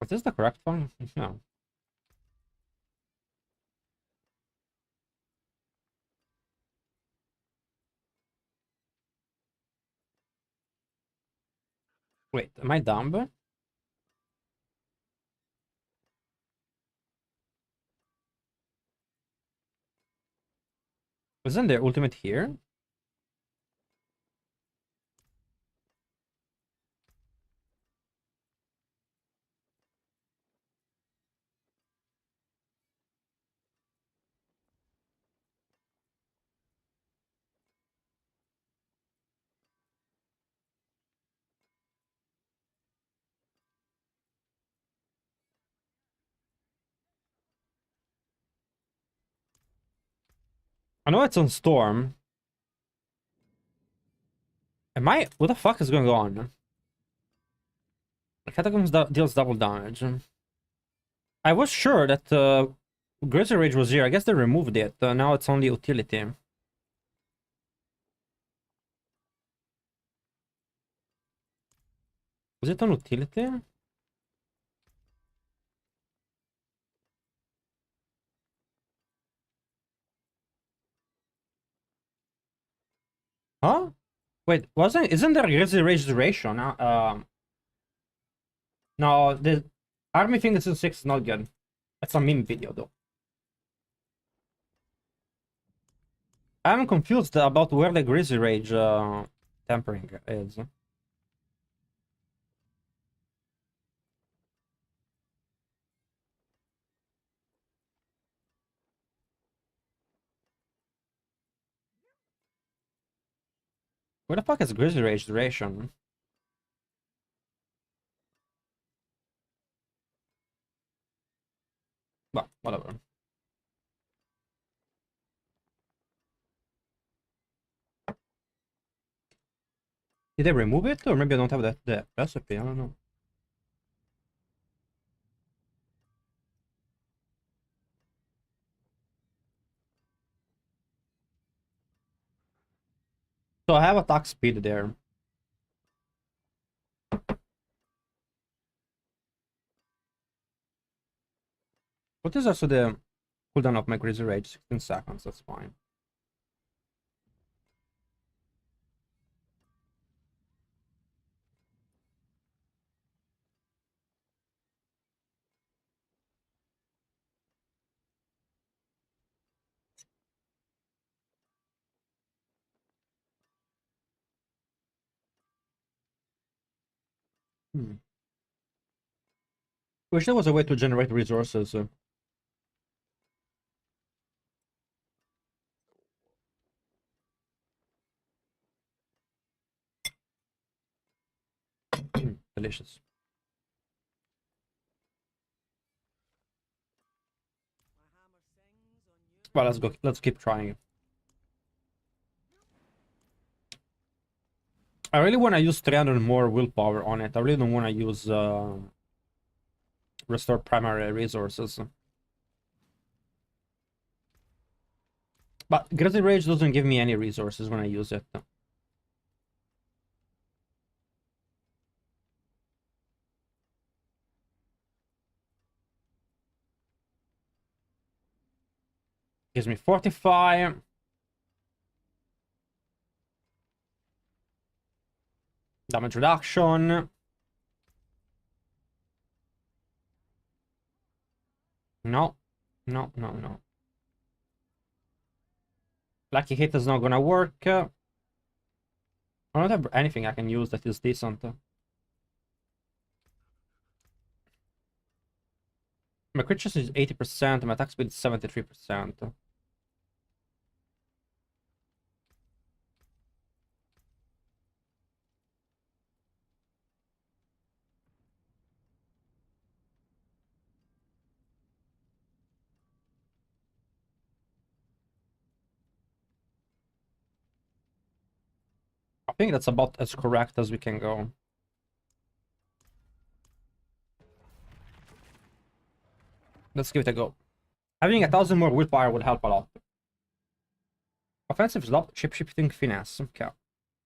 Is this the correct one? No. Wait, am I dumb? Isn't the ultimate here? I know it's on Storm. Am I... What the fuck is going on? Catacombs deals double damage. I was sure that Grizzly Rage was here. I guess they removed it. Now it's only utility. Was it on utility? Huh? Wait, isn't there Grizzly Rage duration? No, the army thing is in 6 is not good. That's a meme video though. I'm confused about where the Grizzly Rage tempering is. Where the fuck is Grizzly Rage duration? Well, whatever. Did they remove it? Or maybe I don't have the recipe, I don't know. So I have attack speed there. What is also the cooldown of my Grizzly Rage? 16 seconds, that's fine. Wish there was a way to generate resources. Delicious. My hammer sings on you. Well, let's go. Let's keep trying. I really want to use 300 more willpower on it. I really don't want to use restore primary resources. But Grizzly Rage doesn't give me any resources when I use it. Gives me Fortify. Damage reduction. No. No, no, no. Lucky hit is not gonna work. I don't have anything I can use that is decent. My crit chance is 80%, my attack speed is 73%. I think that's about as correct as we can go. Let's give it a go. Having 1,000 more willpower would help a lot. Offensive slot, shapeshifting finesse. Okay.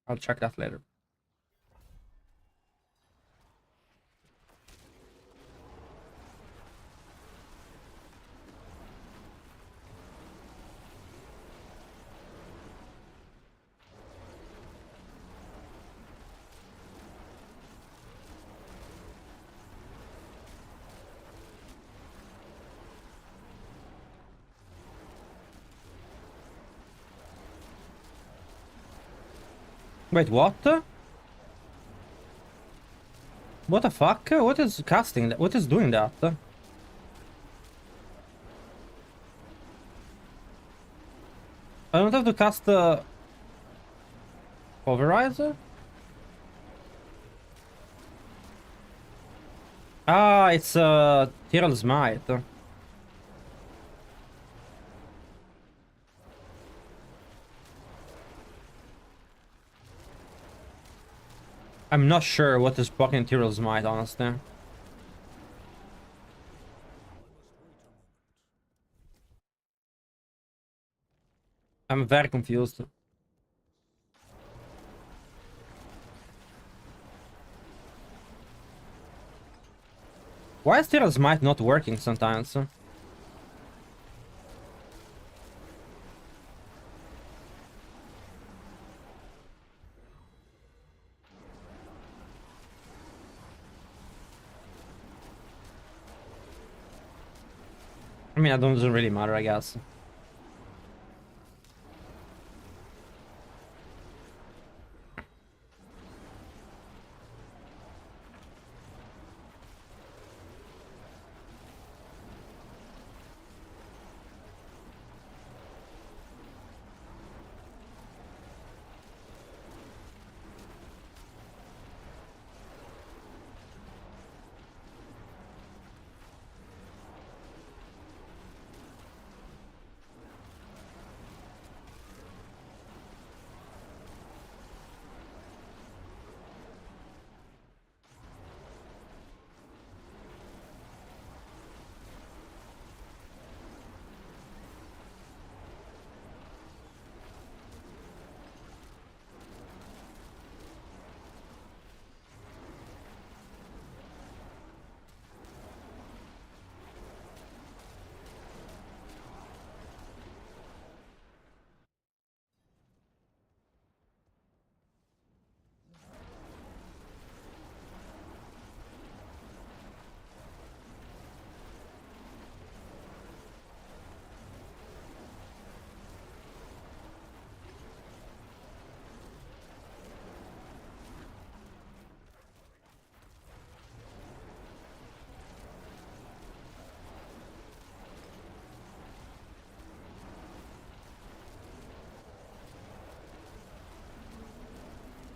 I'll check that later. Wait, what? What the fuck? What is casting that? What is doing that? I don't have to cast the Pulverizer? Ah, it's Tyrell Smite. I'm not sure what is fucking Tyrell Smite, honestly. I'm very confused. Why is Tyrell Smite not working sometimes? I mean, it doesn't really matter, I guess.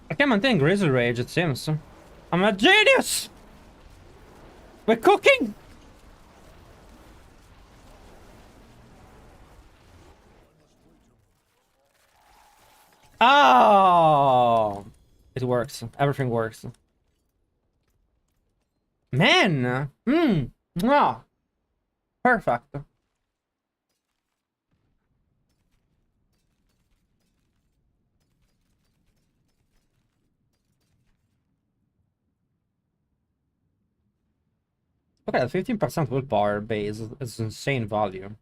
I can maintain Grizzly Rage, it seems. I'm a genius! We're cooking! Oh! It works. Everything works. Man! Ah! Perfect. Okay, 15% willpower base is insane value.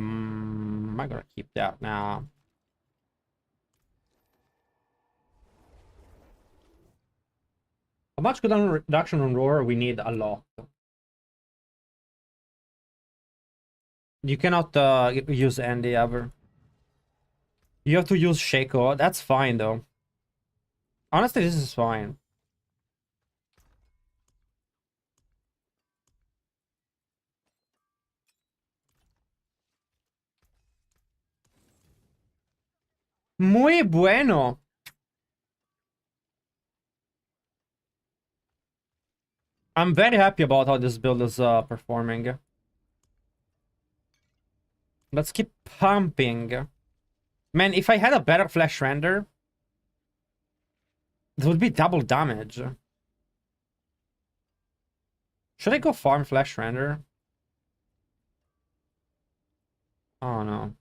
Am I gonna keep that now? How much cooldown reduction on roar? We need a lot. You cannot use Andy ever. You have to use Shaco. That's fine though. Honestly, this is fine. Muy bueno. I'm very happy about how this build is performing. Let's keep pumping. Man, if I had a better flash render, it would be double damage. Should I go farm flash render? Oh no.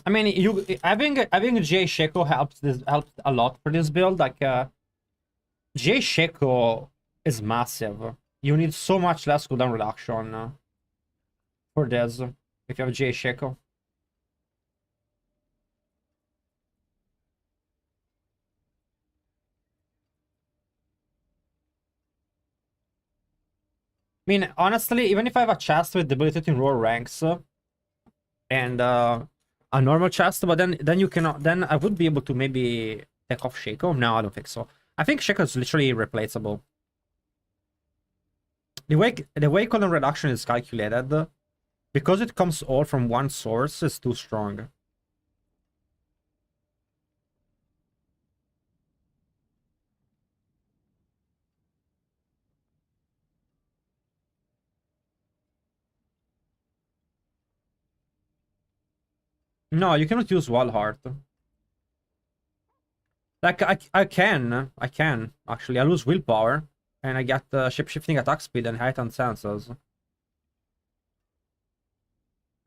I mean, you having J Sheko helps a lot for this build. Like J Sheko is massive. You need so much less cooldown reduction for this if you have J Sheko. I mean, honestly, even if I have a chest with debilitating roar ranks and a normal chest, but then you cannot. Then I would be able to maybe take off Shako. No, I don't think so. I think Shako is literally irreplaceable. The way cooldown reduction is calculated, because it comes all from one source, is too strong. No, you cannot use Wall Heart. Like I can actually. I lose willpower, and I get shifting attack speed and heightened senses.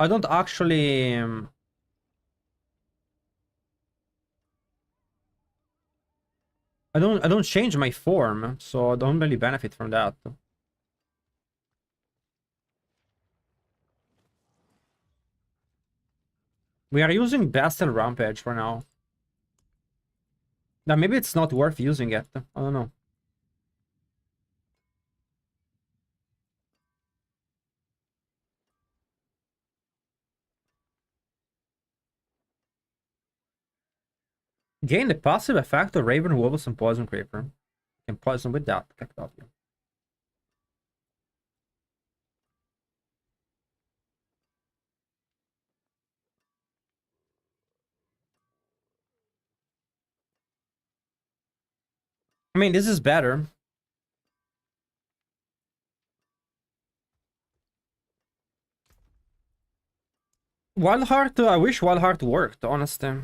I don't actually. I don't change my form, so I don't really benefit from that. We are using Bestial Rampage for now. Now maybe it's not worth using it. I don't know. Gain the passive effect of Raven, Wolves, and Poison Creeper. You can poison with that, protect W. I mean, this is better. Wild Heart, I wish Wild Heart worked, honestly.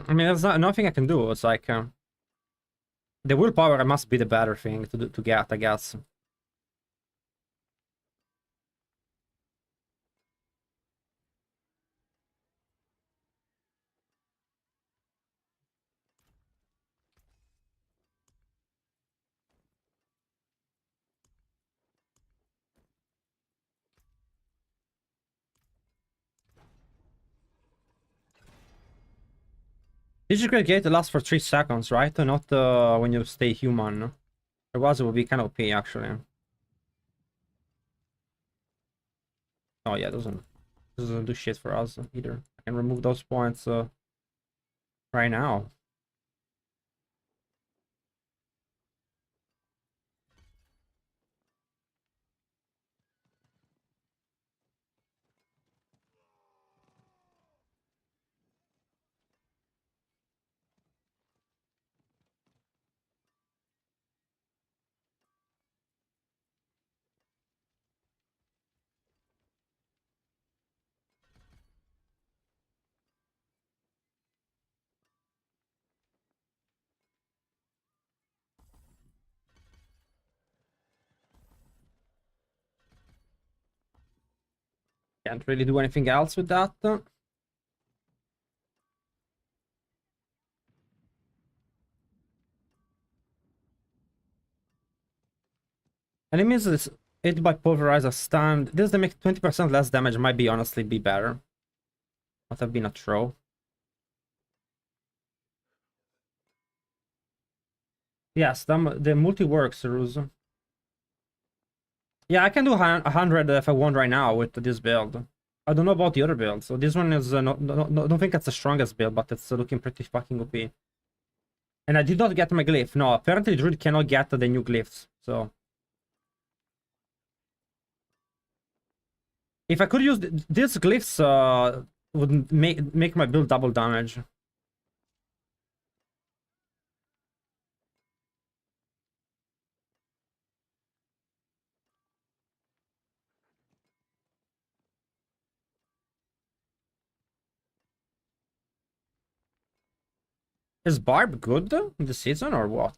I mean, there's nothing I can do. It's like the willpower must be the better thing to get, I guess. Digital Gate lasts for 3 seconds, right? Not when you stay human. Otherwise, it would be kind of OP, actually. Oh yeah, doesn't do shit for us either. I can remove those points right now. Can't really do anything else with that. Enemies is hit by pulverizer stand. This they make 20% less damage. Might be honestly be better. Must have been a throw. Yes, the multi works, Ruse. Yeah, I can do 100 if I want right now with this build. I don't know about the other build, so this one is I don't think it's the strongest build, but it's looking pretty fucking OP. And I did not get my glyph. No, apparently Druid cannot get the new glyphs, so... If I could use these glyphs, would make my build double damage. Is Barb good this season or what?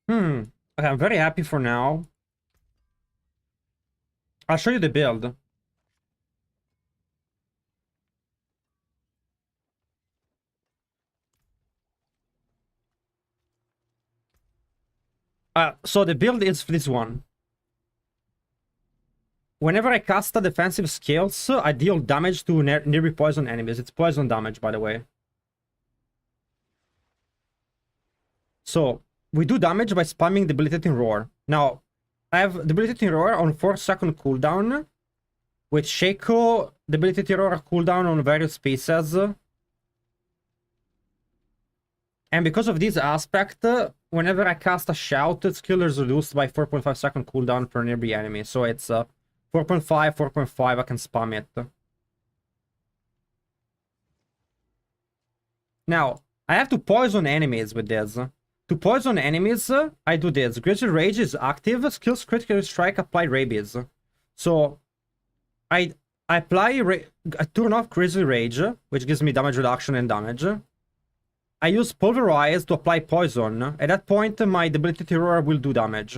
Okay, I'm very happy for now. I'll show you the build. So the build is this one. Whenever I cast a defensive skills, I deal damage to nearby poison enemies. It's poison damage, by the way. So, we do damage by spamming Debilitating Roar. Now, I have Debilitating Roar on 4-second cooldown. With Shaco, Debilitating Roar cooldown on various pieces. And because of this aspect, whenever I cast a shout, skill is reduced by 4.5 second cooldown per nearby enemy. So it's 4.5, 4.5, I can spam it. Now, I have to poison enemies with this. To poison enemies, I do this. Grizzly Rage is active, skills critical strike, apply rabies. So, I turn off Grizzly Rage, which gives me damage reduction and damage. I use Pulverize to apply poison. At that point, my Debilitating Roar will do damage.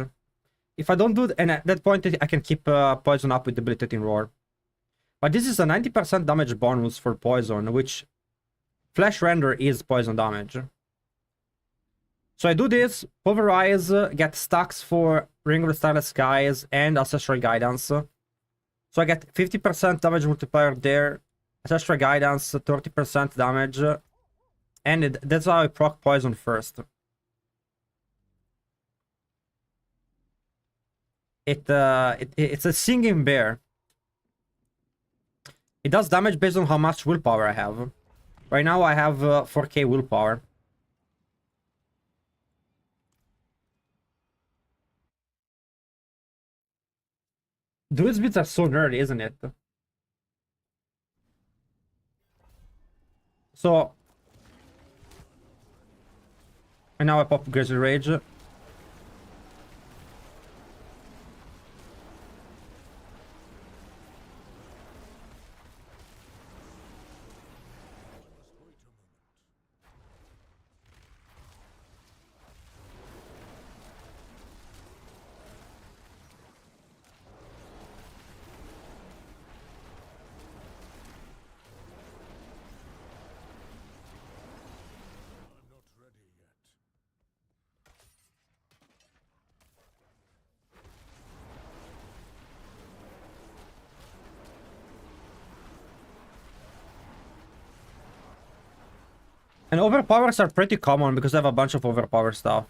If I don't do and at that point, I can keep poison up with Debilitating Roar. But this is a 90% damage bonus for poison, which Flash Render is poison damage. So I do this, Pulverize, get stacks for Ring of the Starless Skies and Ancestral Guidance. So I get 50% damage multiplier there, Ancestral Guidance, 30% damage. And that's how I proc poison first. It's a singing bear. It does damage based on how much willpower I have. Right now I have 4k willpower. Druid's beats are so nerdy, isn't it? So... And now I pop Grizzly Rage. And overpowers are pretty common because I have a bunch of overpower stuff.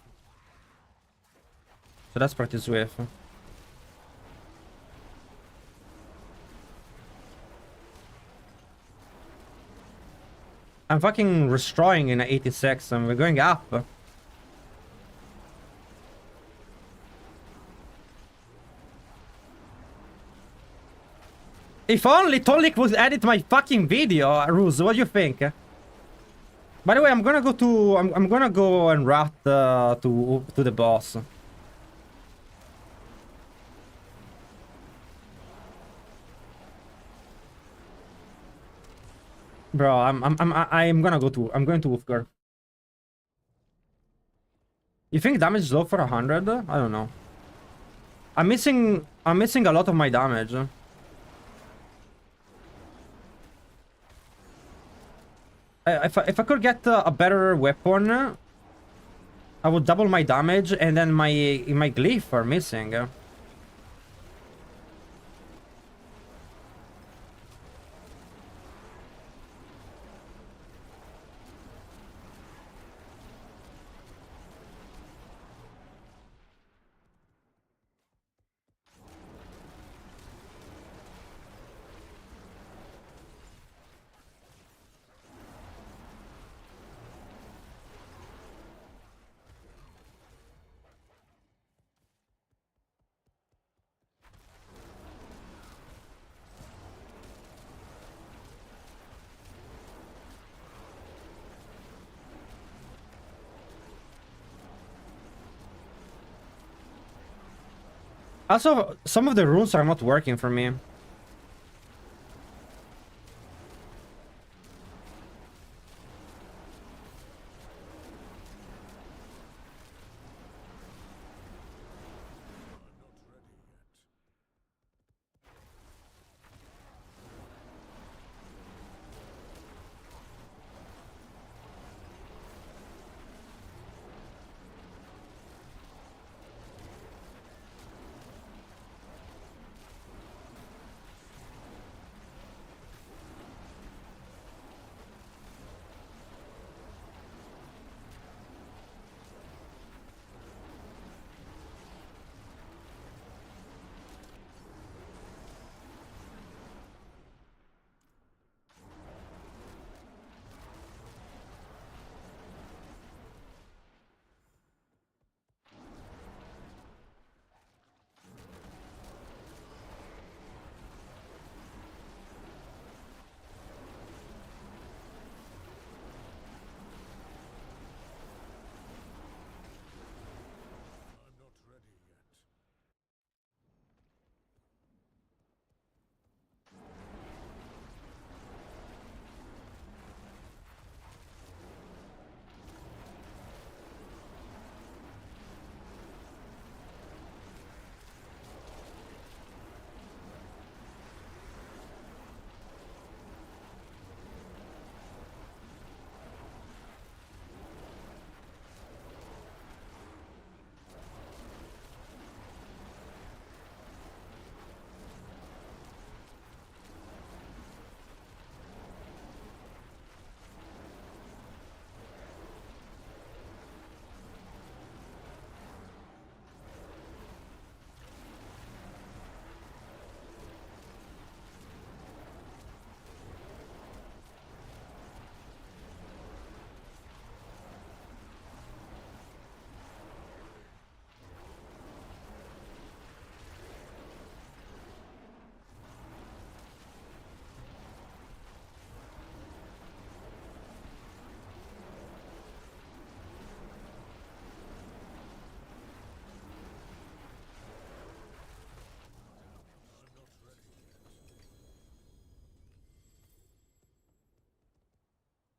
So that's pretty swift. I'm fucking destroying in 86 and we're going up. If only Tolik would edit my fucking video, Ruse, what do you think? By the way, I'm gonna go to I'm gonna go and rat to the boss. Bro, I'm going to Ulfgar. You think damage is low for 100? I don't know. I'm missing a lot of my damage. If I could get a better weapon, I would double my damage, and then my glyph are missing. Also, some of the runes are not working for me.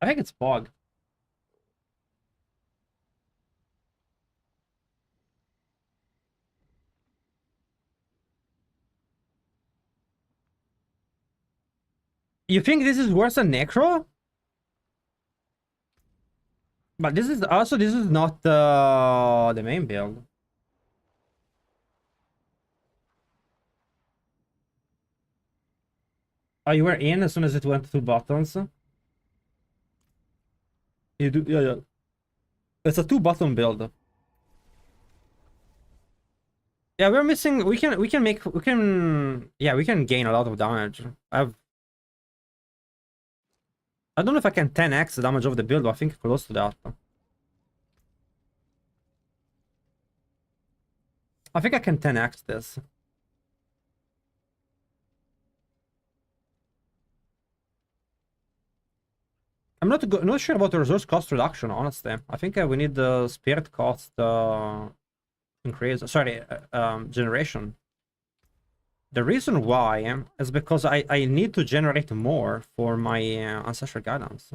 I think it's bug. You think this is worse than Necro? But this is not the main build. Oh, you were in as soon as it went to 2 buttons. You do, yeah. It's a 2-button build. Yeah, we're missing. We can gain a lot of damage. I don't know if I can 10x the damage of the build, but I think close to that. I think I can 10x this. I'm not sure about the resource cost reduction, honestly. I think we need the spirit cost increase. Sorry, generation. The reason why is because I need to generate more for my ancestral guidance.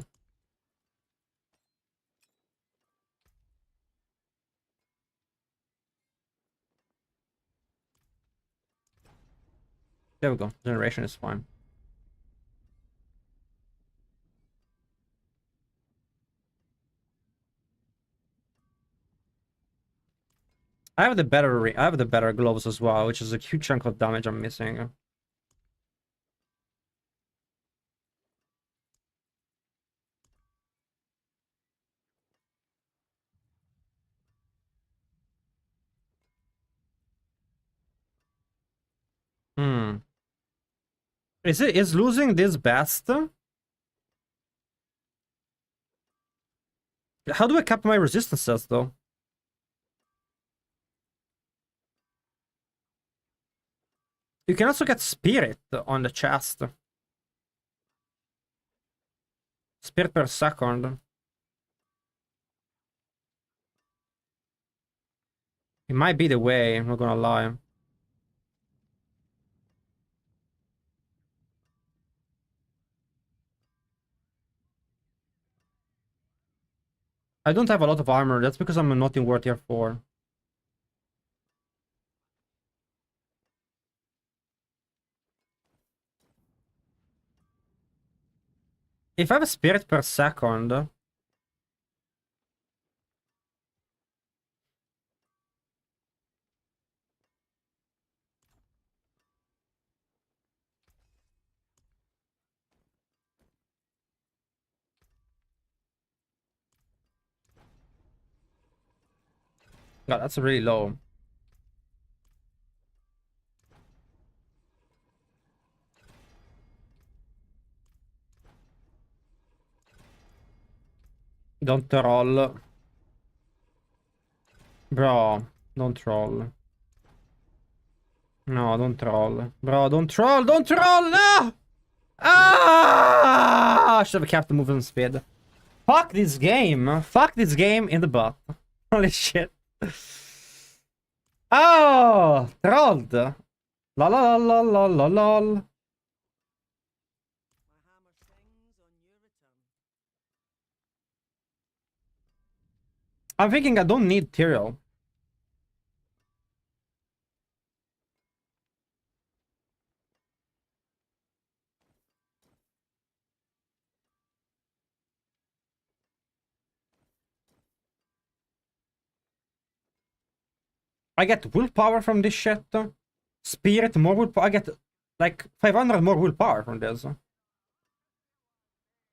There we go. Generation is fine. I have the better gloves as well, which is a huge chunk of damage I'm missing. Hmm. Is losing this best? How do I cap my resistances though? You can also get spirit on the chest. Spirit per second. It might be the way, I'm not gonna lie. I don't have a lot of armor, that's because I'm not in War Tier 4. If I have a spirit per second... God, that's really low. Don't troll. Bro, don't troll. No, don't troll. Bro, don't troll! Don't troll! No! Ah! I should have kept the movement speed. Fuck this game. Fuck this game in the butt. Holy shit. Oh! Trolled. La la la la la la. My hammer sings on your return. I'm thinking I don't need Tyrael. I get willpower from this shit. Spirit, more willpower. I get like 500 more willpower from this.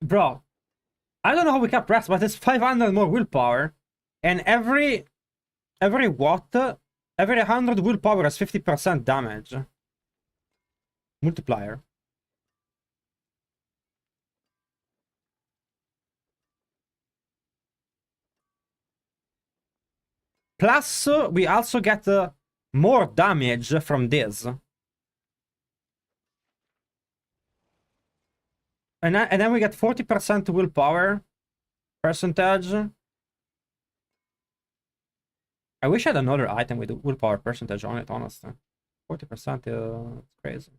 Bro, I don't know how we kept rest, but it's 500 more willpower. And every watt, every 100 willpower has 50% damage. Multiplier. Plus, we also get more damage from this. And then we get 40% willpower percentage. I wish I had another item with willpower percentage on it, honestly. 40% is crazy.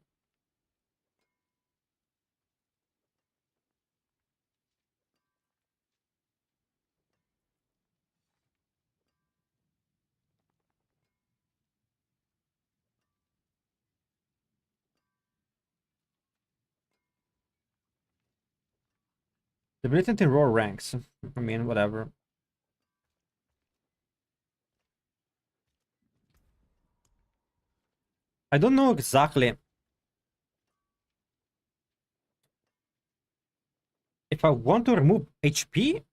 The militant in raw ranks. I mean, whatever. I don't know exactly if I want to remove HP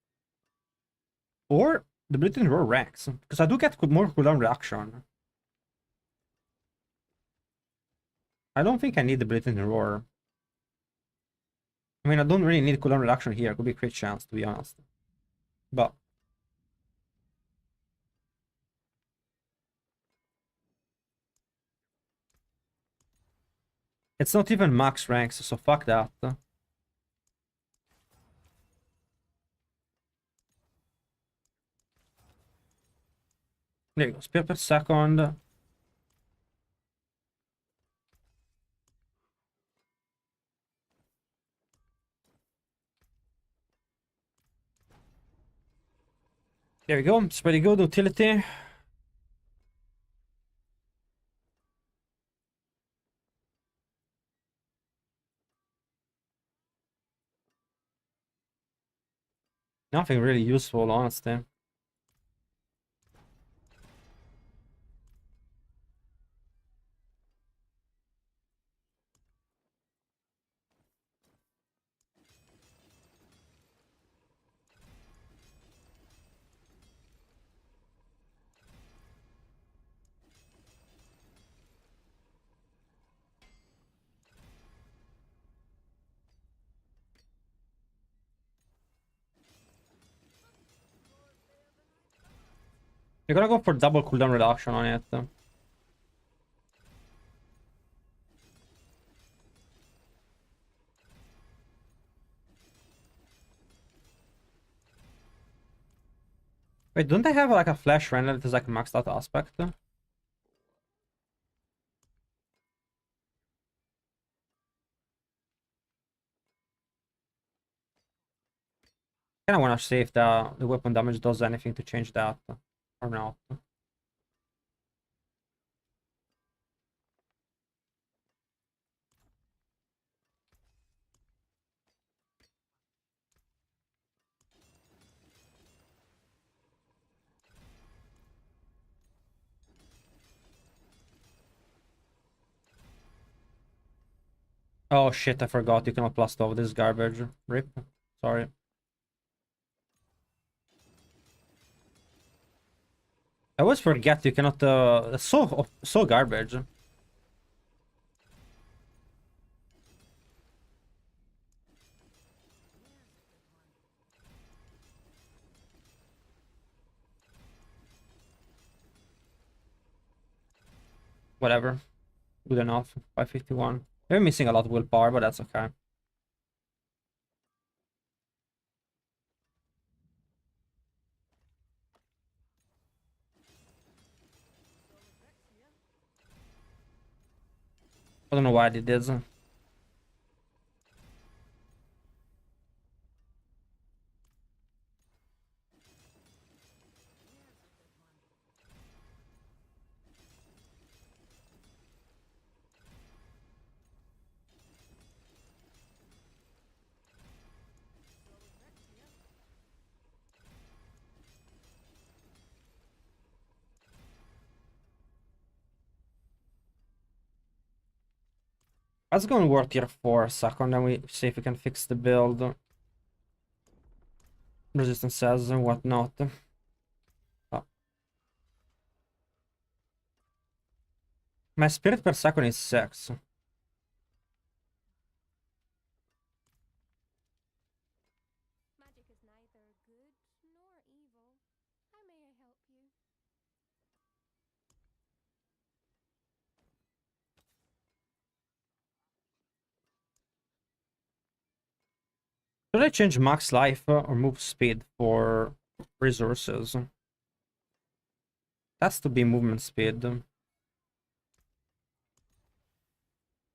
or the militant in raw ranks, because I do get more cooldown reaction. I don't think I need the militant in raw. I mean, I don't really need cooldown reduction here. It could be a crit chance, to be honest. But it's not even max ranks, so fuck that. There you go, spear per second. There we go, it's pretty good utility. Nothing really useful, honestly. You're gonna go for double cooldown reduction on it. Wait, don't they have like a flash render that is like maxed out aspect? Kinda wanna see if the weapon damage does anything to change that or not. Oh shit, I forgot you cannot plus 12 this garbage. Rip. Sorry. I always forget you cannot that's so garbage. Whatever. Good enough. 551. We're missing a lot of willpower, but that's okay. I don't know why I did this. Let's go and work tier 4 a second, then we see if we can fix the build. Resistances and whatnot. Oh. My spirit per second is 6. Magic is neither good nor evil. How may I help you? Should I change max life or move speed for resources? Has to be movement speed. There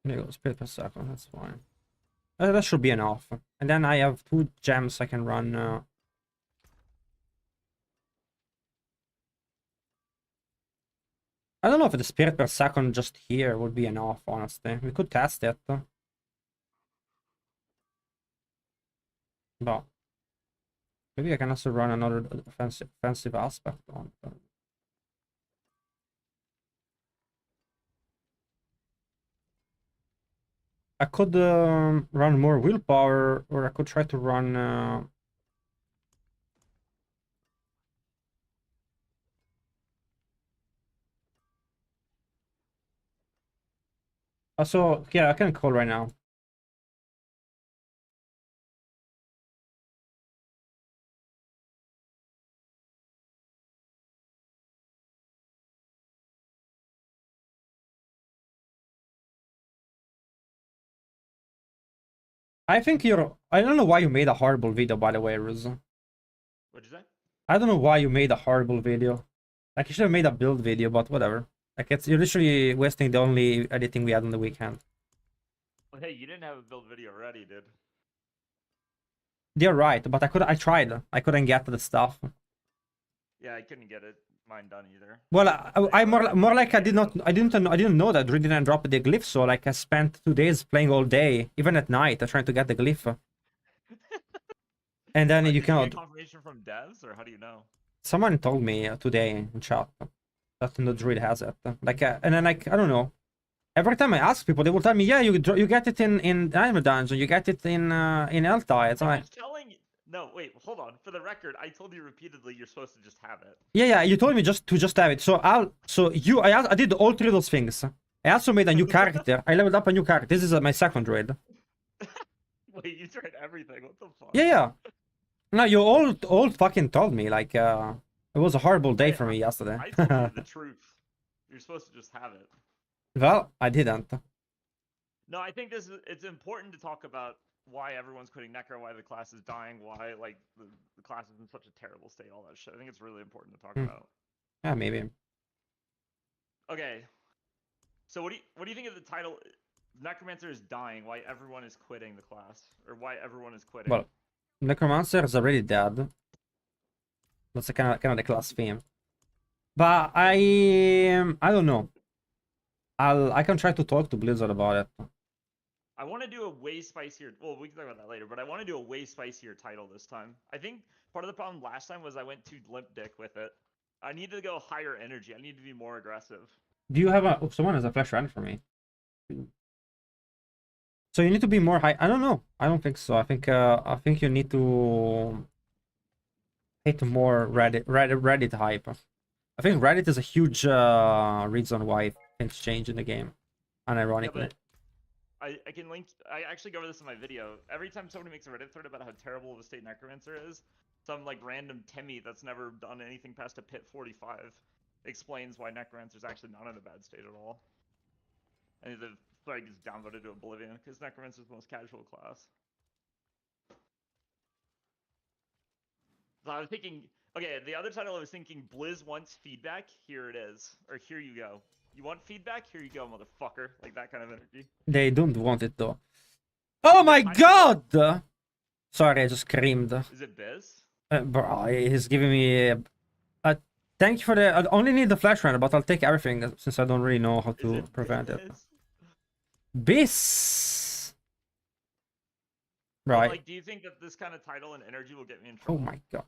you go, speed per second, that's fine. That should be enough. And then I have 2 gems I can run. I don't know if the spirit per second just here would be enough, honestly. We could test it. But maybe I can also run another offensive aspect on it. I could run more willpower, or I could try to run. Also, yeah, I can call right now. I think you're. I don't know why you made a horrible video, by the way, Ruz. What'd you say? I don't know why you made a horrible video. Like, you should have made a build video, but whatever. Like, you're literally wasting the only editing we had on the weekend. Well, hey, you didn't have a build video ready, dude. You're right, but I tried. I couldn't get to the stuff. Yeah, I couldn't get mine done either. Well, I more like I didn't know that Rune didn't drop the glyph, so like I spent 2 days playing all day, even at night, trying to get the glyph. And then Did you you cannot. get confirmation from devs, or how do you know? Someone told me today in chat that the druid has it. Like, and then like I don't know. Every time I ask people, they will tell me, yeah, you get it in Diamond Dungeon, you get it in Eltai. It's I'm like, just telling you. No, wait, hold on. For the record, I told you repeatedly you're supposed to just have it. yeah, you told me just to have it. So I did all three of those things. I also made a new character. I leveled up a new character. This is my second druid. Wait, you tried everything. What the fuck? Yeah. No, you all fucking told me like it was a horrible day for me yesterday. I told you the truth. You're supposed to just have it. Well, I didn't. No, I think it's important to talk about why everyone's quitting Necro, why the class is dying, why like the class is in such a terrible state, all that shit. I think it's really important to talk about. Yeah, maybe. Okay. So what do you think of the title? Necromancer is dying. Why everyone is quitting the class, or why everyone is quitting? Well, Necromancer is already dead. That's a kind of the class theme. But I don't know. I can try to talk to Blizzard about it. I want to do a way spicier. Well, we can talk about that later. But I want to do a way spicier title this time. I think part of the problem last time was I went too limp dick with it. I need to go higher energy. I need to be more aggressive. Do you have a? Oh, someone has a flash run for me. So you need to be more high. I don't know. I don't think so. I think you need to hit more Reddit hype. I think Reddit is a huge reason why things change in the game. Unironically. Yeah, I can link. I actually go over this in my video. Every time somebody makes a Reddit thread about how terrible of a state Necromancer is, some like random Timmy that's never done anything past a pit 45 explains why Necromancer is actually not in a bad state at all. And the thread gets downvoted to oblivion because Necromancer is the most casual class. So I was thinking, okay, the other title I was thinking, Blizz wants feedback. Here it is, or here you go. You want feedback? Here you go, motherfucker. Like that kind of energy. They don't want it though. Oh my god! Sorry, I just screamed. Is it Biz? Bro, he's giving me. Thank you for the. I only need the flash runner, but I'll take everything since I don't really know how to prevent it. Bis. Right. Like, do you think that this kind of title and energy will get me in trouble? Oh my god.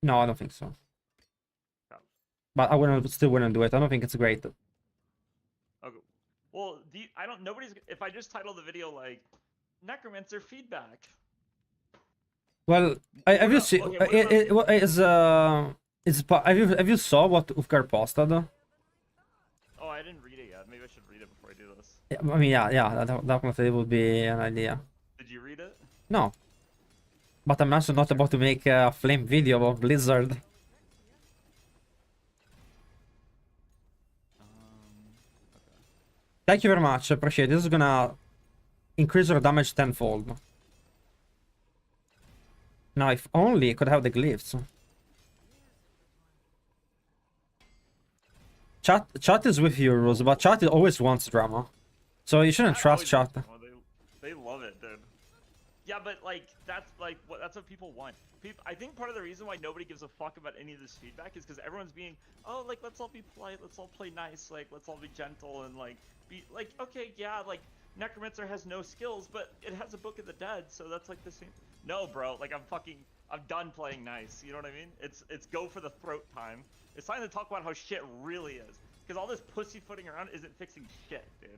No, I don't think so. No. But I still wouldn't do it. I don't think it's great. Okay. Well, nobody's. If I just title the video like Necromancer feedback. Well, have you seen? Okay, Have you saw what Ufkar posted? Oh, I didn't read it yet. Maybe I should read it before I do this. Yeah, I mean, yeah, that definitely would be an idea. Did you read it? No. But I'm also not about to make a flame video about Blizzard. Okay. Thank you very much, appreciate it. This is gonna increase your damage tenfold. Now, if only I could have the glyphs. Chat is with you, Rose, but chat always wants drama. So you shouldn't trust chat. They love it, dude. Yeah, but like that's what people want. I think part of the reason why nobody gives a fuck about any of this feedback is because everyone's being, oh, like let's all be polite, let's all play nice, like let's all be gentle and like be like, okay, yeah, like Necromancer has no skills, but it has a Book of the Dead, so that's like the same. No, bro, like I'm done playing nice. You know what I mean? It's go for the throat time. It's time to talk about how shit really is, because all this pussyfooting around isn't fixing shit, dude,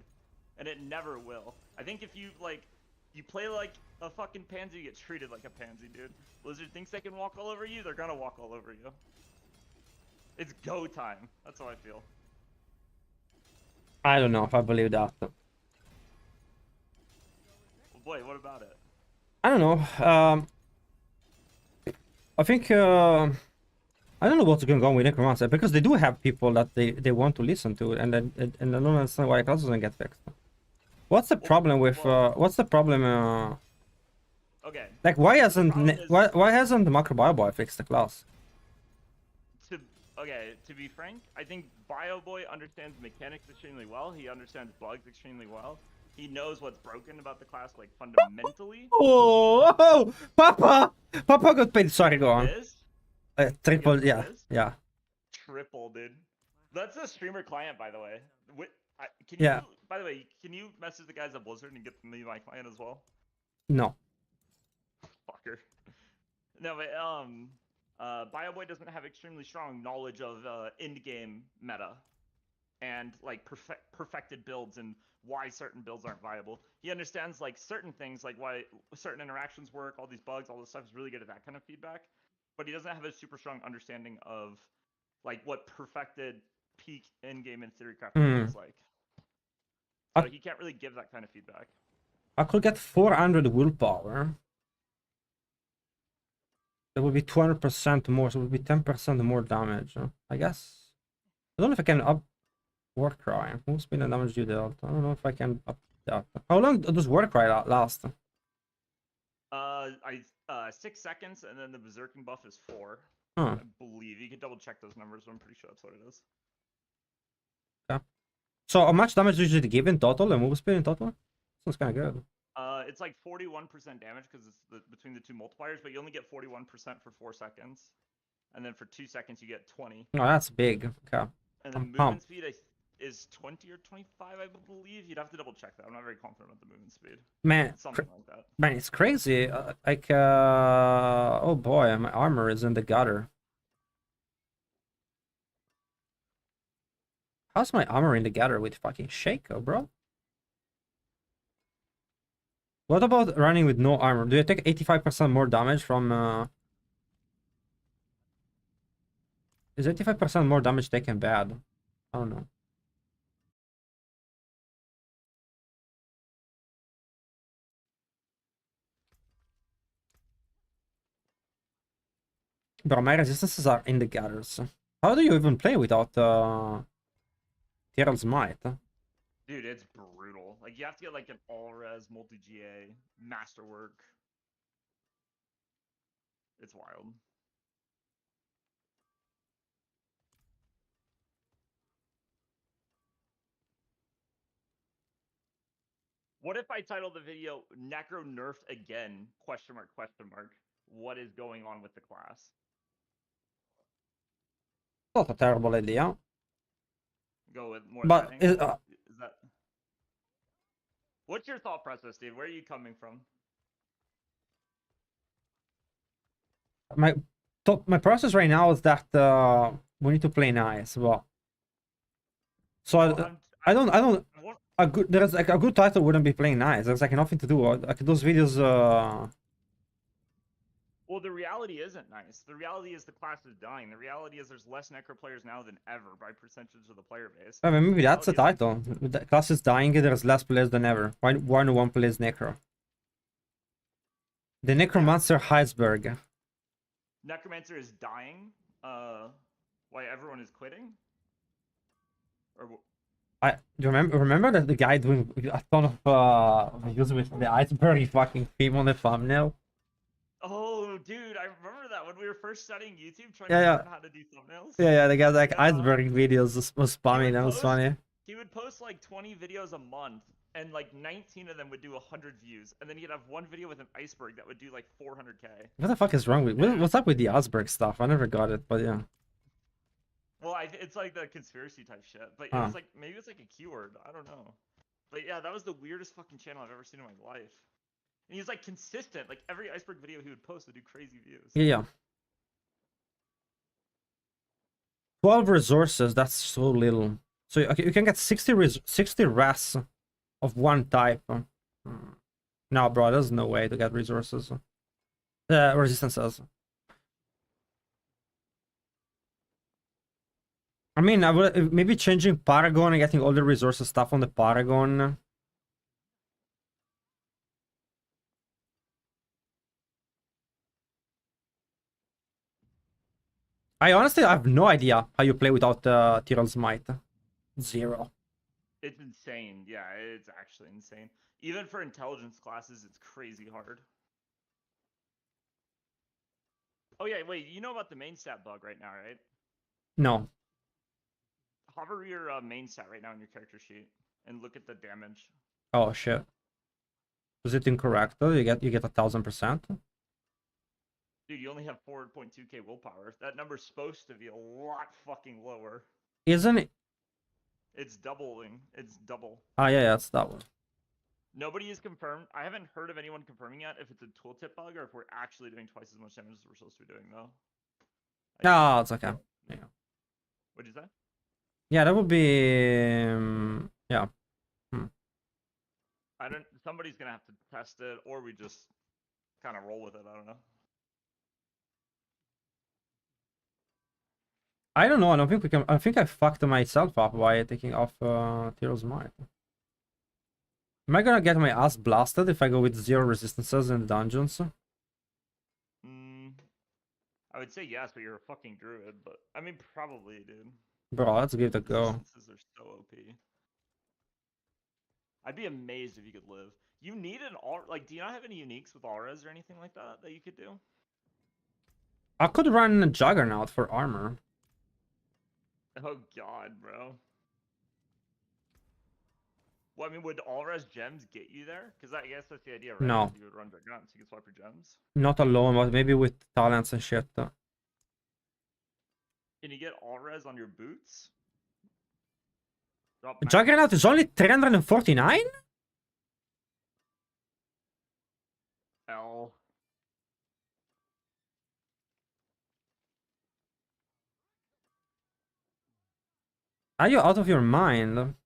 and it never will. I think if you like. You play like a fucking pansy, you get treated like a pansy, dude. Blizzard thinks they can walk all over you, they're gonna walk all over you. It's go time. That's how I feel. I don't know if I believe that. Well, boy, what about it? I don't know. I think I don't know what's going on with Necromancer, because they do have people that they want to listen to, and I don't understand why it doesn't get fixed. What's the problem with what's the problem? Okay. Like, why hasn't the Macro Bio Boy fixed the class? To be frank, I think Bio Boy understands mechanics extremely well. He understands bugs extremely well. He knows what's broken about the class, like fundamentally. Oh, Papa got paid. Sorry, go on. Triple, yeah. Triple, dude. That's a streamer client, by the way. Yeah. By the way, can you message the guys at Blizzard and get me my client as well? No. Fucker. No, but BioBoy doesn't have extremely strong knowledge of endgame meta and like perfected builds and why certain builds aren't viable. He understands like certain things, like why certain interactions work, all these bugs, all this stuff. Is really good at that kind of feedback, but he doesn't have a super strong understanding of like what perfected peak endgame and theory crafting looks like. So he can't really give that kind of feedback. I could get 400 willpower. That would be 200% more, so it would be 10% more damage. I guess. I don't know if I can up Warcry. Who's been the damage you dealt? I don't know if I can up that. How long does Warcry last? 6 seconds, and then the berserking buff is 4. Huh. I believe you can double check those numbers, but I'm pretty sure that's what it is. Okay. So how much damage did you give in total? And move speed in total? Sounds kind of good. It's like 41% damage because it's between the two multipliers, but you only get 41% for 4 seconds, and then for 2 seconds you get 20. Oh, that's big. Okay. And the movement speed is 20 or 25, I believe. You'd have to double check that. I'm not very confident about the movement speed. Man, something like that. Man, it's crazy. Oh boy, my armor is in the gutter. How's my armor in the gutter with fucking Shaco, bro? What about running with no armor? Do you take 85% more damage from Is 85% more damage taken bad? I don't know. Bro, my resistances are in the gutters. How do you even play without Tierlist Might? Dude, it's brutal. Like, you have to get like an all-res, multi-GA, Masterwork. It's wild. What if I title the video Necro nerfed again? Question mark, question mark. What is going on with the class? Not a terrible idea. Go with more. But is that? What's your thought process, Steve? Where are you coming from? My process right now is that we need to play nice. Well, so I don't. There's like a good title wouldn't be playing nice. There's like nothing to do. Like those videos. Well, the reality isn't nice. The reality is the class is dying. The reality is there's less Necro players now than ever by percentage of the player base. I mean, maybe that's the title. The class is dying. There's less players than ever. Why no one plays Necro? The Necromancer Heisberg. Necromancer is dying. Why everyone is quitting? Or Do you remember that the guy doing a ton of videos with the iceberg fucking theme on the thumbnail? Oh, dude, I remember that when we were first studying YouTube, trying to learn how to do thumbnails. Yeah, the guy like iceberg videos was spamming. That was funny. He would post like 20 videos a month, and like 19 of them would do 100 views, and then he'd have one video with an iceberg that would do like 400k. What the fuck is wrong with what's up with the iceberg stuff? I never got it, but yeah. Well, it's like the conspiracy type shit, but it was like maybe it's like a keyword. I don't know, but yeah, that was the weirdest fucking channel I've ever seen in my life. And he was like consistent. Like every iceberg video he would post would do crazy views. Yeah. 12 resources. That's so little. So okay, you can get 60 res of one type. No, bro, there's no way to get resources. Resistances. I mean, I would maybe changing Paragon and getting all the resources stuff on the Paragon. I honestly have no idea how you play without Tyrell's Might. Zero. It's insane. Yeah, it's actually insane. Even for intelligence classes, it's crazy hard. Oh yeah, wait, you know about the main stat bug right now, right? No. Hover your main stat right now in your character sheet and look at the damage. Oh shit. Is it incorrect though? You get 1000%? Dude, you only have 4.2k willpower. That number's supposed to be a lot fucking lower. Isn't it? It's doubling. It's double. Ah, yeah, it's that one. Nobody is confirmed. I haven't heard of anyone confirming yet if it's a tooltip bug or if we're actually doing twice as much damage as we're supposed to be doing, though. No, it's okay. Yeah. What'd you say? Yeah, that would be. Yeah. I don't. Somebody's gonna have to test it, or we just kind of roll with it. I don't know. I don't know. I don't think we can. I think I fucked myself up by taking off Tyrell's Might. Am I gonna get my ass blasted if I go with 0 resistances in the dungeons? I would say yes, but you're a fucking druid. But I mean, probably, dude. Bro, let's give it a go. Resistances are so OP. I'd be amazed if you could live. You need an aura. Like, do you not have any uniques with auras or anything like that that you could do? I could run a Juggernaut for armor. Oh god, bro. Well, I mean, would auras gems get you there? Because I guess that's the idea, right? No. You would run Juggernaut so you can swap your gems. Not alone, but maybe with talents and shit. Can you get auras on your boots? Drop Juggernaut is only 349? L. Are you out of your mind?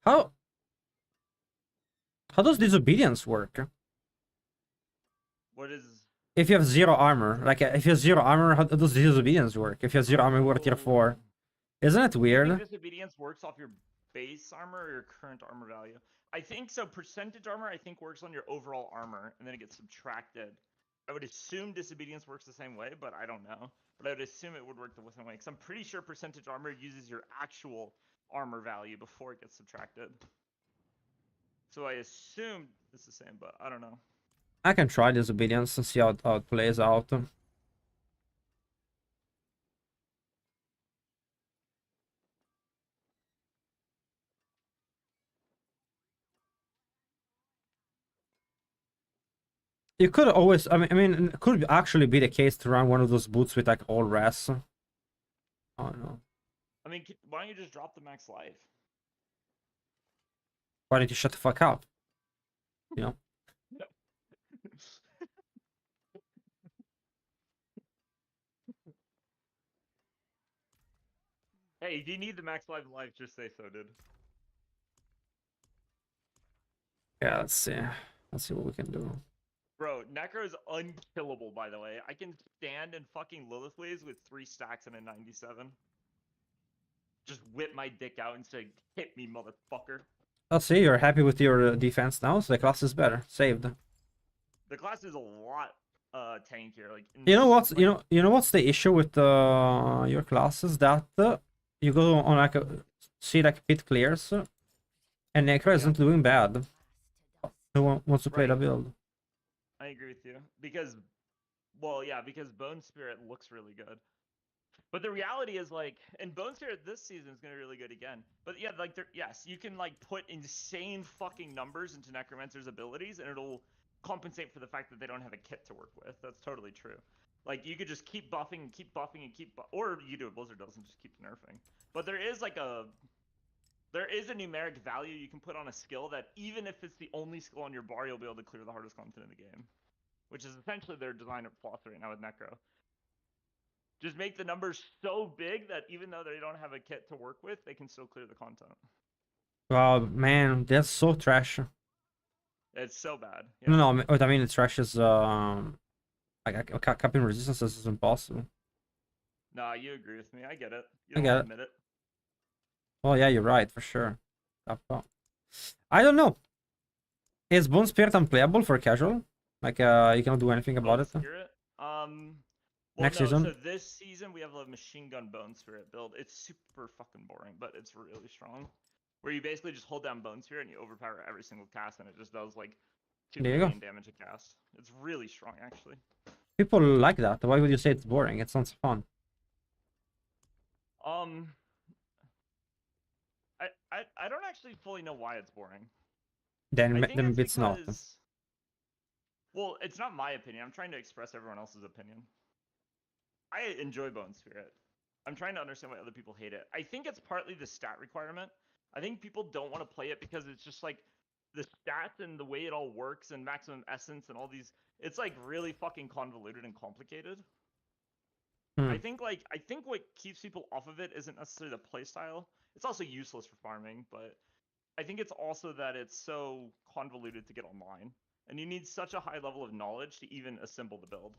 How does disobedience work? What is... If you have 0 armor, like if you have 0 armor, how does disobedience work? If you have 0 armor, we're tier 4. Isn't it I weird? think disobedience works off your base armor or your current armor value. I think so. Percentage armor, I think, works on your overall armor, and then it gets subtracted. I would assume disobedience works the same way, but I don't know. But I would assume it would work the same way, because I'm pretty sure percentage armor uses your actual armor value before it gets subtracted. So I assume it's the same, but I don't know. I can try disobedience and see how it plays out. You could always, I mean, it could actually be the case to run one of those boots with like all res. Oh no. I mean, why don't you just drop the max life? Why don't you shut the fuck up? You know? Hey, if you need the max life in life, just say so, dude. Yeah, let's see. Let's see what we can do. Bro, Necro is unkillable, by the way. I can stand in fucking Lilith Waves with 3 stacks and a 97. Just whip my dick out and say, hit me, motherfucker. Let's see, you're happy with your defense now, so the class is better. Saved. The class is a lot tankier. Like, You know what's you know what's the issue with your classes? That you go on like see like pit clears, and Necro isn't doing bad. Who wants to play the build? I agree with you. Because, well, yeah, because Bone Spirit looks really good. But the reality is, like, and Bone Spirit this season is going to be really good again. But yeah, like, yes, you can, like, put insane fucking numbers into Necromancer's abilities, and it'll compensate for the fact that they don't have a kit to work with. That's totally true. Like, you could just keep buffing and keep buffing and keep or you do what Blizzard does and just keep nerfing. But there is, like, there is a numeric value you can put on a skill that even if it's the only skill on your bar, you'll be able to clear the hardest content in the game. Which is essentially their design philosophy right now with Necro. Just make the numbers so big that even though they don't have a kit to work with, they can still clear the content. Oh man, that's so trash. It's so bad. Yeah. No, what I mean, the trash is like capping resistances is impossible. Nah, you agree with me. I get it. You I don't get wanna it. admit it. Oh yeah, you're right for sure. I don't know. Is Bone Spirit unplayable for casual? Like you cannot do anything about it. Spirit? Well, Next no, season? So this season we have a machine gun Bone Spirit build. It's super fucking boring, but it's really strong. Where you basically just hold down Bone Spirit and you overpower every single cast, and it just does like 2 There you go. million damage a cast. It's really strong, actually. People like that. Why would you say it's boring? It sounds fun. I don't actually fully know why it's boring. Then I think it's not. because... Well, it's not my opinion. I'm trying to express everyone else's opinion. I enjoy Bone Spirit. I'm trying to understand why other people hate it. I think it's partly the stat requirement. I think people don't want to play it because it's just like the stats and the way it all works and maximum essence and all these. It's like really fucking convoluted and complicated. I think what keeps people off of it isn't necessarily the playstyle. It's also useless for farming, but I think it's also that it's so convoluted to get online, and you need such a high level of knowledge to even assemble the build.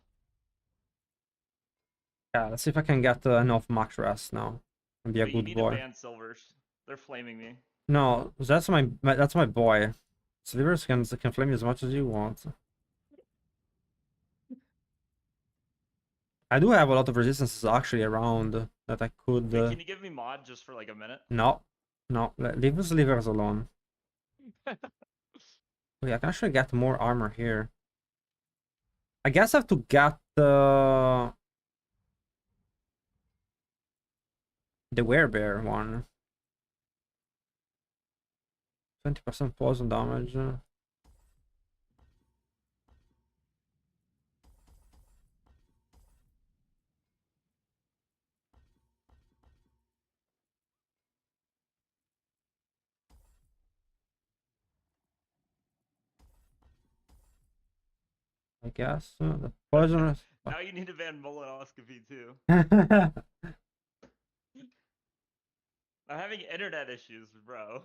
Yeah, let's see if I can get enough max rest now and be a But you good need boy. to ban silvers. They're flaming me. No, that's my boy. Slivers can flame you as much as you want. I do have a lot of resistances actually around that I could. Wait, can you give me mod just for like a minute? No, leave the slivers alone. Wait, I can actually get more armor here. I guess I have to get the werebear one. 20% poison damage. I guess the poisonous. Now you need to ban molonoscopy too. I'm having internet issues, bro.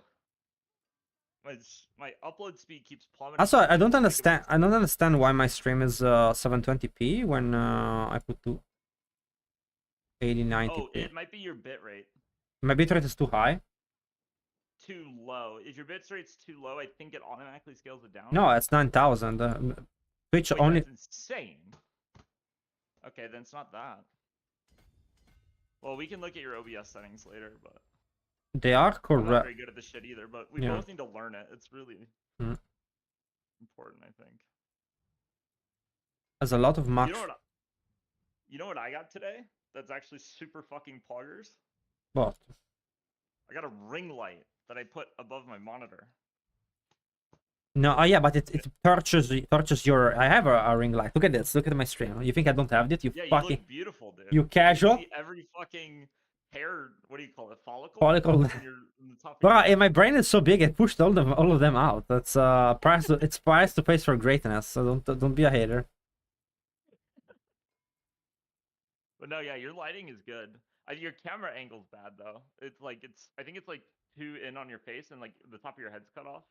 My upload speed keeps plummeting. Also, I don't understand. I don't understand why my stream is 720p when I put to 8090p. Oh, it might be your bitrate. My bitrate is too high. Too low. If your bitrate's too low, I think it automatically scales it down. No, it's 9000. Twitch Wait, only. that's insane. Okay, then it's not that. Well, we can look at your OBS settings later, but They are I'm not correct. very good at this shit either. But we Yeah. both need to learn it. It's really important, I think. There's a lot of max. You know what I got today? That's actually super fucking poggers. What? I got a ring light that I put above my monitor. No, yeah, but it torches your. I have a ring light. Look at this. Look at my stream. You think I don't have it? You Yeah, you fucking. look beautiful, dude. You casual. See every fucking hair. What do you call it? Follicle. Follicle. In the top of Bro, your my brain is so big. It pushed all of them out. That's price. It's price to pay for greatness. So don't be a hater. But no, yeah, your lighting is good. Your camera angle's bad though. I think it's like too in on your face and like the top of your head's cut off.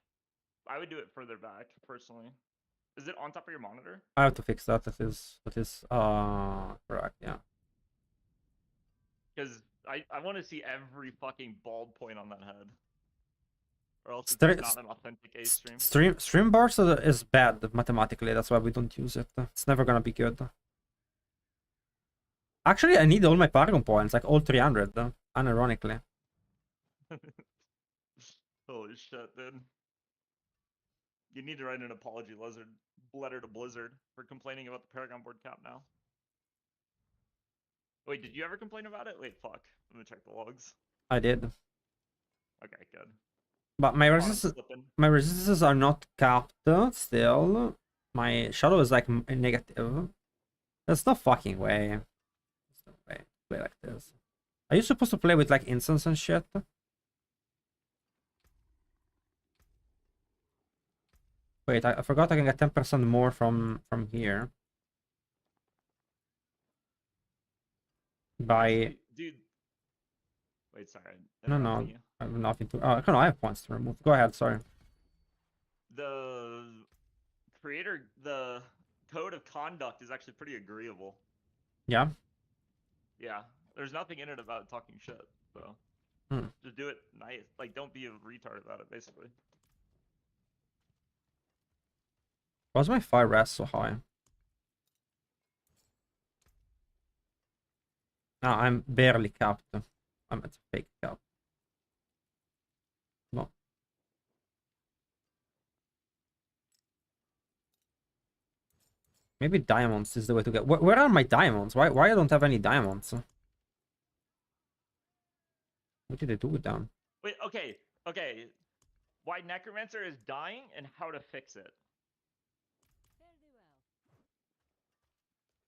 I would do it further back personally. Is it on top of your monitor? I have to fix that. That is correct. Yeah. Because I want to see every fucking bald point on that head. Or else Stre- it's not an authentic A stream. Stream bars is bad mathematically. That's why we don't use it. It's never gonna be good. Actually, I need all my Paragon points, like all 300, unironically. Holy shit, dude. You need to write an apology letter to Blizzard for complaining about the Paragon board cap now. Wait, did you ever complain about it? Wait, fuck. Let me check the logs. I did. Okay, good. But my resistances are not capped still. My shadow is like negative. There's no fucking way. There's no way to play like this. Are you supposed to play with like instance and shit? Wait, I forgot I can get 10% more from here. By Dude. Wait, sorry. no, I have nothing to. Oh, no, I have points to remove. Go ahead. Sorry. The code of conduct is actually pretty agreeable. Yeah. Yeah, there's nothing in it about talking shit, so just do it nice. Like, don't be a retard about it, basically. Why's my fire rest so high? No, I'm barely capped. I'm at a fake cap. No. Maybe diamonds is the way to go. Where are my diamonds? Why I don't have any diamonds? What did I do with them? Wait, okay. Why Necromancer is dying and how to fix it.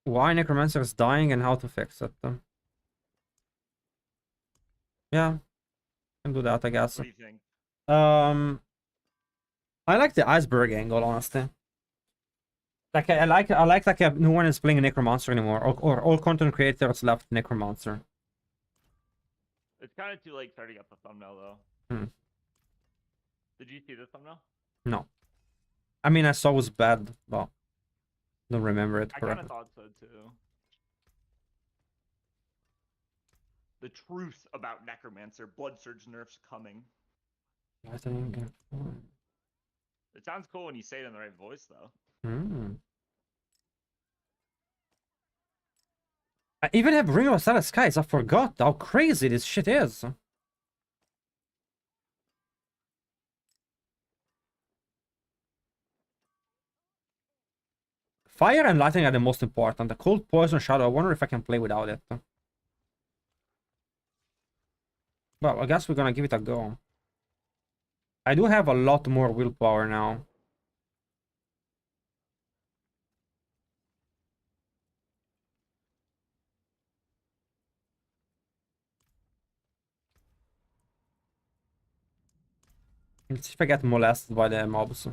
Why Necromancer is dying and how to fix it? Yeah, can do that, I guess. What do you think? I like the iceberg angle, honestly. Like I like no one is playing Necromancer anymore, or all content creators left Necromancer. It's kind of too late starting up the thumbnail though. Hmm. Did you see the thumbnail? No. I mean, I saw it was bad, but don't remember it I kind of correctly. thought so too. The truth about Necromancer, Blood Surge nerfs coming. Rethinking. It sounds cool when you say it in the right voice though. Hmm. I even have Ring of Starry Skies. I forgot how crazy this shit is. Fire and lightning are the most important. The cold, poison, shadow. I wonder if I can play without it. Well, I guess we're gonna give it a go. I do have a lot more willpower now. Let's see if I get molested by the mobs.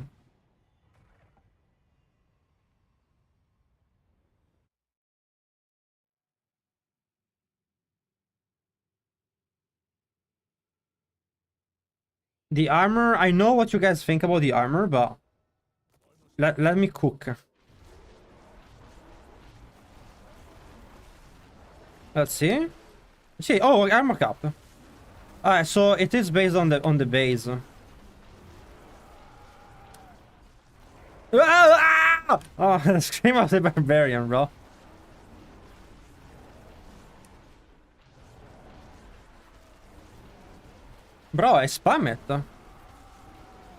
The armor, I know what you guys think about the armor, but let me cook. Let's see. See, oh, armor cap. Alright, so it is based on the base. Ah! Oh, the scream of the barbarian, bro. Bro, I spam it.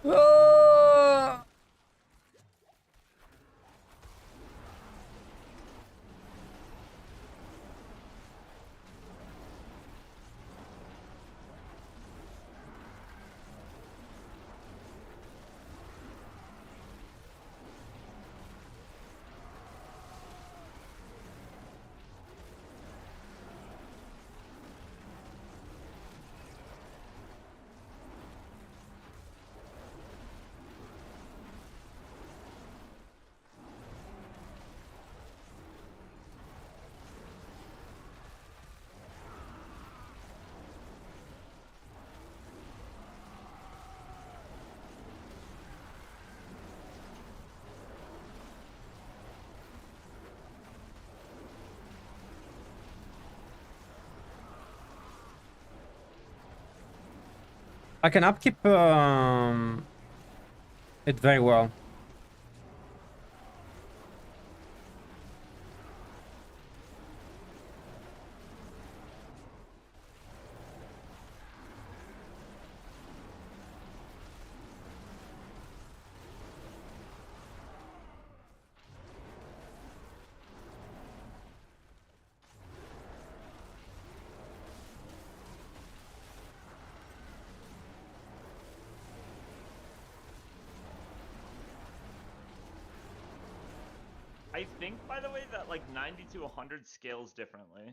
Ah! I can upkeep it very well. I think, by the way, that like 90 to 100 scales differently.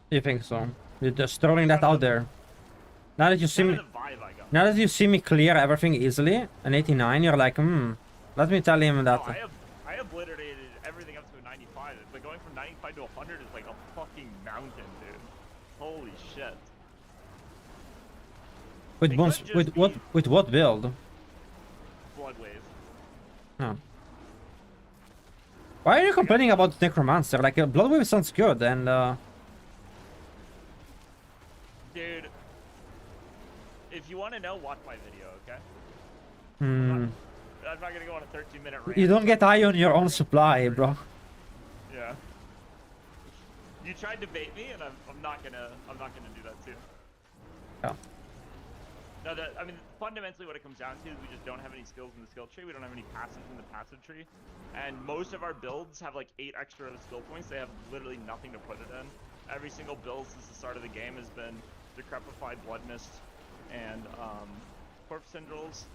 You think so? You're just throwing that out there. Now that you see me, The vibe I got. now that you see me clear everything easily, an 89, you're like, let me tell him that. No, I obliterated everything up to a 95, but going from 95 to 100 is like a fucking mountain, dude. Holy shit. With what build? Blood wave. Oh. Why are you complaining about Necromancer? Like, Bloodwave sounds good, and Dude, if you want to know, watch my video, okay? I'm not gonna go on a 13-minute rant. you don't get high on your own supply, bro. Yeah. You tried to bait me, and I'm not gonna do that too. Yeah. No, I mean, fundamentally what it comes down to is we just don't have any skills in the skill tree. We don't have any passives in the passive tree. And most of our builds have like 8 extra skill points. They have literally nothing to put it in. Every single build since the start of the game has been Decrepified Blood Mist and Corpse Tendrils.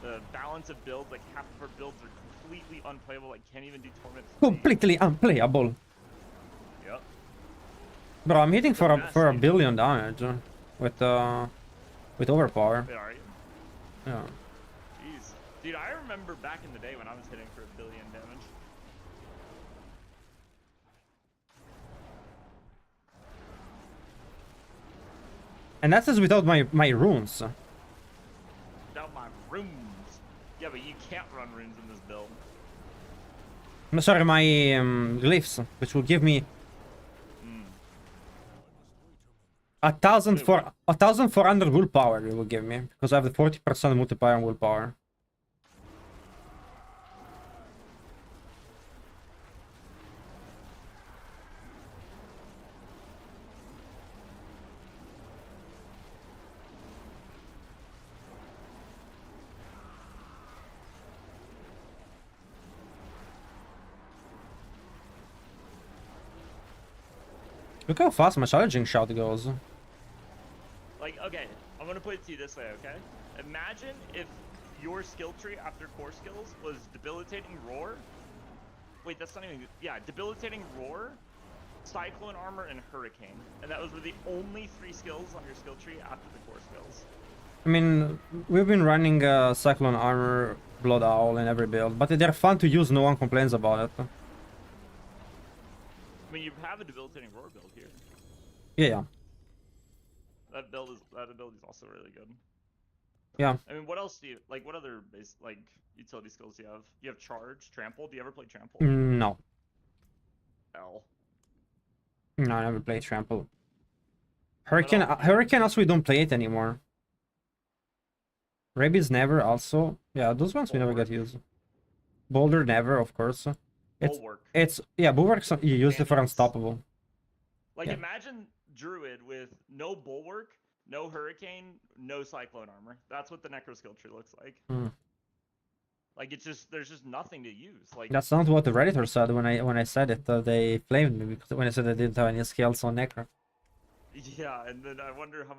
The balance of builds, like half of our builds are completely unplayable. Like can't even do Torment 3. Completely unplayable. Yep. Bro, I'm hitting for a Nasty. billion damage with overpower. Wait, are you? Yeah. Jeez. Dude, I remember back in the day when I was hitting for 1 billion damage. And that is without my runes. Without my runes. Yeah, but you can't run runes in this build. I'm sorry, my glyphs, which will give me 1,400 willpower. It will give me because I have the 40% multiplier on willpower. Look how fast my challenging shot goes. Like, okay, I'm gonna put it to you this way, okay? Imagine if your skill tree after core skills was debilitating roar. Wait, that's not even. Yeah, debilitating roar, cyclone armor, and hurricane, and that was the only 3 skills on your skill tree after the core skills. I mean, we've been running cyclone armor, blood owl in every build, but they're fun to use. No one complains about it. I mean, you have a debilitating roar build here. Yeah. That ability is also really good. Yeah. I mean, what else do you like? What other base like utility skills do you have? You have charge, trample. Do you ever play trample? No. L. No, I never played trample. Hurricane also we don't play it anymore. Rabies never also. Yeah, those ones we never get used. Boulder never, of course. Bulwark. Yeah, Bulwark you use it for Bandits. unstoppable. Like Yeah. imagine Druid with no bulwark, no hurricane, no cyclone armor. That's what the necro skill tree looks like. Mm. Like it's just there's just nothing to use. Like That's not what the Redditor said when I said it. They flamed me because when I said I didn't have any skills on necro. yeah, and then I wonder how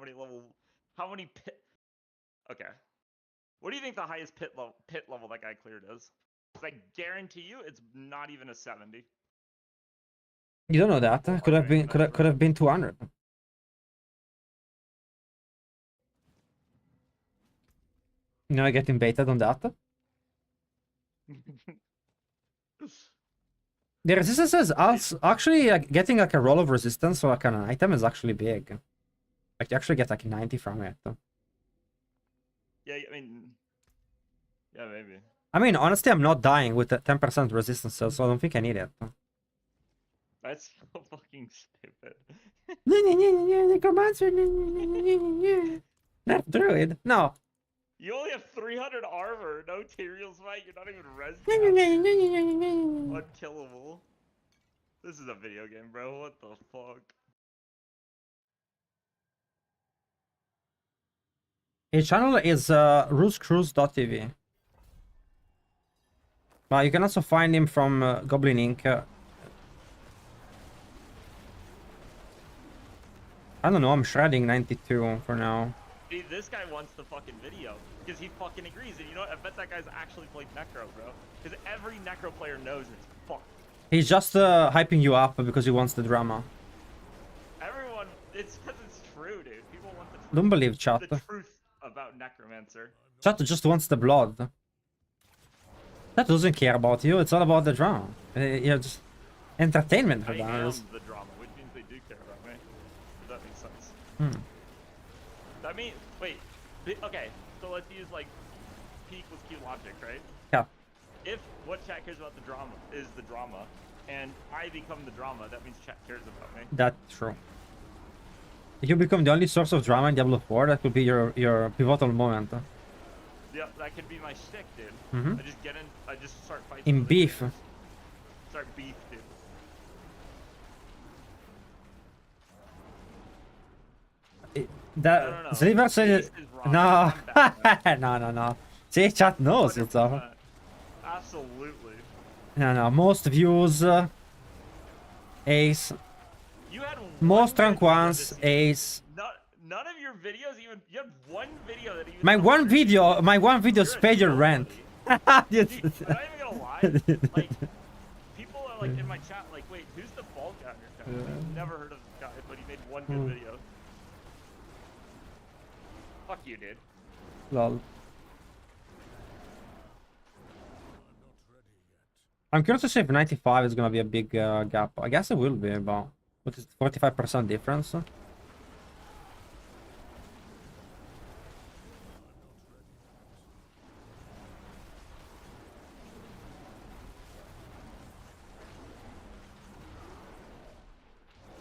many pit. Okay, what do you think the highest pit level that guy cleared is? 'Cause I guarantee you, it's not even a 70. You don't know that. Could have been 200. You know, getting baited on that. The resistance is actually like, getting like a roll of resistance or like an item is actually big. Like you actually get like 90 from it. Yeah, I mean, yeah, maybe. I mean, honestly, I'm not dying with the 10% resistance, so I don't think I need it. That's so fucking stupid. Necromancer. Not druid. No. You only have 300 armor, no Tyrael's fight, you're not even res. Unkillable. This is a video game, bro. What the fuck? His channel is rooscruise.tv. But you can also find him from GOBLIN-Inc. I don't know, I'm shredding 92 for now. Dude, this guy wants the fucking video because he fucking agrees. And you know what? I bet that guy's actually played Necro, bro. Because every Necro player knows it's fucked. He's just hyping you up because he wants the drama. Everyone, it's because it's true, dude. People want the truth. Don't believe chat. The truth about Necromancer. Chat just wants the blood. That doesn't care about you. It's all about the drama. You're just entertainment for I them. am the drama, which means they do care about me. If that makes sense. Hmm. That means, wait, okay, so let's use like peak with Q logic, right? Yeah. If what chat cares about the drama is the drama, and I become the drama, that means chat cares about me. That's true. If you become the only source of drama in Diablo 4, that could be your pivotal moment. Yeah, that could be my shtick, dude. Mhm. I just start fighting. In other beef. dudes. Start beef, dude. That No. Sliver said Ace it. is wrong. No. I'm bad. no. See, chat knows it's all. 100%. Absolutely. No. Most views, Ace. You had Most one rank good video ones, this season. Ace. None of your videos even. You had one video that even. My one video You're paid your rent. Dude, I'm not even gonna lie. Like, people are like in my chat, like, wait, who's the bald guy on your chat? Never heard of this guy, but he made one good video. Fuck you, dude. Lol. I'm curious to see if 95 is gonna be a big gap. I guess it will be, but what is 45% difference?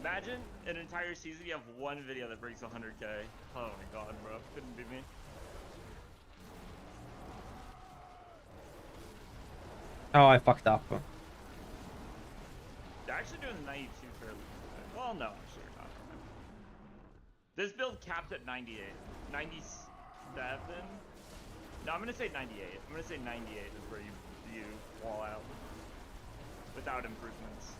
Imagine an entire season you have one video that breaks 100k. Oh my god, bro. Couldn't be me. Oh, I fucked up. They're actually doing 92 fairly. Well, no, actually, you're not. This build capped at 98. 97? No, I'm gonna say 98. I'm gonna say 98 is where you wall out. Without improvements.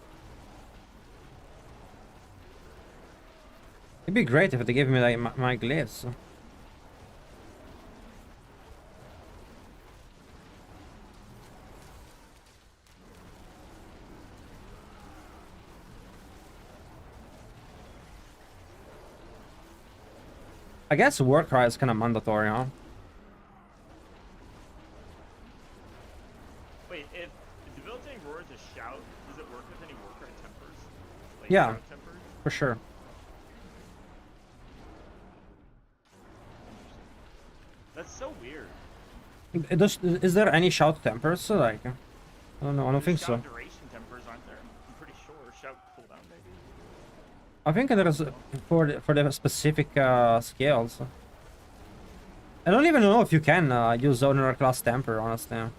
It'd be great if they gave me like my glyphs. I guess work cry is kind of mandatory, huh? Wait, if debilitating roar is a shout, does it work with any work cry tempers? Like Yeah, shout tempers? for sure. That's so weird. Is there any shout tempers? Like, I don't know. I don't think so. Shout duration tempers aren't there? I'm pretty sure. Shout cooldown maybe. I think there's for the specific skills. I don't even know if you can use owner class temper, honestly. Or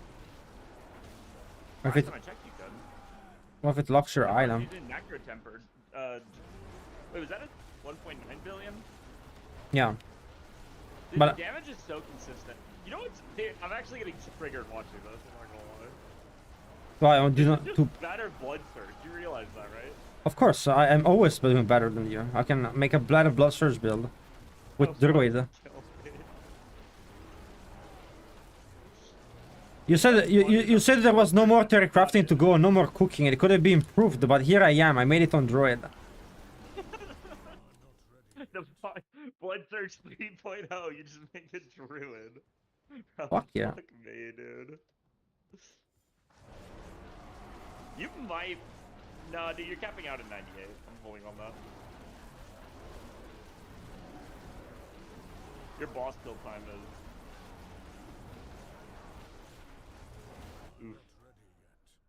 if Last it, time I checked, you could. or if it locks your item. You did necro tempered. Wait, was that a 1.9 billion? Yeah. Dude, But the damage is so consistent. You know what's? Dude, I'm actually getting triggered watching this. I'm not gonna lie. well, I do not Just to. better blood surge. You realize that, right? Of course, I am always doing better than you. I can make a blood surge build with Oh, druid. kill me. You said there was no more terry crafting to go, no more cooking. It could have been improved, but here I am. I made it on druid. The blood surge 3.0. You just make it druid. Fuck yeah. Fuck me, dude. You might. No, dude, you're capping out at 98. I'm holding on that. Your boss kill time is. Oof.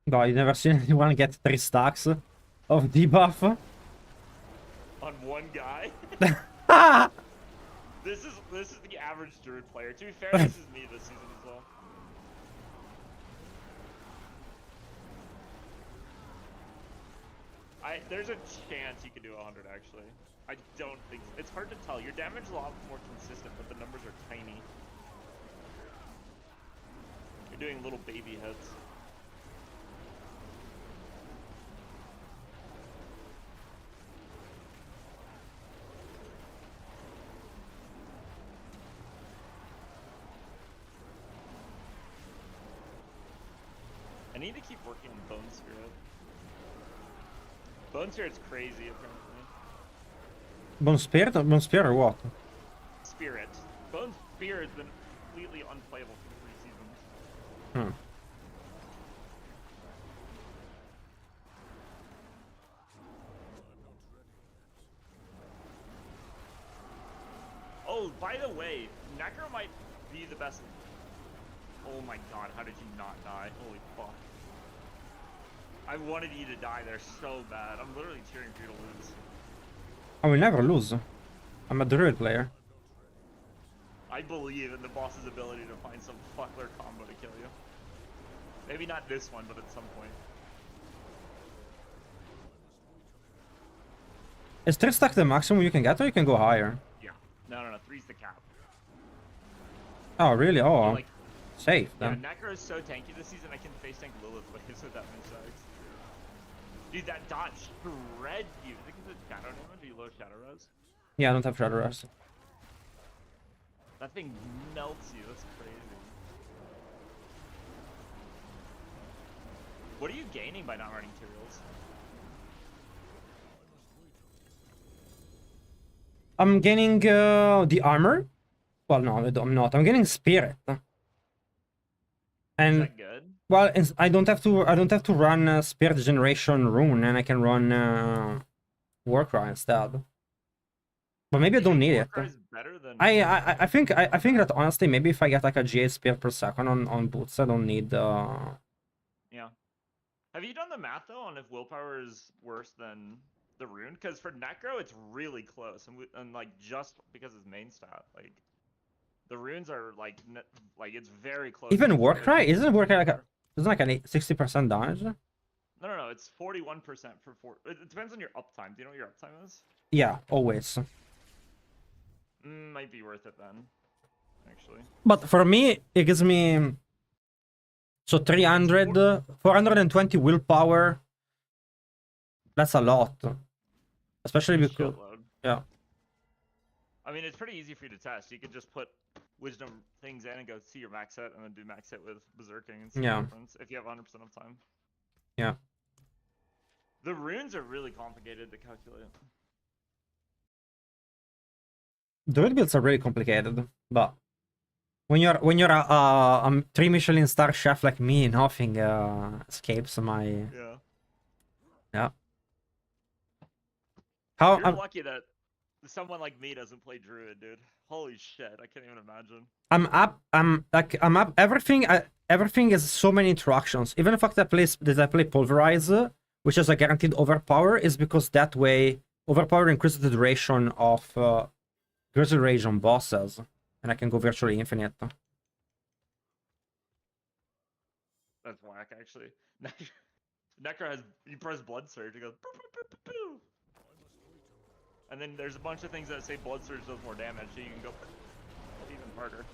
No, you never seen anyone get 3 stacks of debuff? On one guy? This is the average druid player. To be fair, this is me this season as well. There's a chance you could do 100 actually. I don't think it's hard to tell. Your damage is a lot more consistent, but the numbers are tiny. You're doing little baby hits. I need to keep working on Bone Spirit. Bone Spirit's crazy, apparently. Bone Spear or what? Spirit. Bone Spirit's been completely unplayable for 3 seasons. Hmm. Oh, by the way, Necro might be the best. Oh my god, how did you not die? Holy fuck. I wanted you to die there so bad. I'm literally cheering for you to lose. I will never lose. I'm a druid player. I believe in the boss's ability to find some fuckler combo to kill you. Maybe not this one, but at some point. Is 3 stack the maximum you can get, or you can go higher? Yeah. No, 3's the cap. Oh, really? Oh, Like, safe yeah, then. Necro is so tanky this season, I can face tank Lilith waves with that many stacks. Dude, that dot shreds you. I think it's a shadow damage. Are you low shadow res? Yeah, I don't have shadow rest. That thing melts you. That's crazy. What are you gaining by not running materials? I'm gaining the armor. Well, no, I'm not. I'm getting spirit. Is And that good? well, I don't have to run spirit generation rune, and I can run Warcry instead. But maybe I You don't think need Warcry it. is better than I think that honestly, maybe if I get like a GA spirit per second on boots, I don't need yeah. Have you done the math though on if willpower is worse than the rune? Because for Necro, it's really close, and like just because it's main stat, like the runes are like it's very close. even It's Warcry. Isn't Warcry like willpower. isn't like an 60% damage? No, it's 41% for 4. It depends on your uptime. Do you know what your uptime is? Yeah, always. Might be worth it then, actually. But for me, it gives me so 300, 420 willpower. That's a lot, especially It's a because shitload. yeah. I mean, it's pretty easy for you to test. You could just put wisdom things in and go see your max hit, and then do max hit with berserking and see Yeah. the difference if you have 100% uptime. Yeah. The runes are really complicated to calculate. Druid builds are really complicated, but when you're a 3 Michelin star chef like me, nothing escapes my Yeah. how You're lucky that someone like me doesn't play druid, dude. Holy shit, I can't even imagine. I'm up. Everything is so many interactions. Even the fact that I play pulverize, which is a guaranteed overpower, is because that way overpower increases the duration of Grizzly Rage on bosses, and I can go virtually infinite. That's whack, actually. Necro has, you press blood surge, it goes poo, poo, poo, poo, poo. And then there's a bunch of things that say blood surge does more damage, so you can go even harder.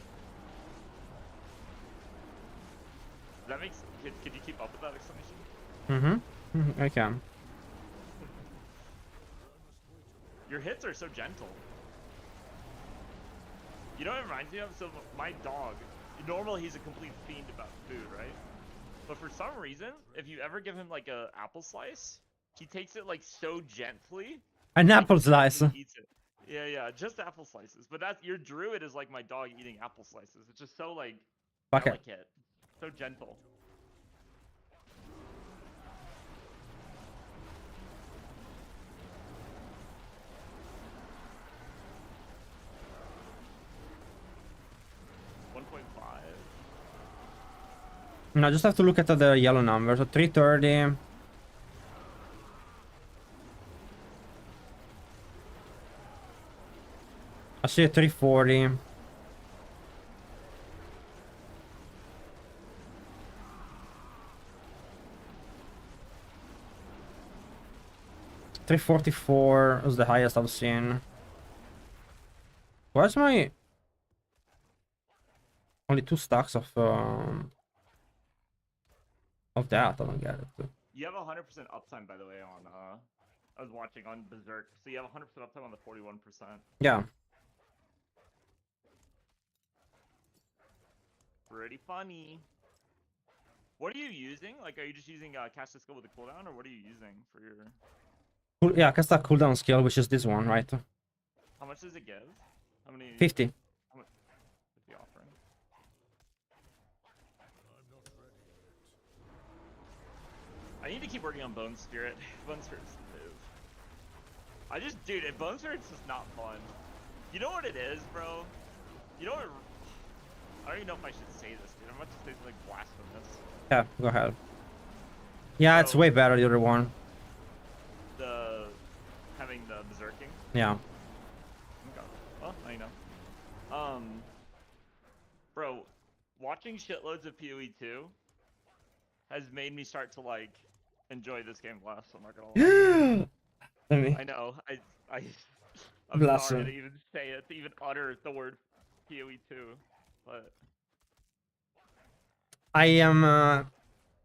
That makes, could you keep up with that explanation? I can. Your hits are so gentle. You know what it reminds me of? So my dog, normally he's a complete fiend about food, right? But for some reason, if you ever give him like a apple slice, he takes it like so gently. An like, apple slice. He eats it. Yeah, just apple slices. But that's, your druid is like my dog eating apple slices. It's just so like delicate, so gentle. No, I just have to look at the yellow number. So 330. I see a 340. $344 is the highest I've seen. Where's my only 2 stacks of that? I don't get it. You have 100% uptime, by the way, on I was watching on Berserk. So you have 100% uptime on the 41%. Yeah. Pretty funny. What are you using? Like, are you just using cast the skill with a cooldown, or what are you using for your? Yeah, cast a cooldown skill, which is this one, right? How much does it give? How many? 50. How much? 50 offering. I need to keep working on Bone Spirit. Bone Spirit's the move. Dude, Bone Spirit's just not fun. You know what it is, bro? You know what? I don't even know if I should say this, dude. I'm about to say something blasphemous. Yeah, go ahead. Yeah, it's way better, the other one. Having the berserking? Yeah. Okay. Well, now you know. Bro, watching shitloads of PoE 2 has made me start to, like, enjoy this game less, I'm not gonna lie. I know, I'm sorry to even say it, to even utter the word PoE 2, but...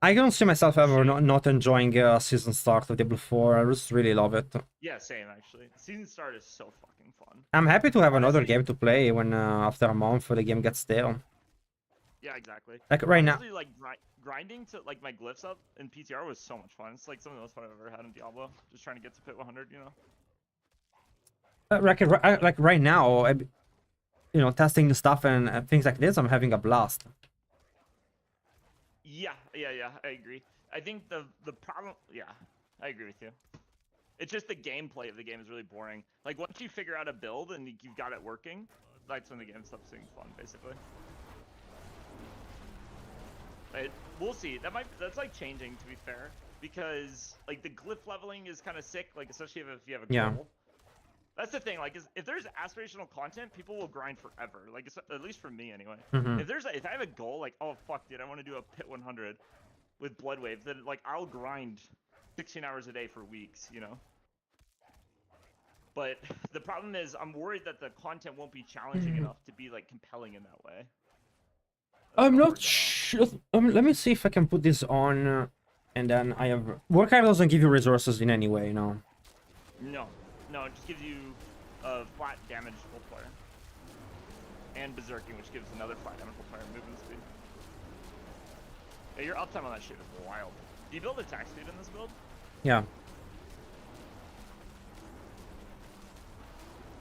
I don't see myself ever not enjoying season start of Diablo 4. I just really love it. Yeah, same actually. Season start is so fucking fun. I'm happy to have another game to play when after a month the game gets stale. Yeah, exactly. Like right Honestly, now, like grinding to like my glyphs up in PTR was so much fun. It's like some of the most fun I've ever had in Diablo. Just trying to get to pit 100, you know. Like right now, you know, testing the stuff and things like this, I'm having a blast. Yeah, I agree. I think the problem, yeah, I agree with you. It's just the gameplay of the game is really boring. Like once you figure out a build and you've got it working, that's when the game stops being fun, basically. We'll see. That's like changing, to be fair, because like the glyph leveling is kind of sick. Like especially if you have a goal. That's the thing. Like, if there's aspirational content, people will grind forever. Like, at least for me, anyway. If I have a goal, like, oh fuck, dude, I want to do a pit 100 with blood wave, then like I'll grind 16 hours a day for weeks, you know. But the problem is, I'm worried that the content won't be challenging enough to be like compelling in that way. I'm not sure. Let me see if I can put this on, and then I have Warcraft doesn't give you resources in any way, you know. No, it just gives you a flat damage multiplier. And berserking, which gives another flat damage multiplier movement speed. Yeah, your uptime on that shit is wild. Do you build attack speed in this build? Yeah.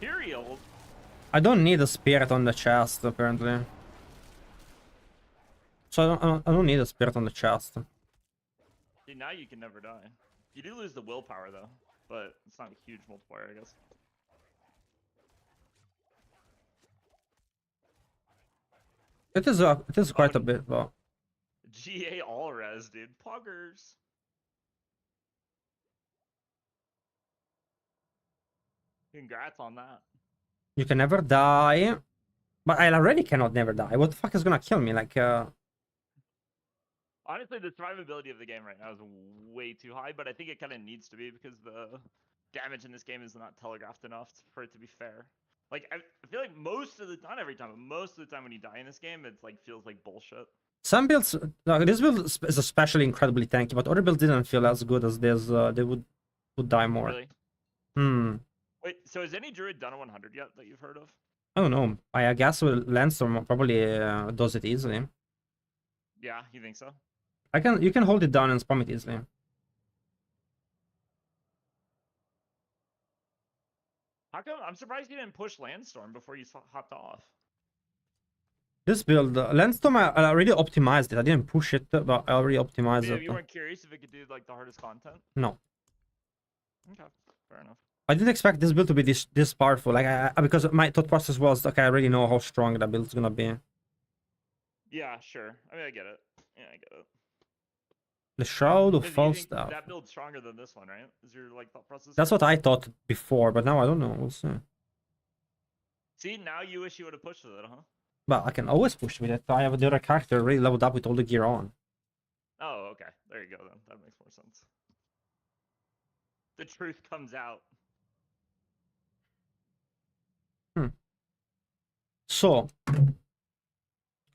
Imperial? I don't need a spirit on the chest, apparently. So I don't need a spirit on the chest. See, now you can never die. You do lose the willpower, though. But it's not a huge multiplier, I guess. It is quite a bit, but GA all res, dude. Poggers. Congrats on that. you can never die. But I already cannot never die. What the fuck is gonna kill me? Like, Honestly, the survivability of the game right now is way too high, but I think it kind of needs to be because the damage in this game is not telegraphed enough for it to be fair. Like, I feel like most of the, not every time, but most of the time when you die in this game, it's like, feels like bullshit. some builds, this build is especially incredibly tanky, but other builds didn't feel as good as this. They would die more. Really? Wait, so has any druid done a 100 yet that you've heard of? I don't know. I guess Landstorm probably does it easily. Yeah, you think so? You can hold it down and spam it easily. How come? I'm surprised you didn't push Landstorm before you hopped off. This build, Landstorm, I already optimized it. I didn't push it, but I already optimized it. You weren't curious if it could do like the hardest content? No. Okay, fair enough. I didn't expect this build to be this powerful. Like, because my thought process was, okay, I already know how strong that build's gonna be. Yeah, sure. I mean, I get it. Yeah, I get it. The Shroud of False Stuff. That build's stronger than this one, right? Is your like thought process? That's what I thought before, but now I don't know. We'll see. See, now you wish you would have pushed with it, huh? But I can always push with it. I have the other character really leveled up with all the gear on. Oh, okay. There you go then. That makes more sense. The truth comes out. So,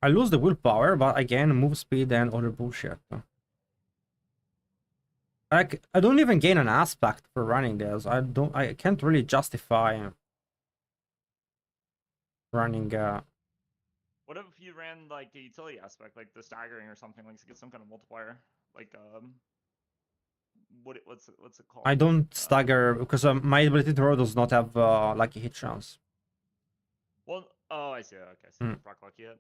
I lose the willpower, but again, move speed and other bullshit. Like, I don't even gain an aspect for running this. I can't really justify running. What if you ran like a utility aspect, like the staggering or something, like to get some kind of multiplier, like what's it called? I don't stagger because my ability to roll does not have lucky hit chance. Well, oh, I see. Okay, so proc lucky hit.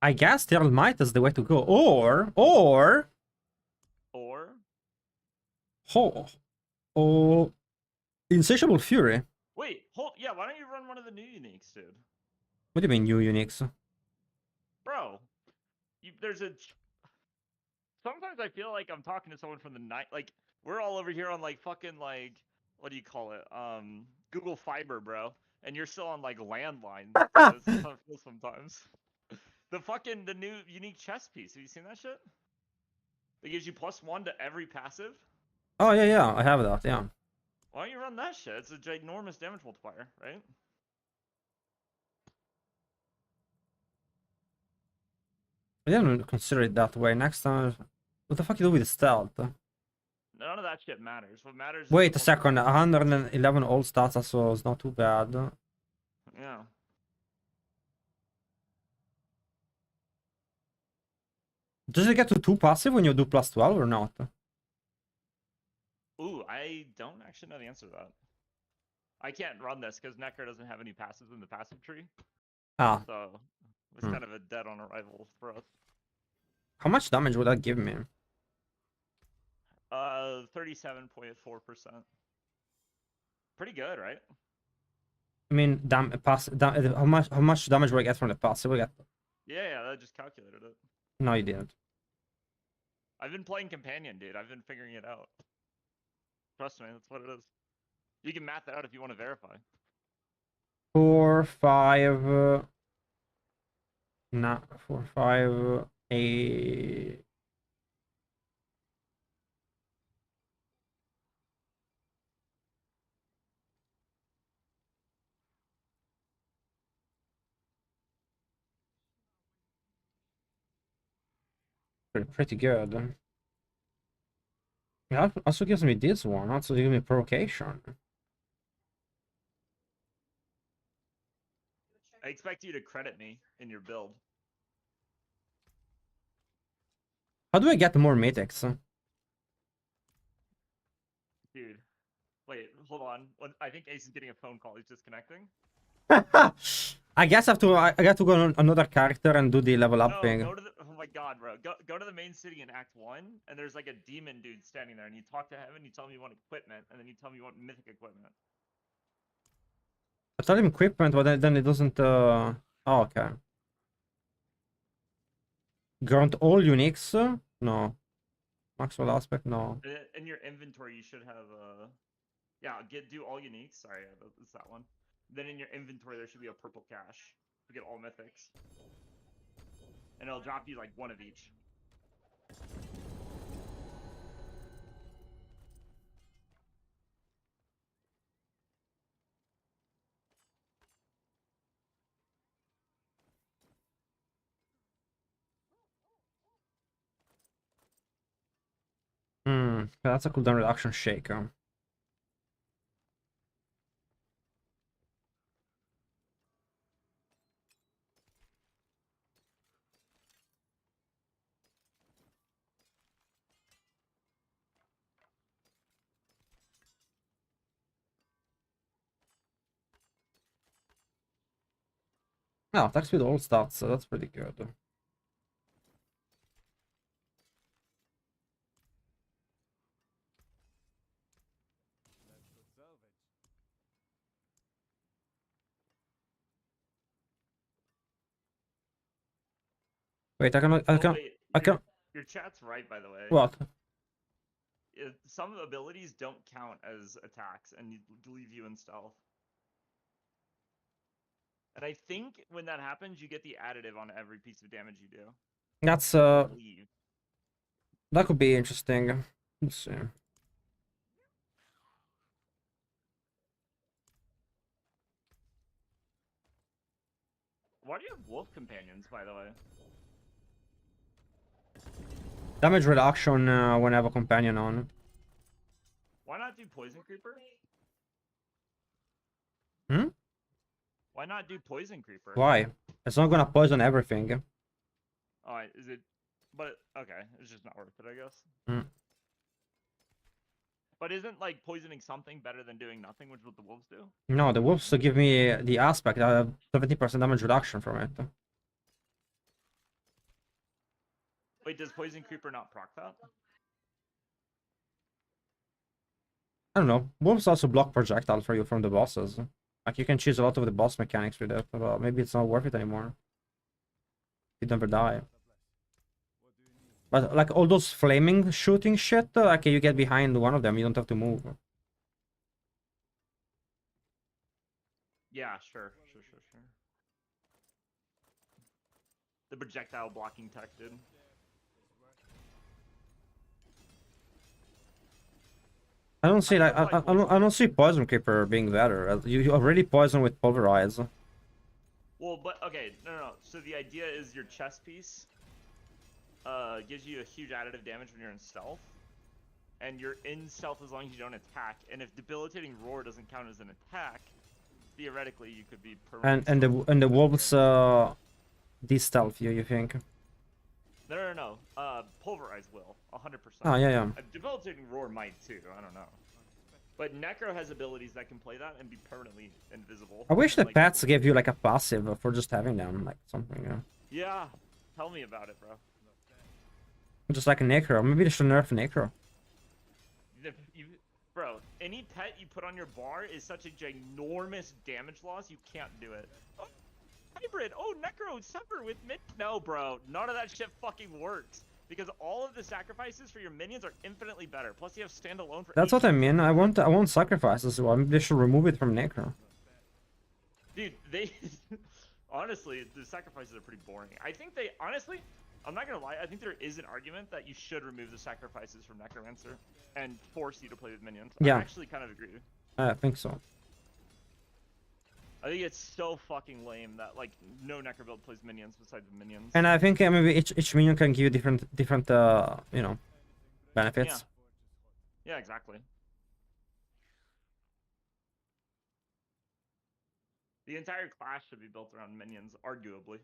I guess Terral Might is the way to go, or Insatiable Fury. Wait, yeah, why don't you run one of the new uniques, dude? What do you mean new uniques? Bro, sometimes I feel like I'm talking to someone from the night, like, we're all over here on, like, fucking, like, what do you call it, Google Fiber, bro, and you're still on, like, landline. That's how it feels sometimes. The new unique chess piece, have you seen that shit? It gives you +1 to every passive? Oh, yeah, I have that, yeah. Why don't you run that shit? It's a ginormous damage multiplier, right? I didn't consider it that way. Next time, what the fuck you do with stealth? None of that shit matters. What matters is... Wait a second, 111 all stats, so it's not too bad. Yeah. Does it get to 2 passive when you do plus 12 or not? Ooh, I don't actually know the answer to that. I can't run this because Necker doesn't have any passives in the passive tree. Ah, So it's kind of a dead on arrival for us. how much damage would that give me? 37.4%. Pretty good, right? I mean, how much damage would I get from the passive? Yeah, that just calculated it. No, you didn't. I've been playing Companion, dude. I've been figuring it out. Trust me, that's what it is. You can math it out if you want to verify. 4, 5, 4, 5, 8. Pretty good. Yeah, it also gives me this one. Also gives me provocation. I expect you to credit me in your build. How do I get more mythics? Dude. Wait, hold on. I think Ace is getting a phone call. He's disconnecting. I guess I got to go on another character and do the level up No, thing. go to the, oh my god, bro. Go to the main city in Act 1, and there's like a demon dude standing there, and you talk to him, and you tell him you want equipment, and then you tell him you want mythic equipment. I tell him equipment, but then it doesn't. Oh, okay. Grant all uniques? No. Maxwell aspect? No. In your inventory, you should have yeah, do all uniques. Sorry, it's that one. Then in your inventory, there should be a purple cache to get all mythics, and it'll drop you like one of each. That's a cooldown reduction shaker. Oh, attacks with all stats, so that's pretty good. Wait, I can. Your chat's right, by the way. What? Some abilities don't count as attacks and leave you in stealth. And I think when that happens, you get the additive on every piece of damage you do. That's I believe. That could be interesting. Let's see. Why do you have wolf companions, by the way? Damage reduction when I have a companion on. Why not do poison creeper? Hmm? Why not do poison creeper? Why? It's not gonna poison everything. Oh, is it? But okay, it's just not worth it, I guess. Hmm. But isn't like poisoning something better than doing nothing, which is what the wolves do? No, the wolves give me the aspect. I have 70% damage reduction from it. Wait, does poison creeper not proc that? I don't know. Wolves also block projectile for you from the bosses. Like you can choose a lot of the boss mechanics with it, but maybe it's not worth it anymore. You never die. But like all those flaming shooting shit, like you get behind one of them, you don't have to move. Yeah, sure. The projectile blocking tech, dude. I don't see like I don't see poison creeper being better. You already poison with pulverize. Well, but okay, no. So the idea is your chest piece gives you a huge additive damage when you're in stealth, and you're in stealth as long as you don't attack. And if debilitating roar doesn't count as an attack, theoretically you could be permanently. And the wolves de-stealth you think? No. Pulverize will 100%. Oh, yeah. Debilitating roar might too. I don't know. But Necro has abilities that can play that and be permanently invisible. I wish and, the like, pets gave you like a passive for just having them, like something, you know. Yeah, tell me about it, bro. Just like a Necro. Maybe they should nerf Necro. Bro, any pet you put on your bar is such a ginormous damage loss, you can't do it. Oh, hybrid! Oh, Necro, suffer with mid. No, bro, none of that shit fucking works. Because all of the sacrifices for your minions are infinitely better. Plus, you have standalone for. That's what I 18. mean. I want sacrifices as well. Maybe they should remove it from Necro. Dude, they honestly, the sacrifices are pretty boring. I think they honestly, I'm not gonna lie, I think there is an argument that you should remove the sacrifices from Necromancer and force you to play with minions. Yeah. I actually kind of agree. I think so. I think it's so fucking lame that like no Necro build plays minions besides the minions. And I think maybe each minion can give you different you know, benefits. Yeah, exactly. The entire class should be built around minions, arguably.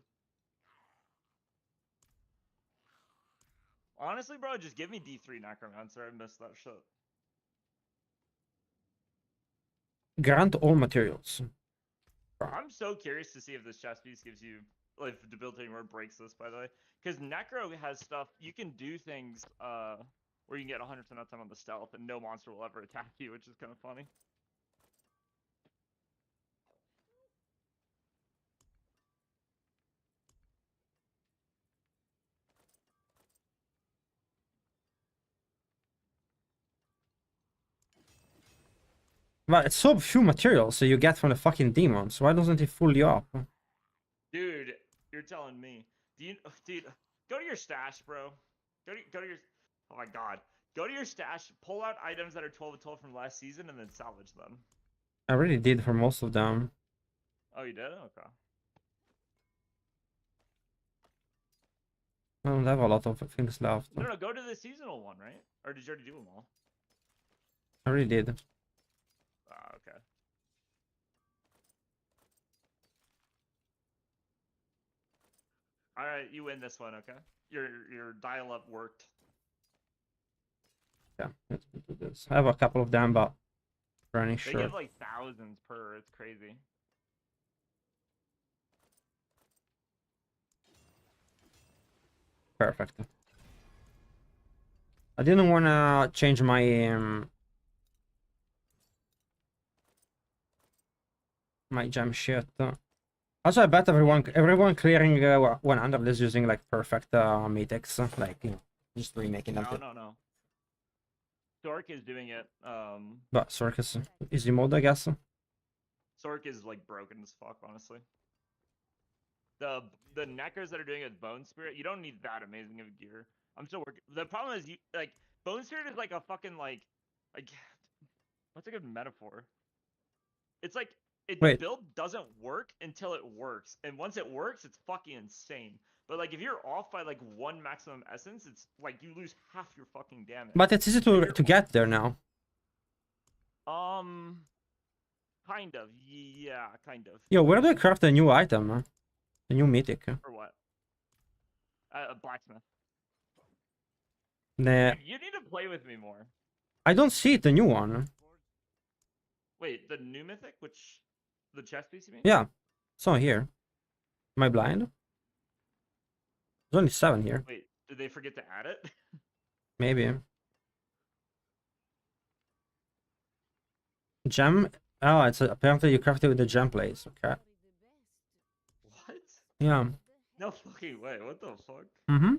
Honestly, bro, just give me D3 Necromancer. I missed that shit. Grant all materials. I'm so curious to see if this chest piece gives you, like, if debilitating word breaks this, by the way, because Necro has stuff you can do things where you can get 100% uptime on the stealth and no monster will ever attack you, which is kind of funny. But it's so few materials that you get from the fucking demons. Why doesn't it fool you up? Dude, you're telling me. Dude, go to your stash, bro. Go to your. Oh my god. Go to your stash, pull out items that are 12 of 12 from last season, and then salvage them. I already did for most of them. Oh, you did? Okay. I don't have a lot of things left. No, go to the seasonal one, right? Or did you already do them all? I already did. Ah, okay. All right, you win this one, okay? Your dial-up worked. Yeah, let's do this. I have a couple of them, but running They sure. give like thousands per. It's crazy. Perfect. I didn't want to change my gem shit. Also, I bet everyone clearing 100 is using like perfect mythics, like, you know, just remaking them. No. Sork is doing it. But Sork is easy mode, I guess. Sork is like broken as fuck, honestly. The neckers that are doing it with Bone Spirit, you don't need that amazing of gear. I'm still working. The problem is, you like Bone Spirit is like a fucking like what's a good metaphor? It's like the build doesn't work until it works, and once it works, it's fucking insane. But like if you're off by like one maximum essence, it's like you lose half your fucking damage. But it's easy to get there now. Kind of. Yeah, kind of. Yo, where do I craft a new item? A new mythic? Or what? A blacksmith. Nah. You need to play with me more. I don't see it, the new one. Wait, the new mythic? Which... The chest piece, you mean? Yeah. It's not here. Am I blind? There's only 7 here. Wait, did they forget to add it? Maybe. Gem? Oh, it's apparently you craft it with the gem plates. Okay. What? Yeah. No fucking way. What the fuck? Mm-hmm.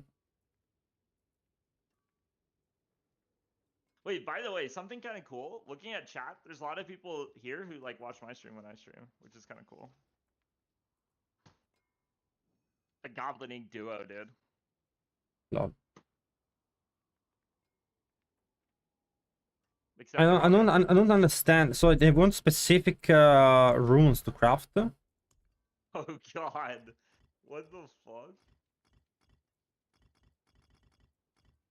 Wait, by the way, something kind of cool. Looking at chat, there's a lot of people here who like watch my stream when I stream, which is kind of cool. A Goblin-Inc duo, dude. Lol. Except I don't understand. So they want specific runes to craft? Oh god. What the fuck?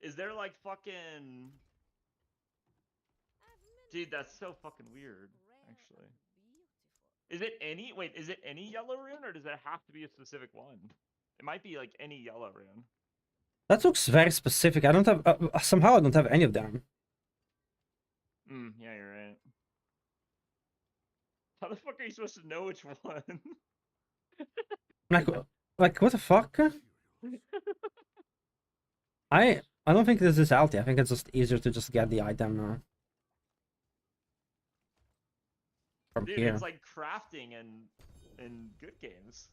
Is there like fucking... Dude, that's so fucking weird, actually. Is it any... Wait, is it any yellow rune, or does it have to be a specific one? It might be like any yellow rune. That looks very specific. I don't have somehow I don't have any of them. Yeah, you're right. How the fuck are you supposed to know which one? Like, like what the fuck? I don't think this is healthy. I think it's just easier to just get the item from Dude, here. it's like crafting in good games.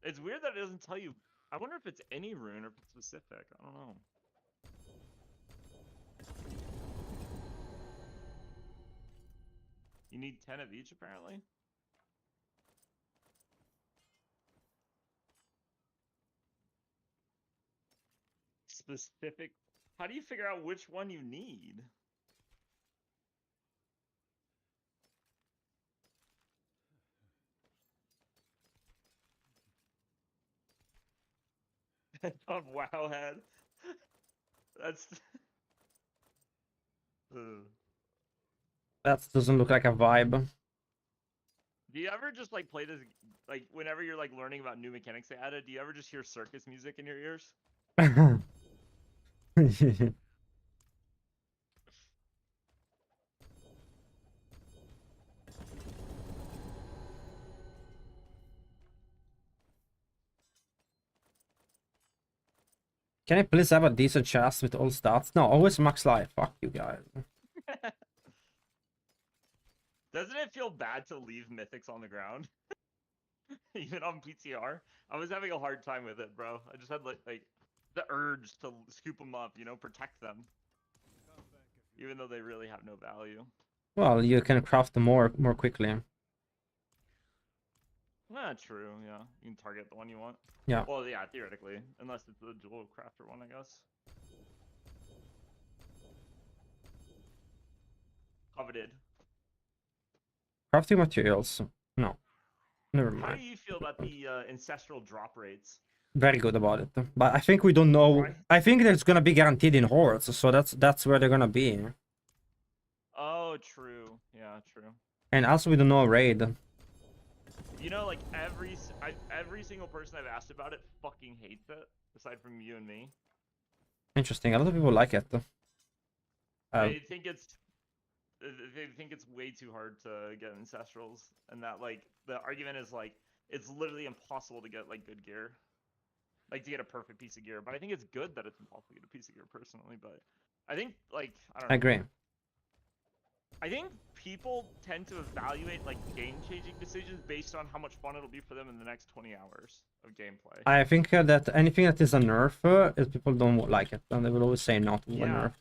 It's weird that it doesn't tell you. I wonder if it's any rune or if it's specific. I don't know. You need 10 of each, apparently. Specific. How do you figure out which one you need? On Wowhead. That's. Ugh. That doesn't look like a vibe. Do you ever just like play this, like whenever you're like learning about new mechanics they added? Do you ever just hear circus music in your ears? Can I please have a decent chest with all stats? No, always max life. Fuck you guys. Doesn't it feel bad to leave mythics on the ground? Even on PTR? I was having a hard time with it, bro. I just had like the urge to scoop them up, you know, protect them. Even though they really have no value. Well, you can craft them more quickly. True, yeah. You can target the one you want. Yeah. Well, yeah, theoretically. Unless it's the dual crafter one, I guess. Coveted. Crafting materials. No. Never How do mind. you feel about the ancestral drop rates? Very good about it. But I think we don't know. Why? I think it's gonna be guaranteed in hordes, so that's where they're gonna be. Oh, true. Yeah, true. And also we don't know raid. You know, like every single person I've asked about it fucking hates it, aside from you and me. Interesting. A lot of people like it. They think it's way too hard to get ancestrals, and that like the argument is like it's literally impossible to get like good gear, like to get a perfect piece of gear. But I think it's good that it's impossible to get a piece of gear personally. But I think like I don't know. I agree. I think people tend to evaluate like game-changing decisions based on how much fun it'll be for them in the next 20 hours of gameplay. I think that anything that is a nerf, is people don't like it, and they will always say no to a nerf.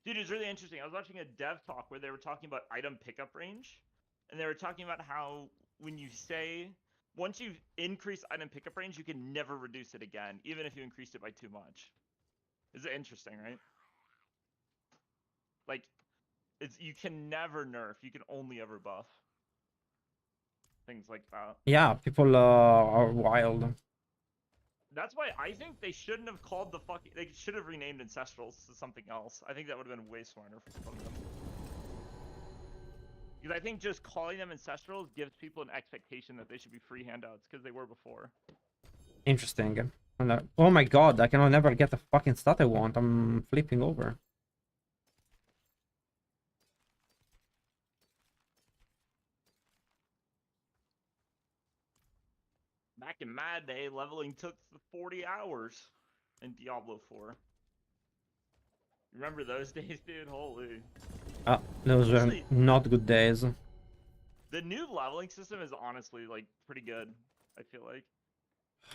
Dude, it's really interesting. I was watching a dev talk where they were talking about item pickup range, and they were talking about how when you say once you increase item pickup range, you can never reduce it again, even if you increased it by too much. Is it interesting, right? Like, you can never nerf. You can only ever buff. Things like that. Yeah, people are wild. That's why I think they shouldn't have called the fucking. They should have renamed Ancestrals to something else. I think that would have been way smarter from them. Because I think just calling them Ancestrals gives people an expectation that they should be free handouts because they were before. Interesting. And, oh my god, I can never get the fucking stat I want. I'm flipping over. Back in my day, leveling took 40 hours in Diablo 4. Remember those days, dude? Holy. Those were Honestly, not good days. the new leveling system is honestly like pretty good. I feel like.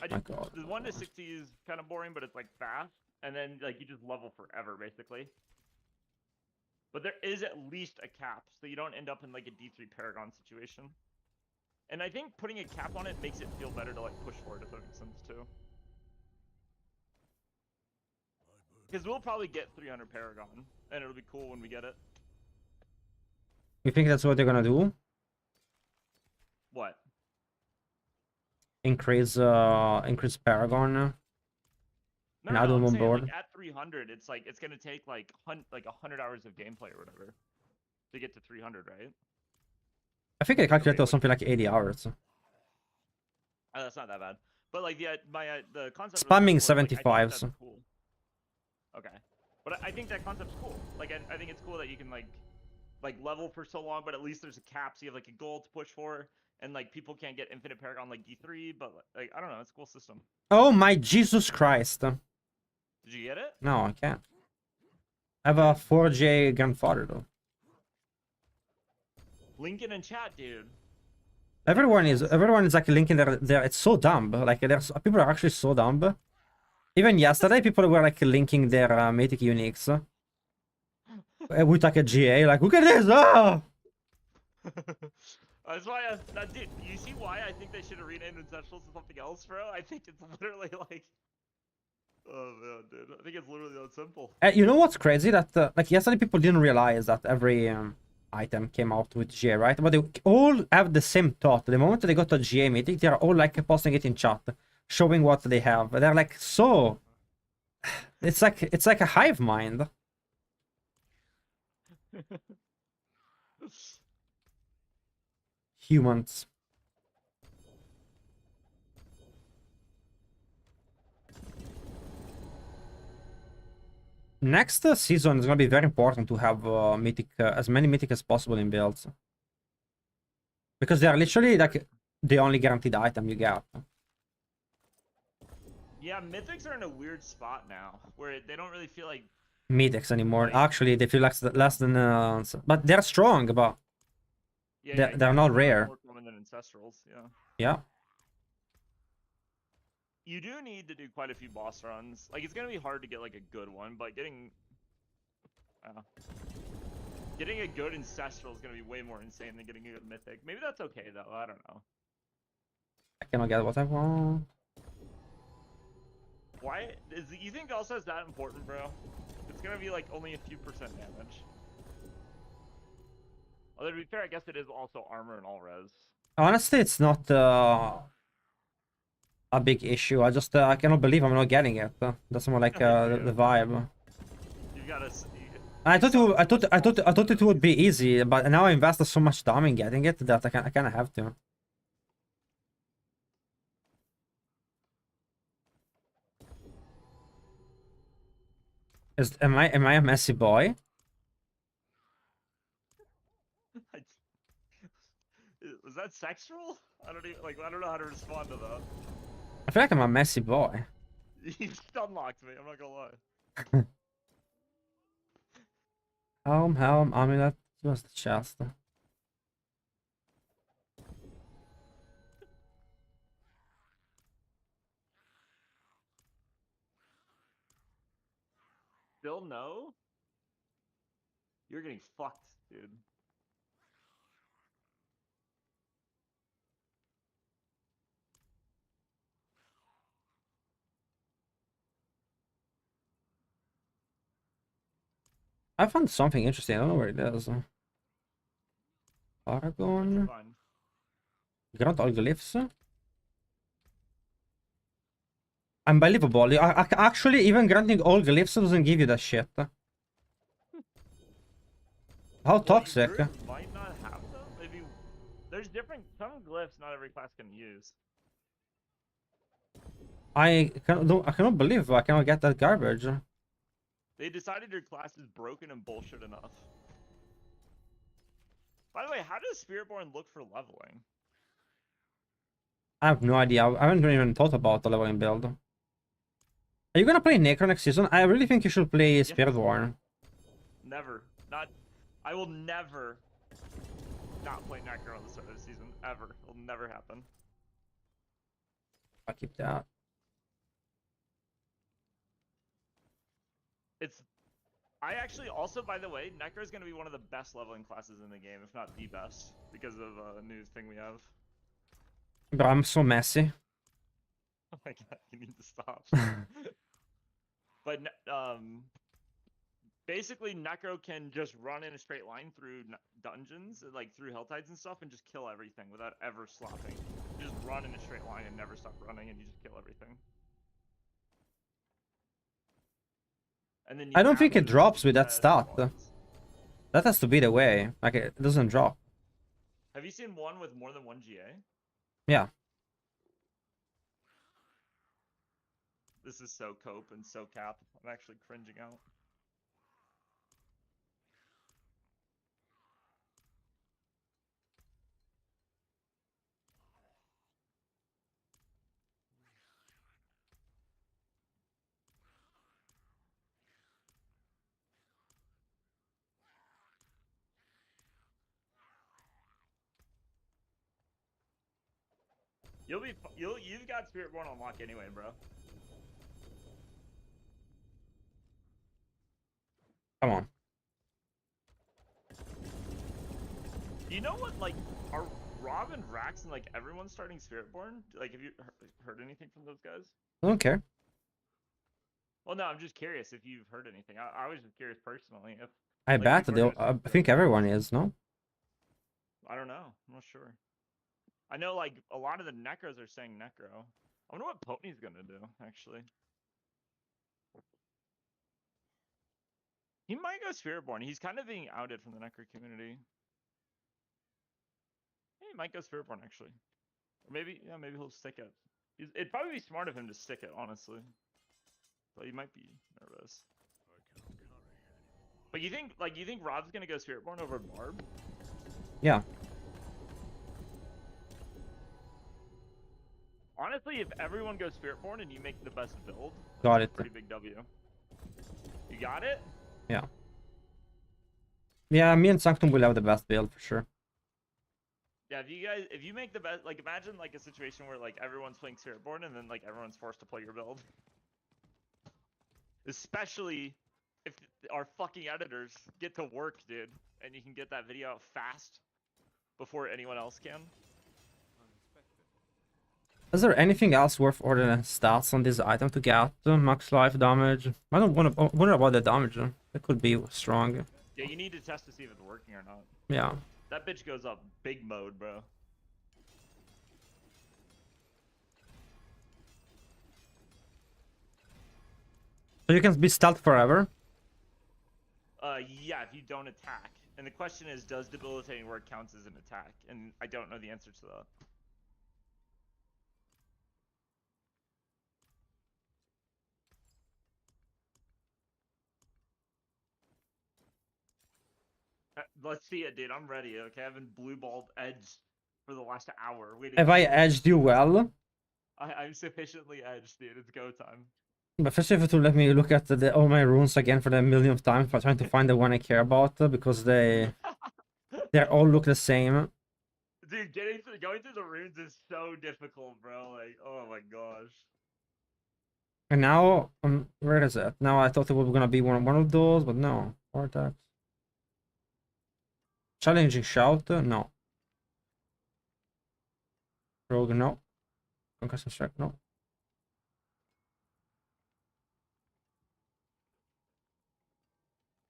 My god. The 1 to 60 is kind of boring, but it's like fast, and then like you just level forever basically. But there is at least a cap, so you don't end up in like a D3 Paragon situation. And I think putting a cap on it makes it feel better to like push for it, if that makes sense too. Because we'll probably get 300 Paragon, and it'll be cool when we get it. You think that's what they're gonna do? What? Increase Paragon? No, And add them I'm on saying, board? like, at 300, it's like it's gonna take like 100 hours of gameplay or whatever to get to 300, right? I think I calculated something like 80 hours. Oh, that's not that bad. But like the concept. Spamming was cool, like, I think 75s. that's cool. Okay, but I think that concept's cool. Like I think it's cool that you can like level for so long, but at least there's a cap, so you have like a goal to push for, and like people can't get infinite Paragon like D3, but like I don't know, it's a cool system. Oh my Jesus Christ. Did you get it? No, I can't. I have a 4J grandfather though. Lincoln in chat, dude. Everyone is like linking their it's so dumb. Like there's people are actually so dumb. Even yesterday people were like linking their mythic uniques with like a GA, like look at this! Ah! That's why dude, you see why I think they should have renamed Ancestrals to something else, bro? I think it's literally like, oh man, dude, I think it's literally that simple. You know what's crazy? That like yesterday people didn't realize that every item came out with GA, right? But they all have the same thought. The moment they got a GA mythic, they're all like posting it in chat, showing what they have. They're like so. It's like a hive mind. Humans. Next season is gonna be very important to have mythic, as many mythic as possible in builds, because they are literally like the only guaranteed item you get. Yeah, mythics are in a weird spot now, where they don't really feel like Mythics anymore. Actually, they feel like less than, but they're strong, but they're not rare. More common than Ancestrals, yeah. Yeah. You do need to do quite a few boss runs. Like, it's gonna be hard to get like a good one, but getting a good Ancestral is gonna be way more insane than getting a good Mythic. Maybe that's okay though. I don't know. I cannot get what I want. Why you think also is that important, bro? It's gonna be like only a few % damage. Although to be fair, I guess it is also armor and all res. Honestly, it's not a big issue. I cannot believe I'm not getting it. That's more like the vibe. You gotta. I thought it would be easy, but now I invested so much time in getting it that I kind of have to. Am I a messy boy? Was that sexual? I don't know how to respond to that. I feel like I'm a messy boy. You unlocked me, I'm not gonna lie. Helm, amulet, just the chest. Still no? You're getting fucked, dude. I found something interesting. I don't know where it is. Paragon. Grant all glyphs. Unbelievable. Actually, even granting all glyphs doesn't give you that shit. How toxic. Might not have them. Maybe there's some glyphs not every class can use. I cannot believe I cannot get that garbage. They decided your class is broken and bullshit enough. By the way, how does Spiritborn look for leveling? I have no idea. I haven't even thought about the leveling build. Are you gonna play Necro next season? I really think you should play Spiritborn. Never. I will never not play Necro on the start of the season. Ever. It'll never happen. I'll keep that. I actually also, by the way, Necro is going to be one of the best leveling classes in the game, if not the best, because of a new thing we have. Bro, I'm so messy. Oh my god, you need to stop. But, basically, Necro can just run in a straight line through dungeons, like through Helltides and stuff, and just kill everything without ever stopping. You just run in a straight line and never stop running, and you just kill everything. And then I don't think it drops with that stat. That has to be the way. Like, it doesn't drop. Have you seen one with more than one GA? Yeah. This is so cope and so cap. I'm actually cringing out. You've got Spiritborn on lock anyway, bro. Come on. You know what? Like, are Rob and Rax and like everyone starting Spiritborn? Like, have you heard anything from those guys? I don't care. Well, no, I'm just curious if you've heard anything. I was just curious personally if. I like, bet people are they'll. gonna I think everyone is, no? I don't know. I'm not sure. I know like a lot of the Necros are saying Necro. I wonder what Potney's gonna do, actually. He might go Spiritborn. He's kind of being outed from the Necro community. He might go Spiritborn, actually. Or maybe, yeah, maybe he'll stick it. It'd probably be smart of him to stick it, honestly. But he might be nervous. But you think Rob's gonna go Spiritborn over Barb? Yeah. Honestly, if everyone goes Spiritborn and you make the best build, Got that's it. a pretty big W. You got it? Yeah. Yeah, me and Sanctum will have the best build for sure. Yeah, if you make the best, like imagine like a situation where like everyone's playing Spiritborn and then like everyone's forced to play your build. Especially if our fucking editors get to work, dude, and you can get that video out fast before anyone else can. Is there anything else worth ordering stats on this item to get? Max life damage. I don't wonder about the damage. It could be strong. Yeah, you need to test to see if it's working or not. Yeah. That bitch goes up big mode, bro. So you can be stealth forever? Yeah, if you don't attack. And the question is, does debilitating word counts as an attack? And I don't know the answer to that. Let's see it, dude. I'm ready. Okay, I've been blue balled edged for the last hour. Waiting. Have I edged you well? I'm sufficiently edged, dude. It's go time. But first you have to let me look at all my runes again for the millionth time, for trying to find the one I care about, because they all look the same. Dude, going through the runes is so difficult, bro. Like, oh my gosh. And now, where is it? Now I thought it was gonna be one of those, but no. Vortex. Challenging shout? No. Rogue? No. Concussion strike? No.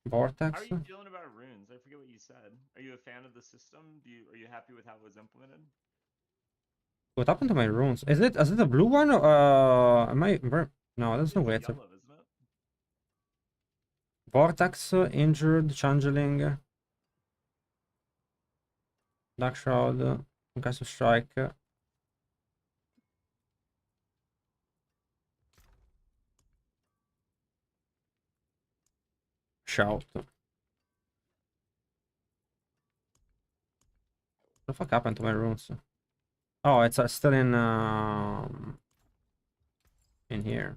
Vortex? How are you feeling about runes? I forget what you said. Are you a fan of the system? Are you happy with how it was implemented? What happened to my runes? Is it a blue one? Am I? No, there's no way. It's yellow, isn't it? Vortex, injured, changeling, Dark Shroud, Concussive Strike. Shout. What the fuck happened to my runes? Oh, it's still in here.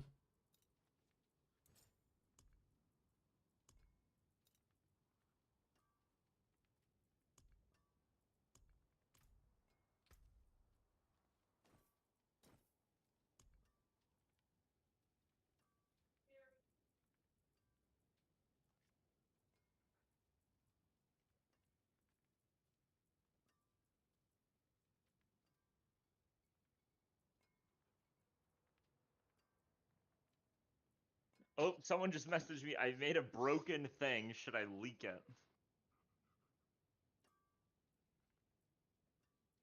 Oh, someone just messaged me. I made a broken thing. Should I leak it?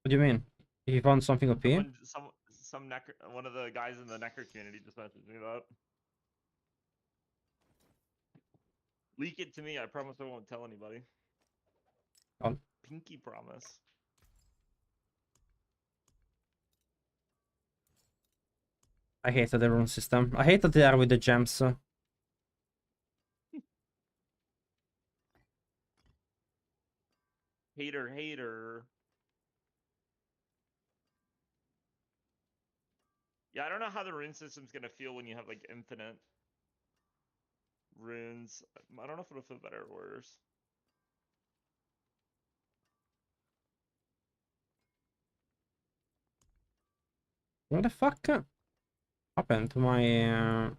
What do you mean? You found something OP? One of the guys in the Necker community just messaged me about. Leak it to me. I promise I won't tell anybody. Oh. Pinky promise. I hated the rune system. I hated the with the gems. Hater, hater. Yeah, I don't know how the rune system's gonna feel when you have like infinite runes. I don't know if it'll feel better or worse. What the fuck happened to my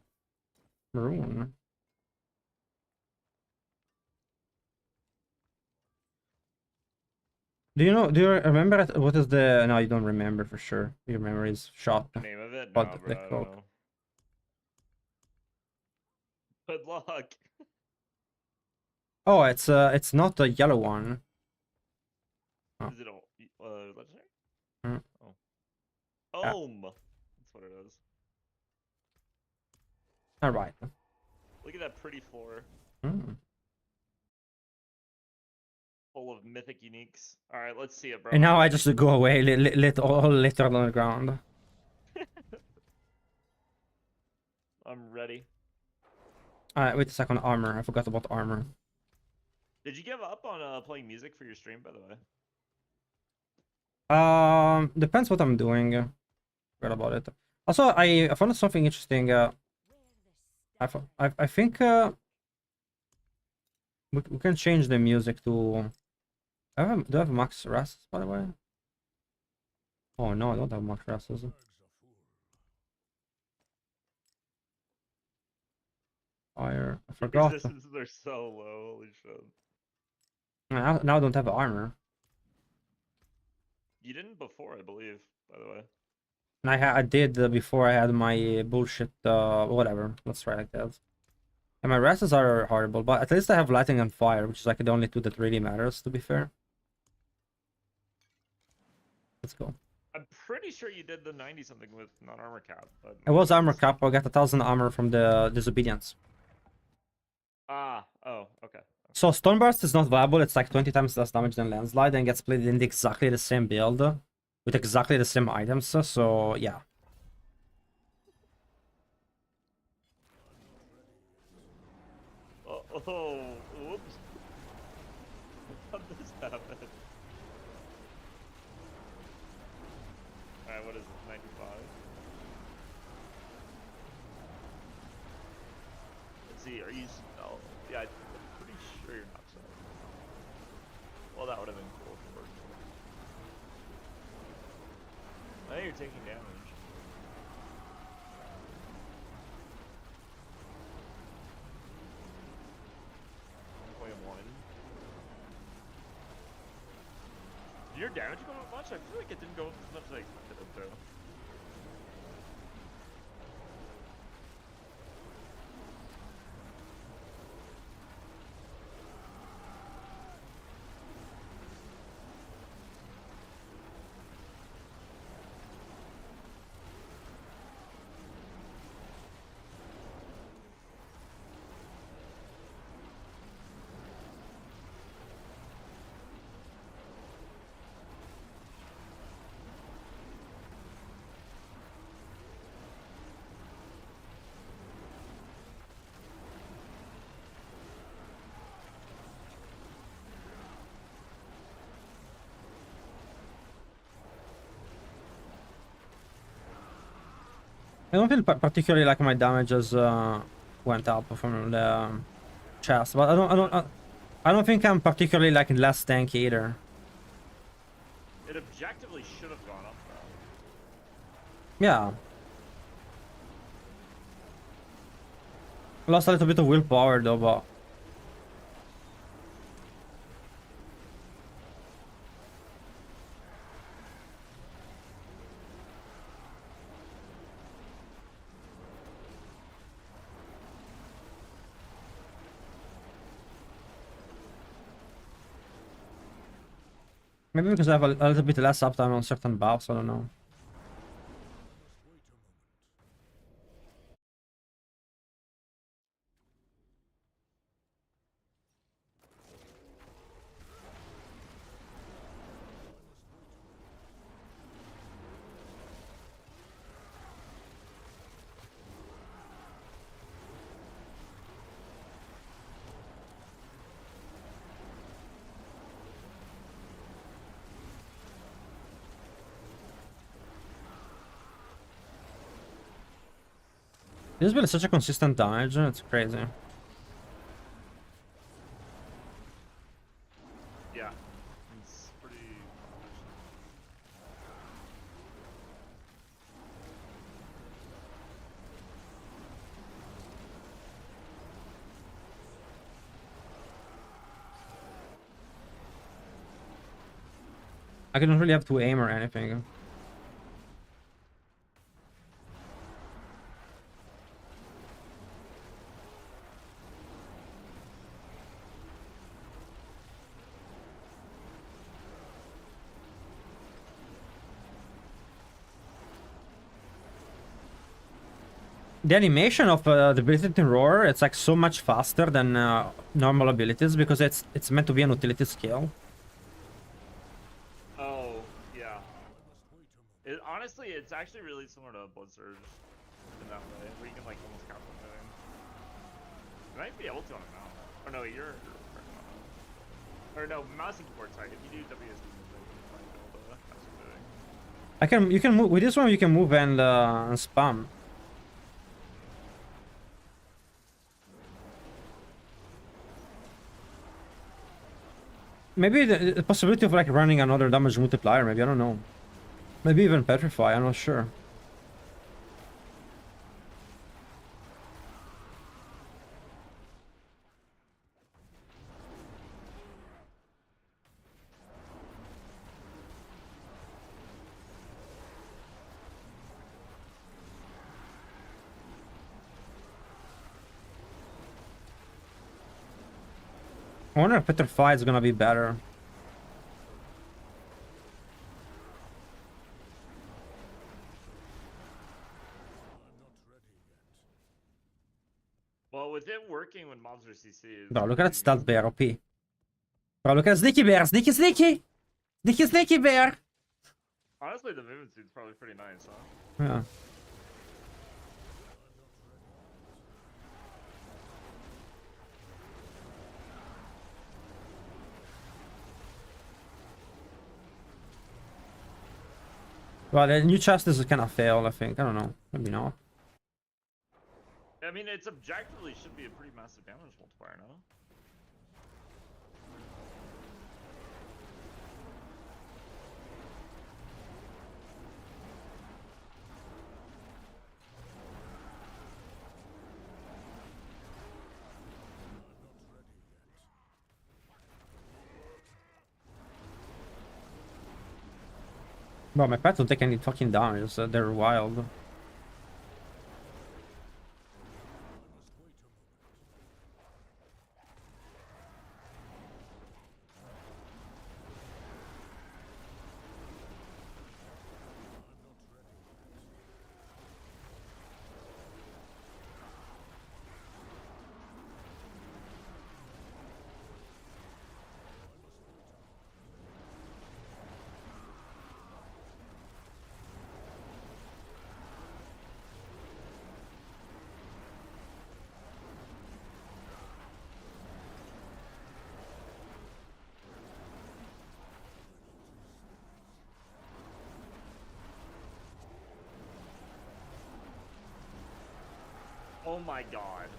rune? Do you know? Do you remember what is the? No, you don't remember for sure. Your memory is shot. The name of it? But No, the bro, I don't cloak. know. Good luck. Oh, it's not the yellow one. Oh. Is it legendary? Mm. Oh. Yeah. Ohm. That's what it is. All right. Look at that pretty floor. Mm. Full of mythic uniques. Alright, let's see it, bro. And now I just go away, lit all litter on the ground. I'm ready. Alright, wait a second. Armor. I forgot about armor. Did you give up on playing music for your stream, by the way? Depends what I'm doing. Forgot about it. Also, I found something interesting. I think we can change the music to. Do I have max rests, by the way? Oh no, I don't have max rests. Fire. I forgot. Resistances are so low, holy shit. Now I don't have armor. You didn't before, I believe, by the way. And I did before I had my bullshit. Whatever. Let's try like that. And my rests are horrible, but at least I have lighting and fire, which is like the only two that really matters. To be fair. Let's go. I'm pretty sure you did the 90 something with non-armor cap, but It was armor cap. I got 1,000 armor from the disobedience. Ah, oh, okay. So Stoneburst is not viable. It's like 20 times less damage than Landslide and gets played in exactly the same build with exactly the same items. So yeah. Oh, whoops. How did this happen? Alright, what is this, 95? Let's see, are you... Oh, yeah, I'm pretty sure you're not sorry. Well, that would have been cool if it worked. I think you're taking damage. Did your damage go up much? I feel like it didn't go up as much as I expected it to. I don't feel particularly like my damages went up from the chest, but I don't think I'm particularly like less tanky either. It objectively should have gone up though. Yeah. I lost a little bit of willpower though, but maybe because I have a little bit less uptime on certain buffs, I don't know. This build is such a consistent damage, it's crazy. Yeah. It's pretty. I don't really have to aim or anything. The animation of the ability to roar, it's like so much faster than normal abilities because it's meant to be an utility skill. Oh, yeah. Honestly, it's actually really similar to Blood Surge in that way, where you can like almost count the thing. You might be able to on a mount. Oh no, you're or no, mouse and keyboard. Sorry, if you do WSD, you might be able to count something. You can move with this one. You can move and spam. Maybe the possibility of like running another damage multiplier. Maybe I don't know. Maybe even petrify. I'm not sure. I wonder if petrify is gonna be better. Well, with it working when mobs are CC. Bro, look at that stealth bear OP. Bro, look at sneaky bear, sneaky, sneaky bear. Honestly, the movement speed's probably pretty nice, huh? Yeah. Well, the new chest is kind of failed, I think. I don't know. Maybe not. I mean, it's objectively should be a pretty massive damage multiplier, no? Bro, my pets don't take any fucking damage. They're wild. Oh my god.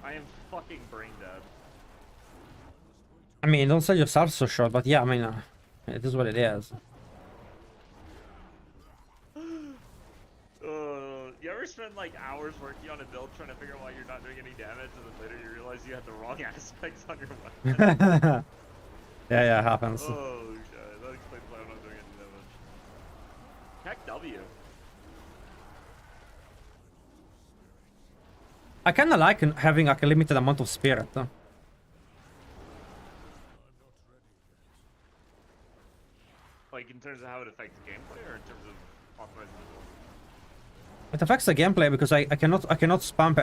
I am fucking brain dead. I mean, don't sell yourself so short, but yeah, I mean, it is what it is. You ever spend like hours working on a build trying to figure out why you're not doing any damage, and then later you realize you had the wrong aspects on your weapon? Yeah, it happens. Oh shit, that explains why I'm not doing any damage. Heck W. I kind of like having like a limited amount of spirit. Like in terms of how it affects gameplay, or in terms of optimizing the build? It affects the gameplay because I cannot spam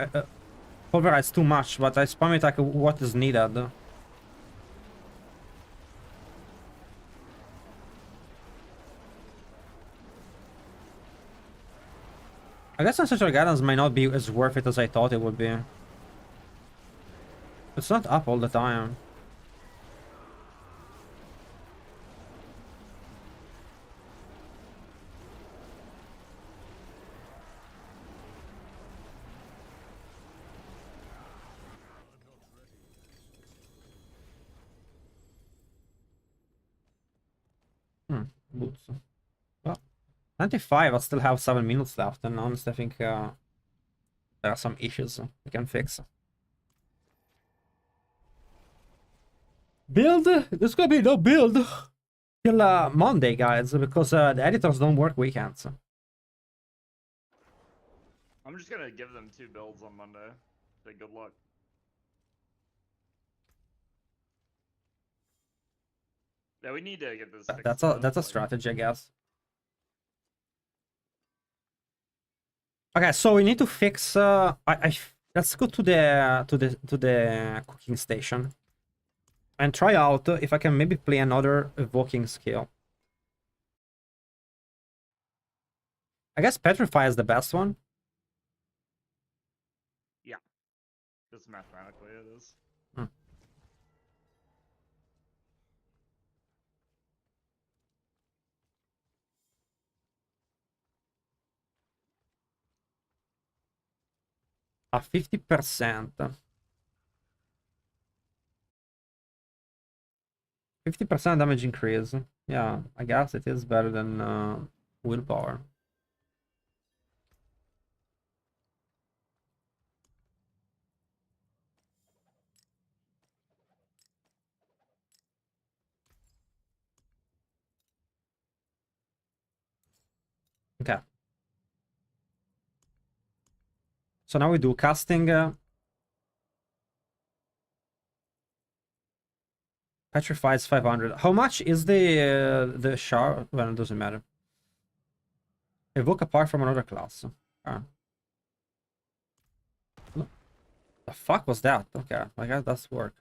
pulverize too much, but I spam it like what is needed. I guess Ancestral Guidance might not be as worth it as I thought it would be. It's not up all the time. Boots. Well, 95, I still have 7 minutes left, and honestly, I think there are some issues we can fix. Build? There's gonna be no build till Monday, guys, because the editors don't work weekends. I'm just gonna give them 2 builds on Monday. Say good luck. Yeah, we need to get this fixed. That's a strategy, I guess. Okay, so we need to fix. Let's go to the cooking station and try out if I can maybe play another evoking skill. I guess Petrify is the best one. Yeah, just mathematically it is. 50%. 50% damage increase. Yeah, I guess it is better than willpower. Okay. So now we do casting. Petrifies 500. How much is the shard? Well, it doesn't matter. Evoke apart from another class. The fuck was that? Okay, I guess that's work.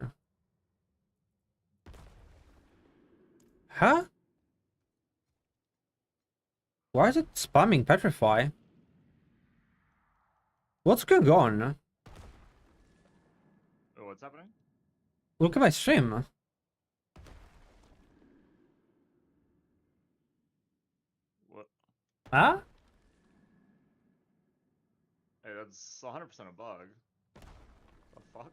Huh? Why is it spamming Petrify? What's going on? Oh, what's happening? Look at my stream. What? Huh? Hey, that's 100% a bug. The fuck?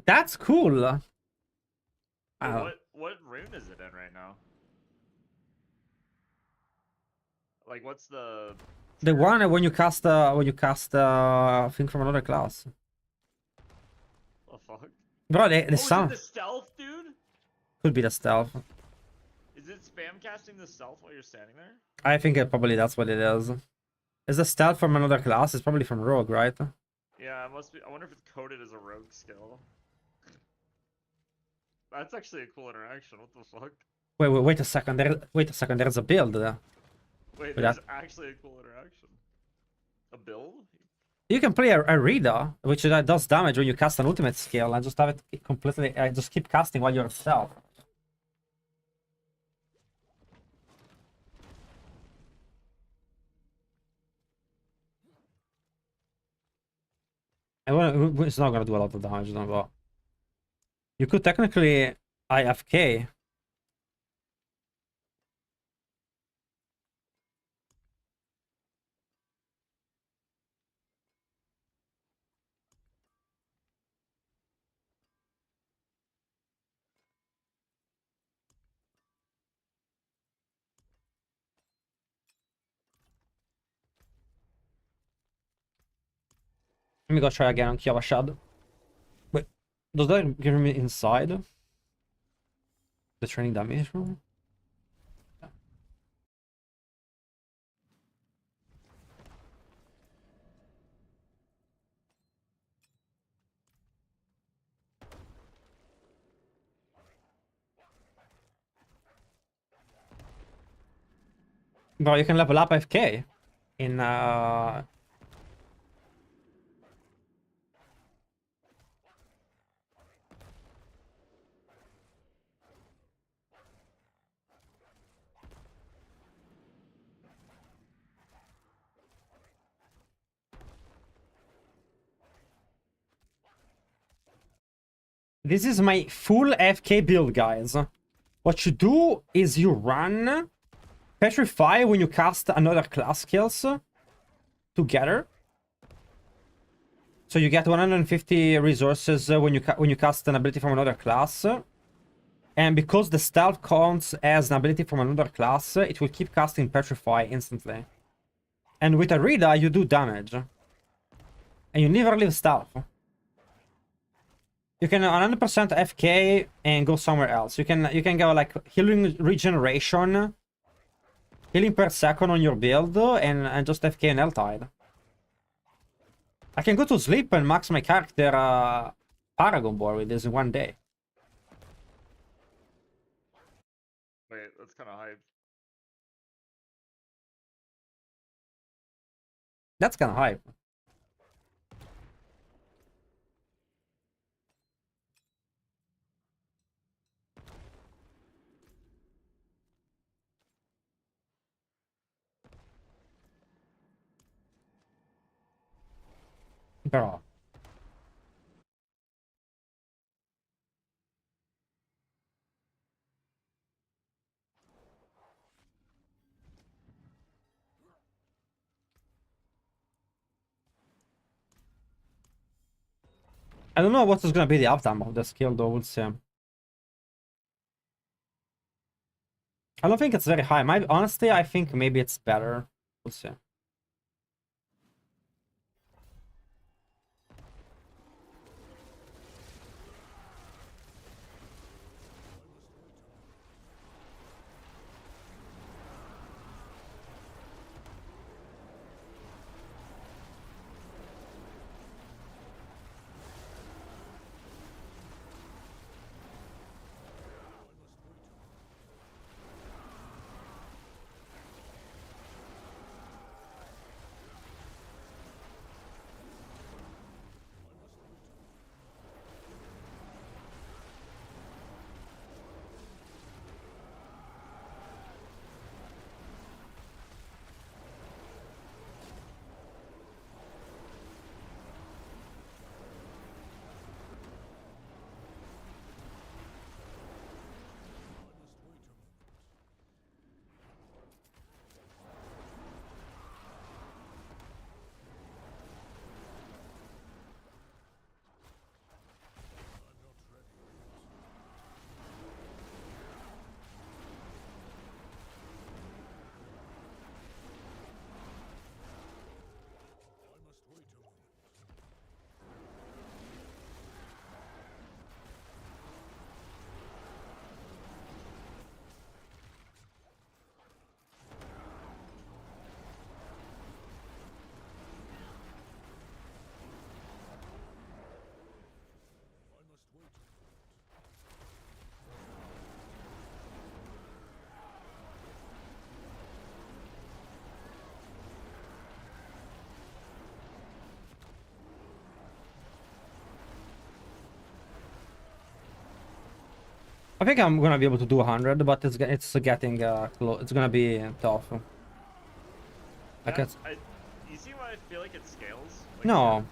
That's cool. Hey, what rune is it in right now? Like, what's the one when you cast thing from another class. the fuck? Bro, the Is sound it the stealth, dude? could be the stealth. Is it spam casting the stealth while you're standing there? I think probably that's what it is. Is the stealth from another class? It's probably from Rogue, right? Yeah, it must be. I wonder if it's coded as a rogue skill. That's actually a cool interaction. What the fuck? Wait a second. Wait a second. There's a build there. Wait, But there's actually a cool interaction. A build? You can play a Reader, which does damage when you cast an ultimate skill, and just have it completely. Just keep casting while you're stealth. And it's not gonna do a lot of damage, though, but you could technically IFK. Let me go try again on Kiavashad. Wait, does that give me inside the training damage room? Bro, you can level up FK in This is my full FK build, guys. What you do is you run Petrify when you cast another class skills together. So So you get 150 resources when you cast an ability from another class. And because the stealth counts as an ability from another class, it will keep casting Petrify instantly. And with Arida, you do damage. And you never leave stealth. You can 100% FK and go somewhere else. You can go like healing regeneration, healing per second on your build, and just FK and L-Tide. I can go to sleep and max my character Paragon board with this in one day. Wait, that's kind of hype. That's kind of hype. Bro. I don't know what is gonna be the uptime of the skill though, we'll see. I don't think it's very high. Honestly, I think maybe it's better. We'll see. I think I'm gonna be able to do 100, but it's getting close. It's gonna be tough. Like You see why I feel like it scales? Like, no,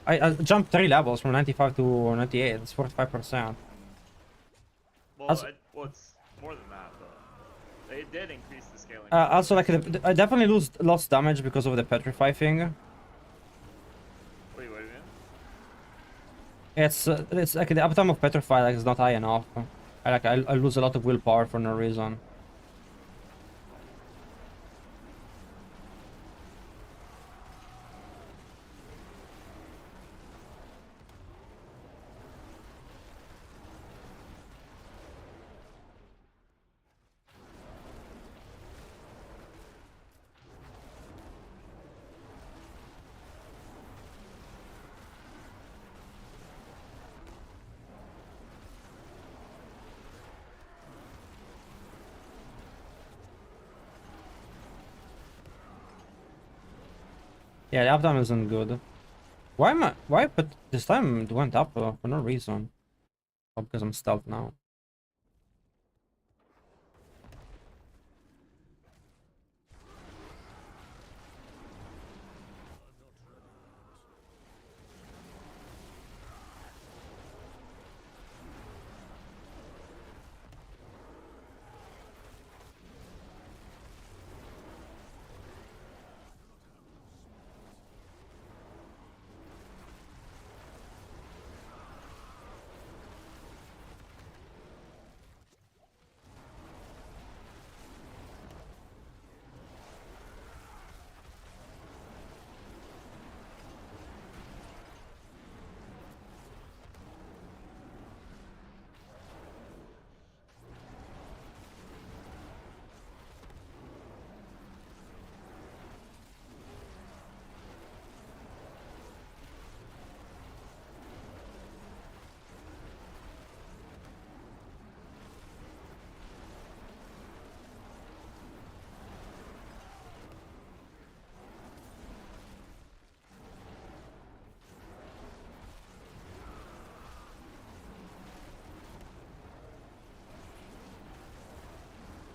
I jumped 3 levels from 95 to 98. It's 45%. Well, well, it's more than that, but they did increase the scaling. Also, like I definitely lost damage because of the Petrify thing. Wait, what do you mean? It's like the uptime of Petrify like is not high enough. I lose a lot of willpower for no reason. Yeah, the uptime isn't good. Why? But this time it went up for no reason. Oh, because I'm stealth now.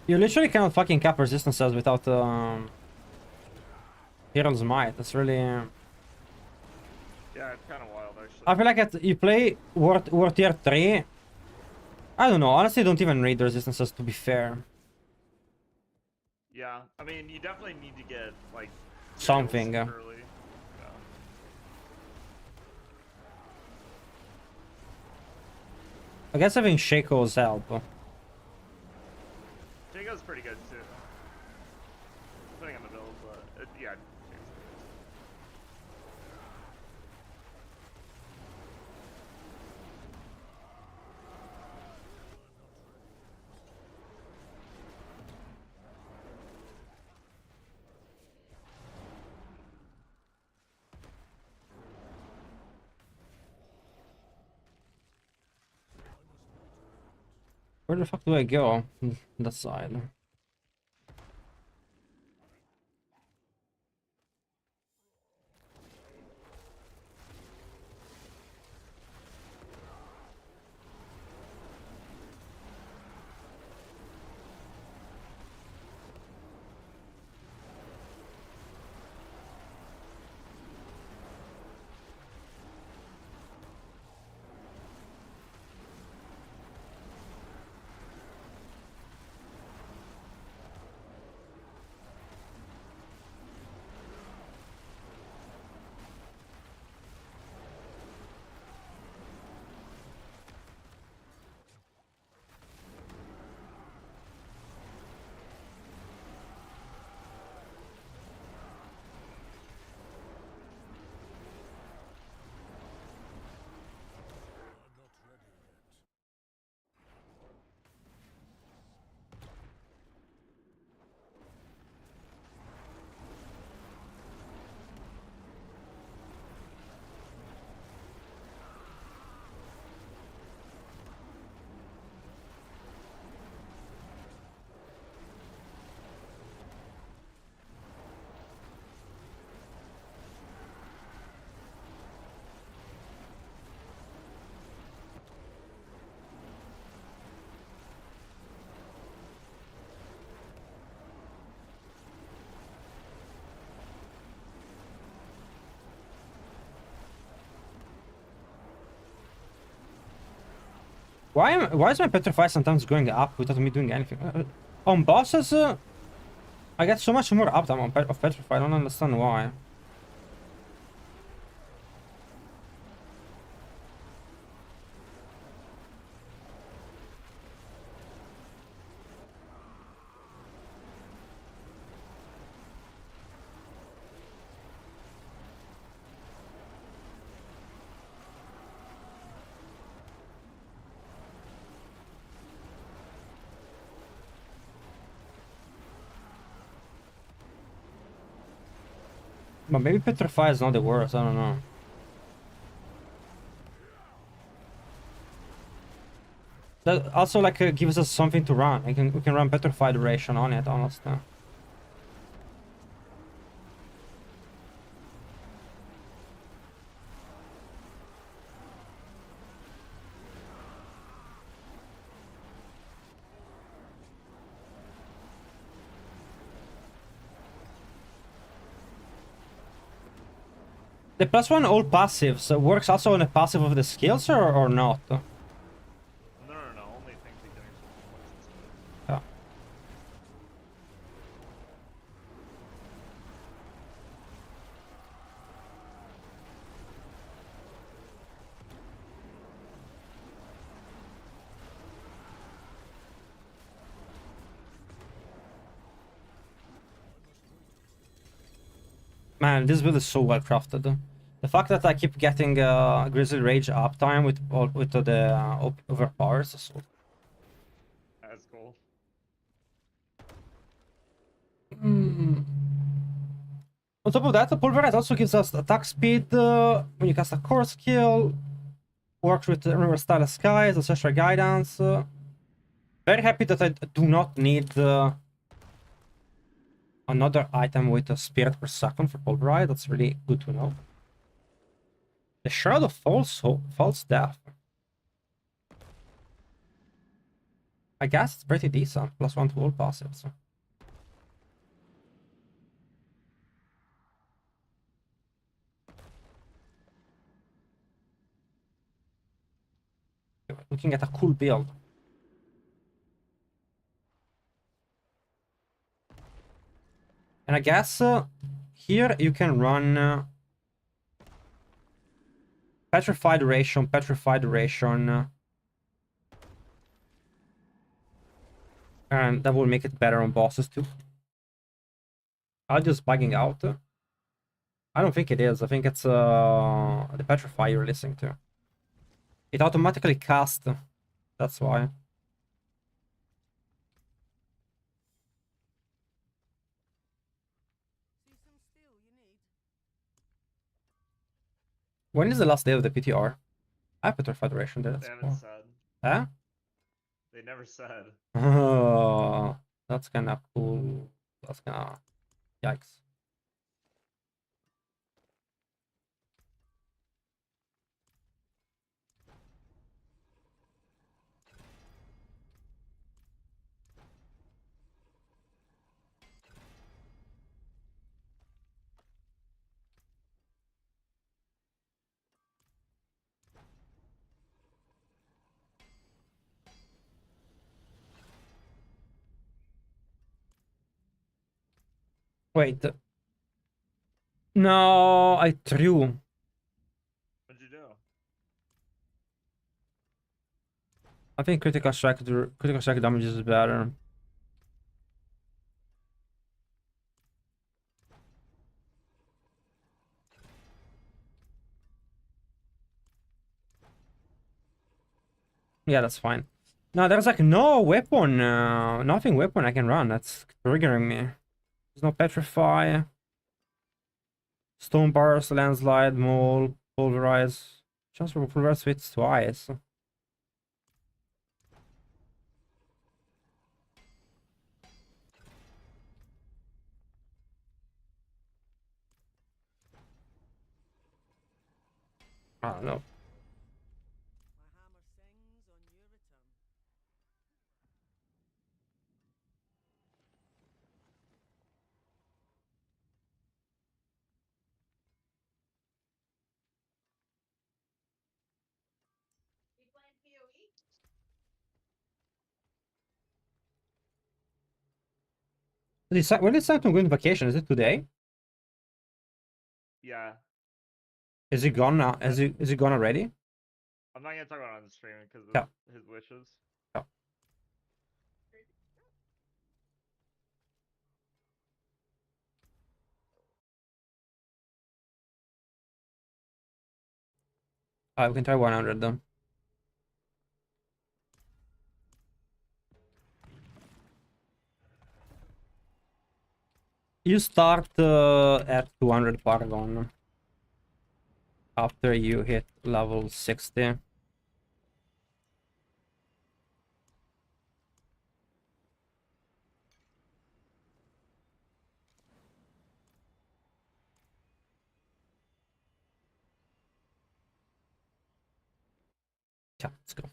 You literally cannot fucking cap resistances without Hero's Might. That's really. Yeah, it's kind of wild actually. I feel like you play War Tier 3. I don't know. Honestly, don't even read the resistances to be fair. Yeah, I mean, you definitely need to get like Something. skills early. Yeah. I guess having Shaco's help. Jaco's pretty good too. Depending on the build, but yeah. Jaco's pretty good. Where the fuck do I go? That side. Why is my petrify sometimes going up without me doing anything? On bosses, I get so much more uptime of petrify. I don't understand why. But maybe petrify is not the worst. I don't know. That also like gives us something to run. We can run petrified duration on it, honestly. The +1 all passives works also on a passive of the skills or not? No, only things we can actually Yeah. Man, this build is so well crafted. The fact that I keep getting Grizzly Rage uptime with the overpowers is so. That's cool. On top of that, the Pulverize also gives us attack speed when you cast a core skill. Works with River Stylus Skies, Ancestral Guidance. Very happy that I do not need another item with a Spirit per second for Pulverize. That's really good to know. The Shroud of False Death. I guess it's pretty decent. +1 to all passives. Looking at a cool build. And I guess here you can run Petrified Ration, Petrified Ration. And that will make it better on bosses too. I'm just bugging out. I don't think it is. I think it's the Petrify you're listening to. It automatically cast. That's why. See some steel you need. When is the last day of the PTR? I have Petrified Ration there. They haven't said. Huh? They never said. Oh, that's kind of cool. That's kind of... Yikes. Wait. No, I threw. What'd you do? I think critical strike damage is better. Yeah, that's fine. No, there's like no weapon, nothing weapon I can run. That's triggering me. There's no petrify, stone bars, landslide, mole, pulverize. Chance for pulverize hits twice. I don't know. My hammer sings on your return. When is time to go on vacation? Is it today? Yeah. Is it gone now? Is it gone already? I'm not gonna talk about it on the stream because of Yeah. his wishes. Yeah. We can try 100 then. You start at 200 Paragon after you hit level 60. Yeah, let's go.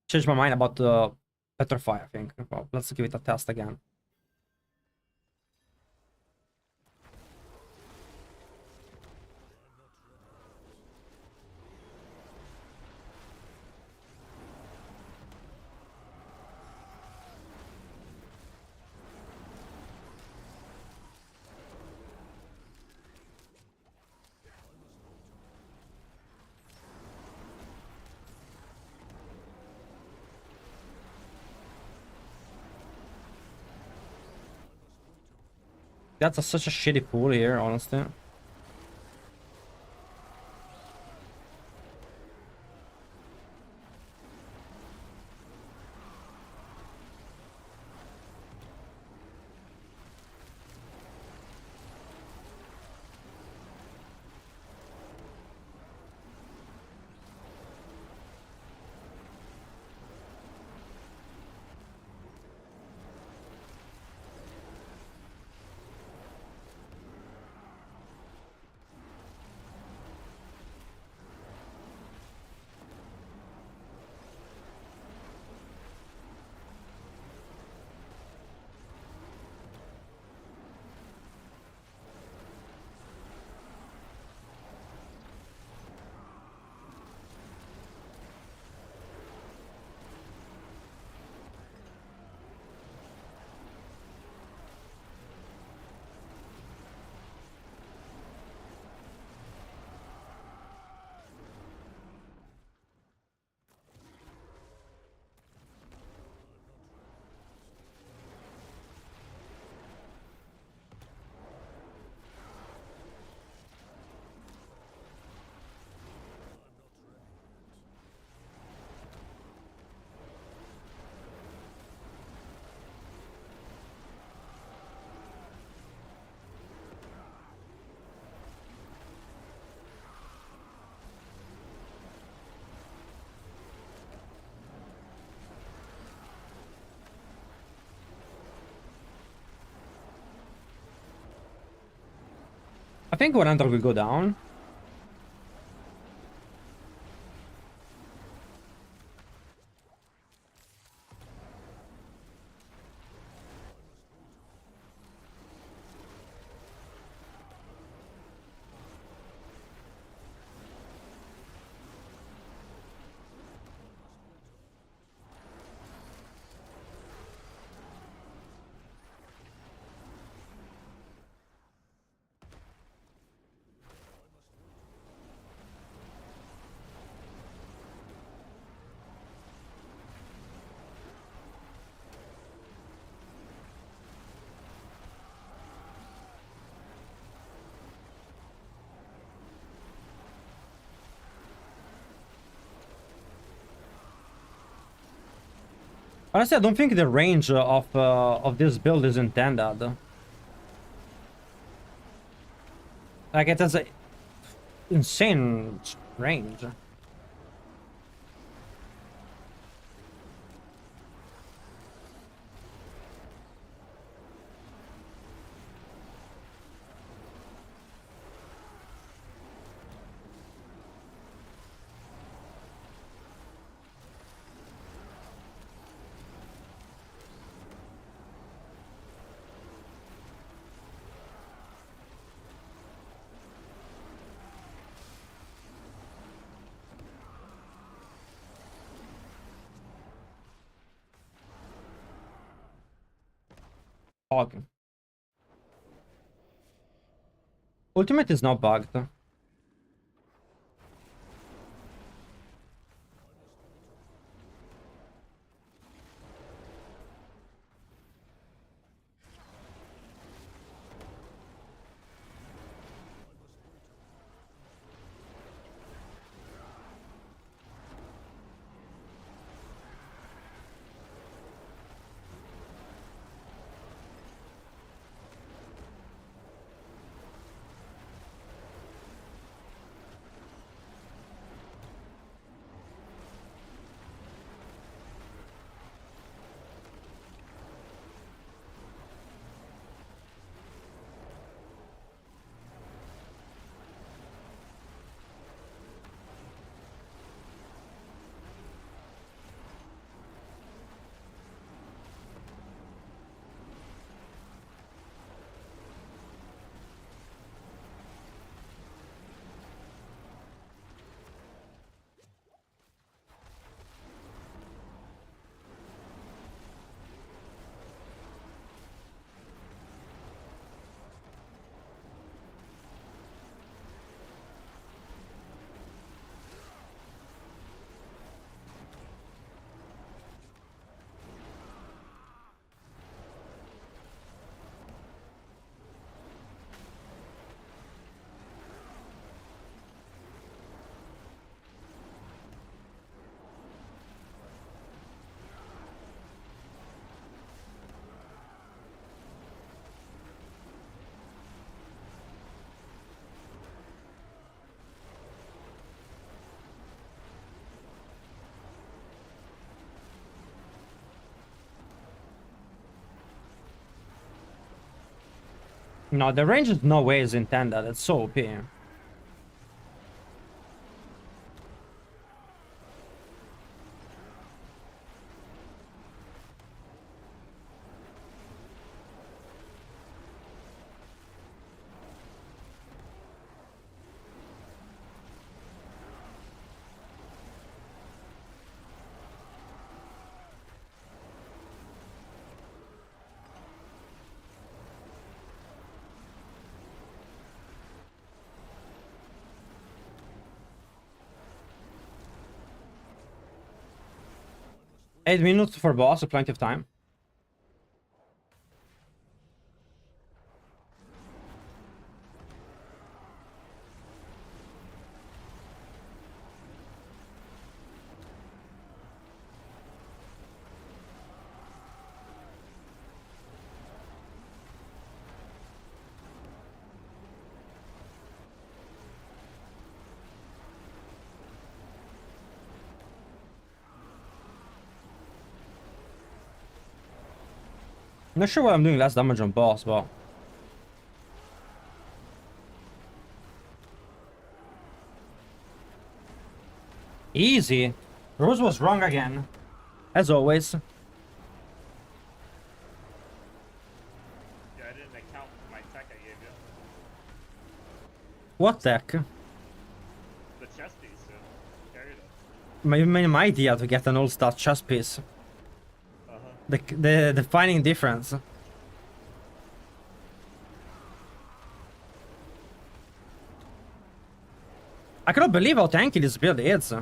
Changed my mind about the Petrify, I think. Well, let's give it a test again. That's such a shitty pool here, honestly. I think 100 will go down. Honestly, I don't think the range of this build is intended. Like, it has an insane range. Bug. Ultimate is not bugged. No, the range is no way is intended. It's so OP. Eight minutes for boss, so plenty of time. I'm not sure why I'm doing less damage on boss, but Easy. Rose was wrong again. As always. Yeah, I didn't account for my tech I gave you. What tech? The chest piece, dude. Carried it. My idea to get an all-star chest piece. The defining difference. I cannot believe how tanky this build is.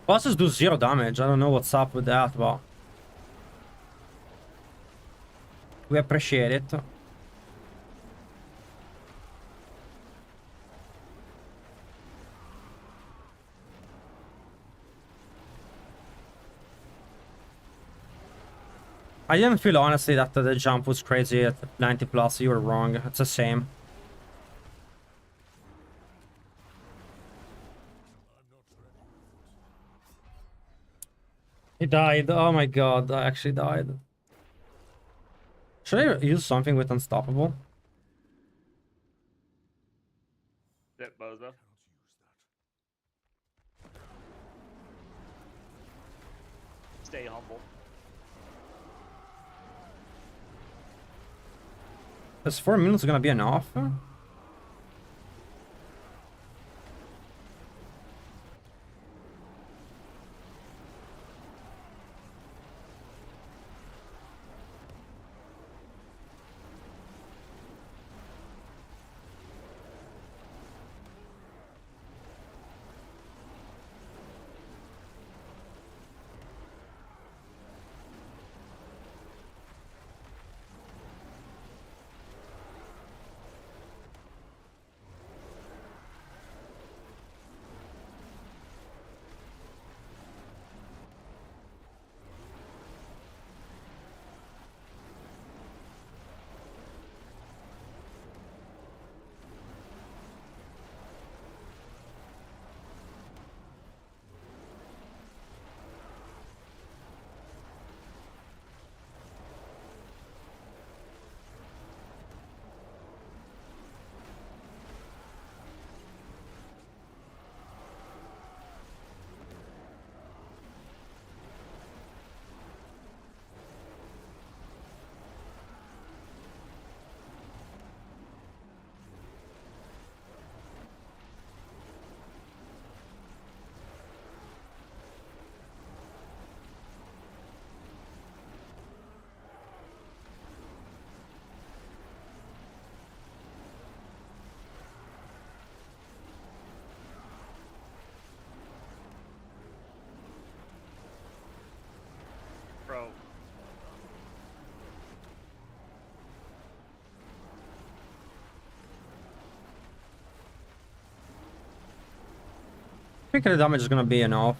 Bosses do 0 damage. I don't know what's up with that, but we appreciate it. I didn't feel honestly that the jump was crazy at 90 plus. You were wrong. It's the same. He died. Oh my god, I actually died. Should I use something with Unstoppable? Dip bozo. Stay humble. Is 4 minutes gonna be enough? Bro. I think the damage is gonna be enough.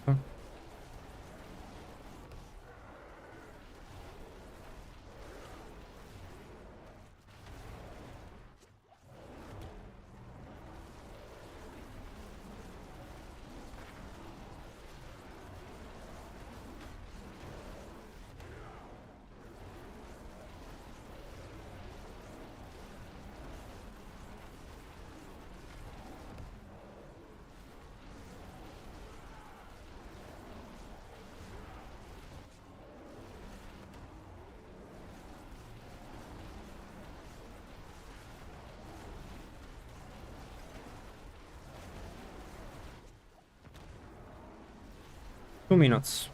2 minutes.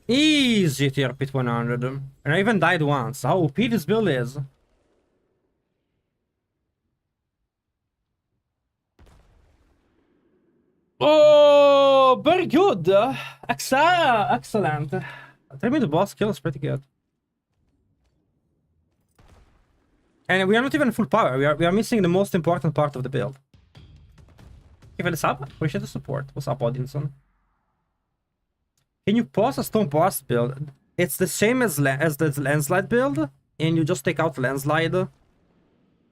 Easy tier pit 100. And I even died once. How OP this build is. Oh, very good. Excellent. 3-minute boss kill is pretty good. And we are not even full power. We are missing the most important part of the build. Give it a sub. Appreciate the support. What's up, Odinson? Can you pause a stone burst build? It's the same as the landslide build, and you just take out landslide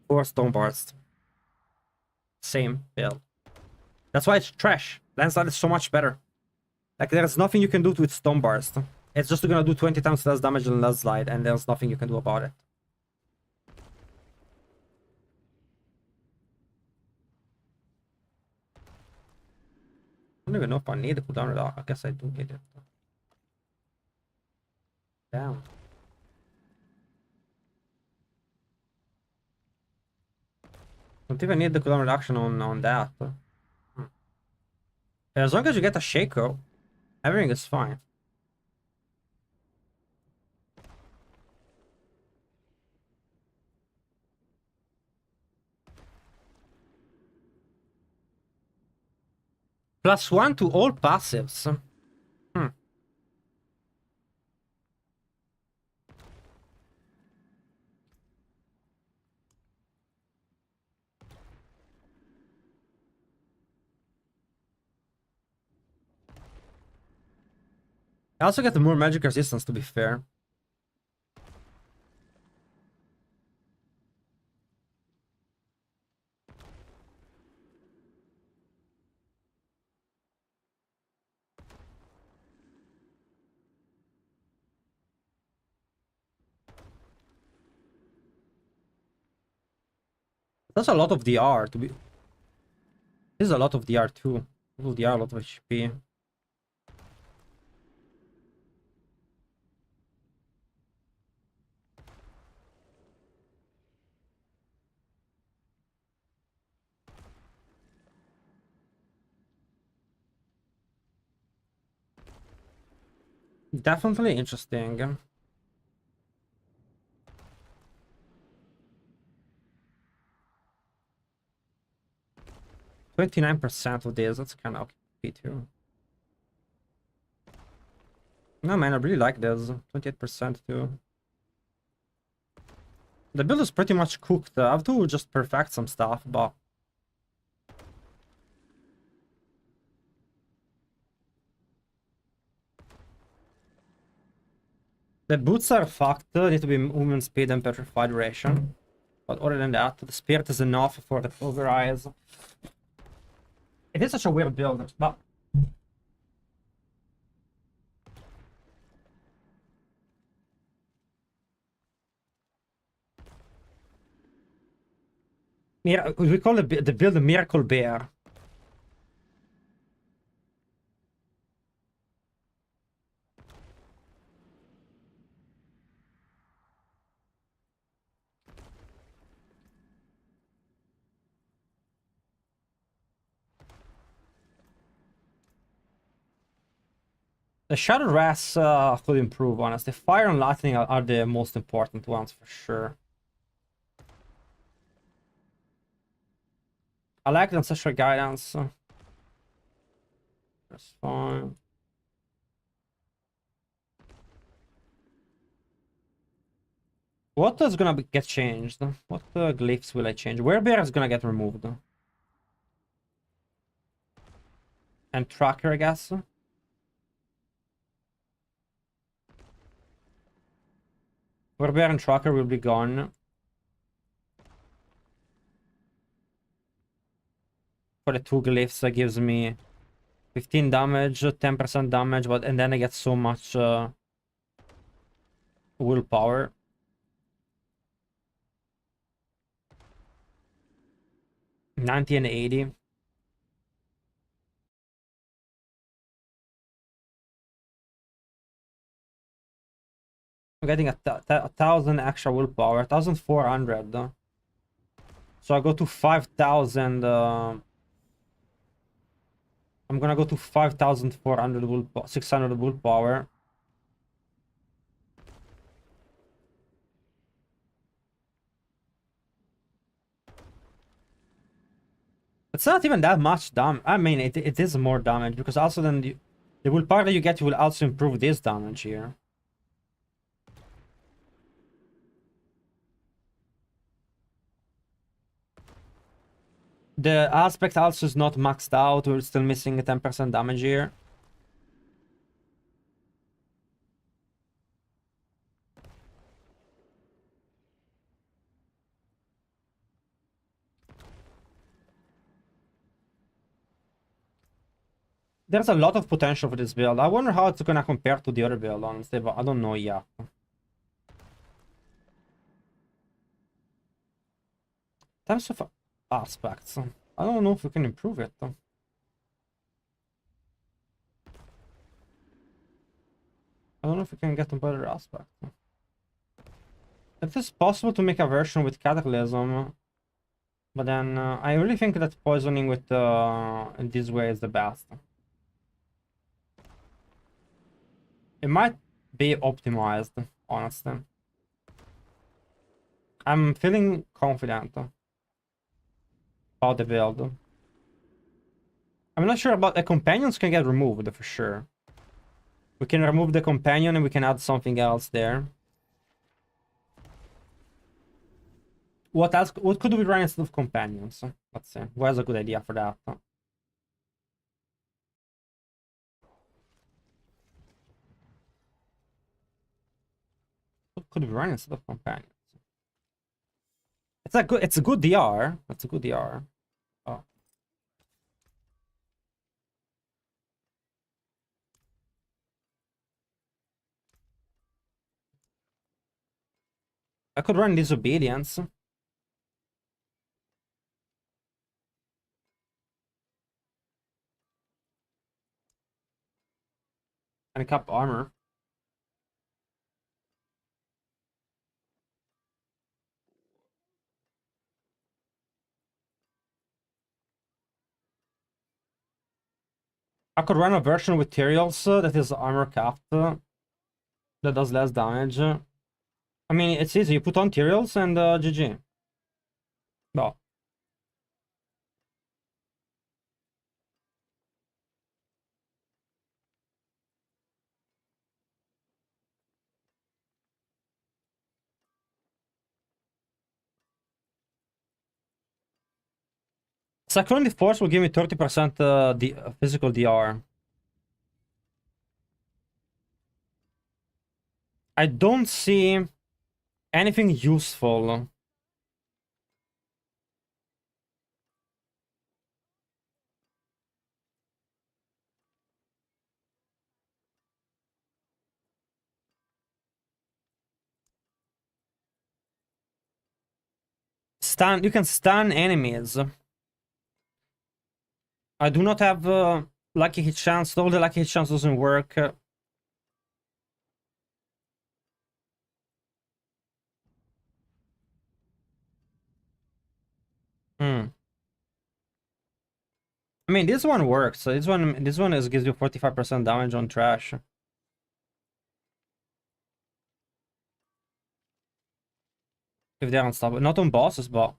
or stone burst. Same build. That's why it's trash. Landslide is so much better. Like, there's nothing you can do with stone burst. It's just gonna do 20 times less damage than landslide, and there's nothing you can do about it. I don't even know if I need the cooldown at all. I guess I do need it. Damn. Don't even need the cooldown reduction on that. As long as you get a Shaco, everything is fine. +1 to all passives. I also get the more magic resistance, to be fair. That's a lot of DR to be. This is a lot of DR too. Little DR, a lot of HP. Definitely interesting. %29% of this, that's kind of okay too. No man, I really like this. 28% too. The build is pretty much cooked. I have to just perfect some stuff, but the boots are fucked. Need to be movement speed and petrified duration. But other than that, the spirit is enough for the over eyes. It is such a weird build, but we call the build Miracle Bear. The Shadow Rats could improve, honestly. Fire and Lightning are the most important ones for sure. I like the Ancestral Guidance. That's fine. What is gonna get changed? What glyphs will I change? Werebear is gonna get removed. And Tracker, I guess. Werebear and Tracker will be gone. for the 2 glyphs that gives me 15 damage, 10% damage, and then I get so much willpower. $90 and $80. I'm getting a 1,000 extra willpower, 1,400. So I go to 5,000. I'm gonna go to 5,400 willpower, 600 willpower. It's not even that much damage. I mean, it is more damage because also then the willpower that you get will also improve this damage here. The aspect also is not maxed out. We're still missing a 10% damage here. There's a lot of potential for this build. I wonder how it's gonna compare to the other build, honestly, but I don't know yet. In terms of aspects, I don't know if we can improve it. I don't know if we can get a better aspect. It is possible to make a version with Cataclysm, but then I really think that poisoning with in this way is the best. It might be optimized, honestly. I'm feeling confident about the build. I'm not sure about the companions can get removed for sure. We can remove the companion and we can add something else there. What else? What could we run instead of companions? Let's see. What is a good idea for that? What could we run instead of companions? It's a good DR. It's a good DR. Oh. I could run Disobedience. And cap armor. I could run a version with Tyrials that is armor capped. That does less damage. I mean, it's easy. You put on Tyrials and GG. Well. Cyclonic Force will give me 30% physical DR. I don't see anything useful. You can stun enemies. I do not have lucky hit chance. All the lucky hit chance doesn't work. I mean, this one works. This one gives you 45% damage on trash. If they're unstoppable, not on bosses, but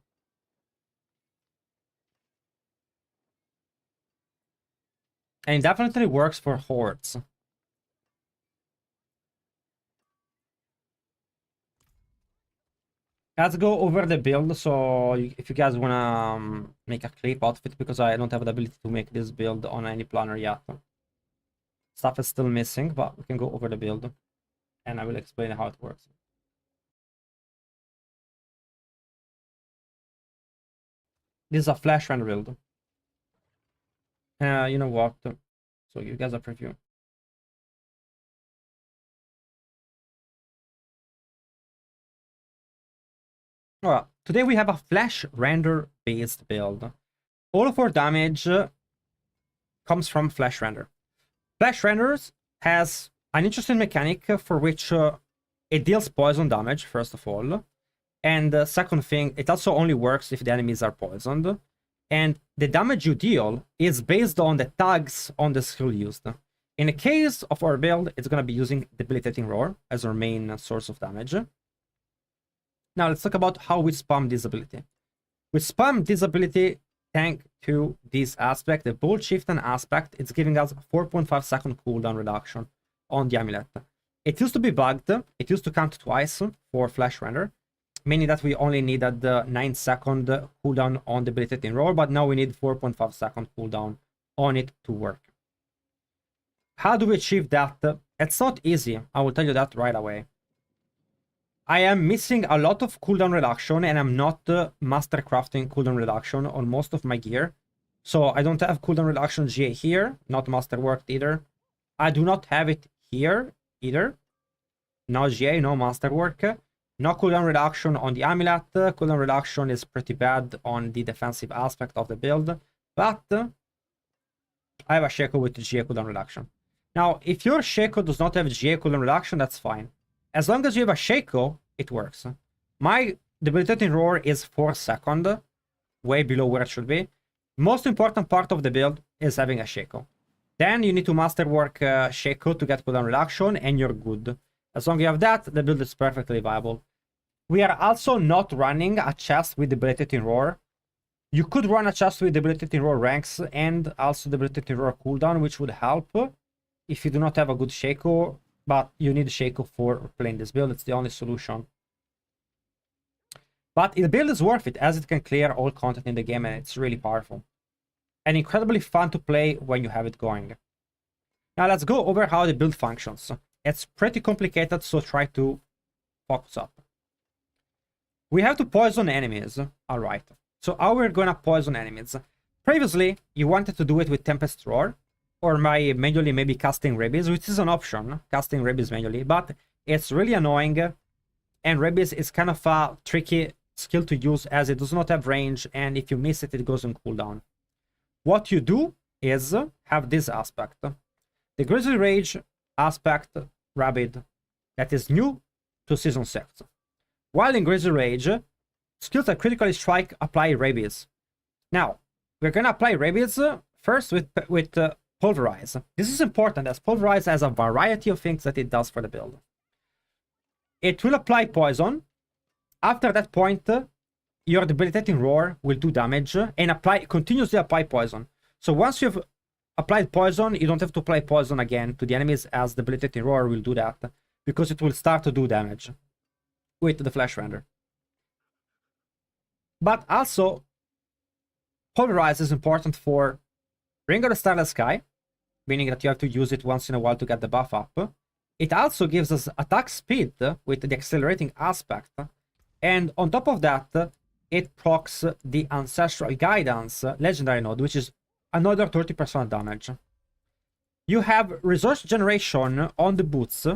and it definitely works for hordes. Let's go over the build. So if you guys wanna make a clip outfit, because I don't have the ability to make this build on any planner yet. Stuff is still missing, but we can go over the build, and I will explain how it works. This is a flash render build. You know what? So you guys a preview. Well, today we have a flash render based build. All of our damage comes from flash render. Flash renders has an interesting mechanic for which it deals poison damage, first of all. And second thing, it also only works if the enemies are poisoned. And the damage you deal is based on the tags on the skill used. In the case of our build, it's going to be using Debilitating Roar as our main source of damage. Now let's talk about how we spam this ability. We spam this ability thanks to this aspect, the Bolt Chieftain aspect. It's giving us 4.5 second cooldown reduction on the amulet. It used to be bugged. It used to count twice for flash render, meaning that we only needed the 9-second cooldown on the Debilitating Roar, but now we need 4.5 second cooldown on it to work. How do we achieve that? It's not easy, I will tell you that right away. I am missing a lot of cooldown reduction, and I'm not master crafting cooldown reduction on most of my gear. So I don't have cooldown reduction GA here, not masterworked either. I do not have it here either. No GA, no masterwork. No cooldown reduction on the amulet. Cooldown reduction is pretty bad on the defensive aspect of the build. But I have a Shaco with GA cooldown reduction. Now, if your Shaco does not have GA cooldown reduction, that's fine. As long as you have a Shaco, it works. My Debilitating Roar is 4 seconds, way below where it should be. Most important part of the build is having a Shaco. Then you need to masterwork Shaco to get cooldown reduction, and you're good. As long as you have that, the build is perfectly viable. We are also not running a chest with Debilitating Roar. You could run a chest with Debilitating Roar ranks and also Debilitating Roar cooldown, which would help if you do not have a good Shaco. But you need Shaco for playing this build. It's the only solution. But the build is worth it, as it can clear all content in the game, and it's really powerful. And incredibly fun to play when you have it going. Now let's go over how the build functions. It's pretty complicated, so try to focus up. We have to poison enemies. Alright. So how we're gonna poison enemies? Previously, you wanted to do it with Tempest Roar, or manually maybe casting Rabies, which is an option, casting Rabies manually, but it's really annoying, and Rabies is kind of a tricky skill to use as it does not have range, and if you miss it, it goes on cooldown. What you do is have this aspect. The Grizzly Rage aspect Rabid that is new to Season 6. While in Grizzly Rage, skills that critically strike apply Rabies. Now, we're gonna apply Rabies first with Pulverize. This is important as Pulverize has a variety of things that it does for the build. It will apply poison. After that point, your Debilitating Roar will do damage and continuously apply poison. So once you've applied poison, you don't have to apply poison again to the enemies, as Debilitating Roar will do that, because it will start to do damage with the flash render. But also, Pulverize is important for Ring of the Starless Sky, meaning that you have to use it once in a while to get the buff up. It also gives us attack speed with the accelerating aspect. And on top of that, it procs the Ancestral Guidance legendary node, which is another 30% damage. You have resource generation on the boots.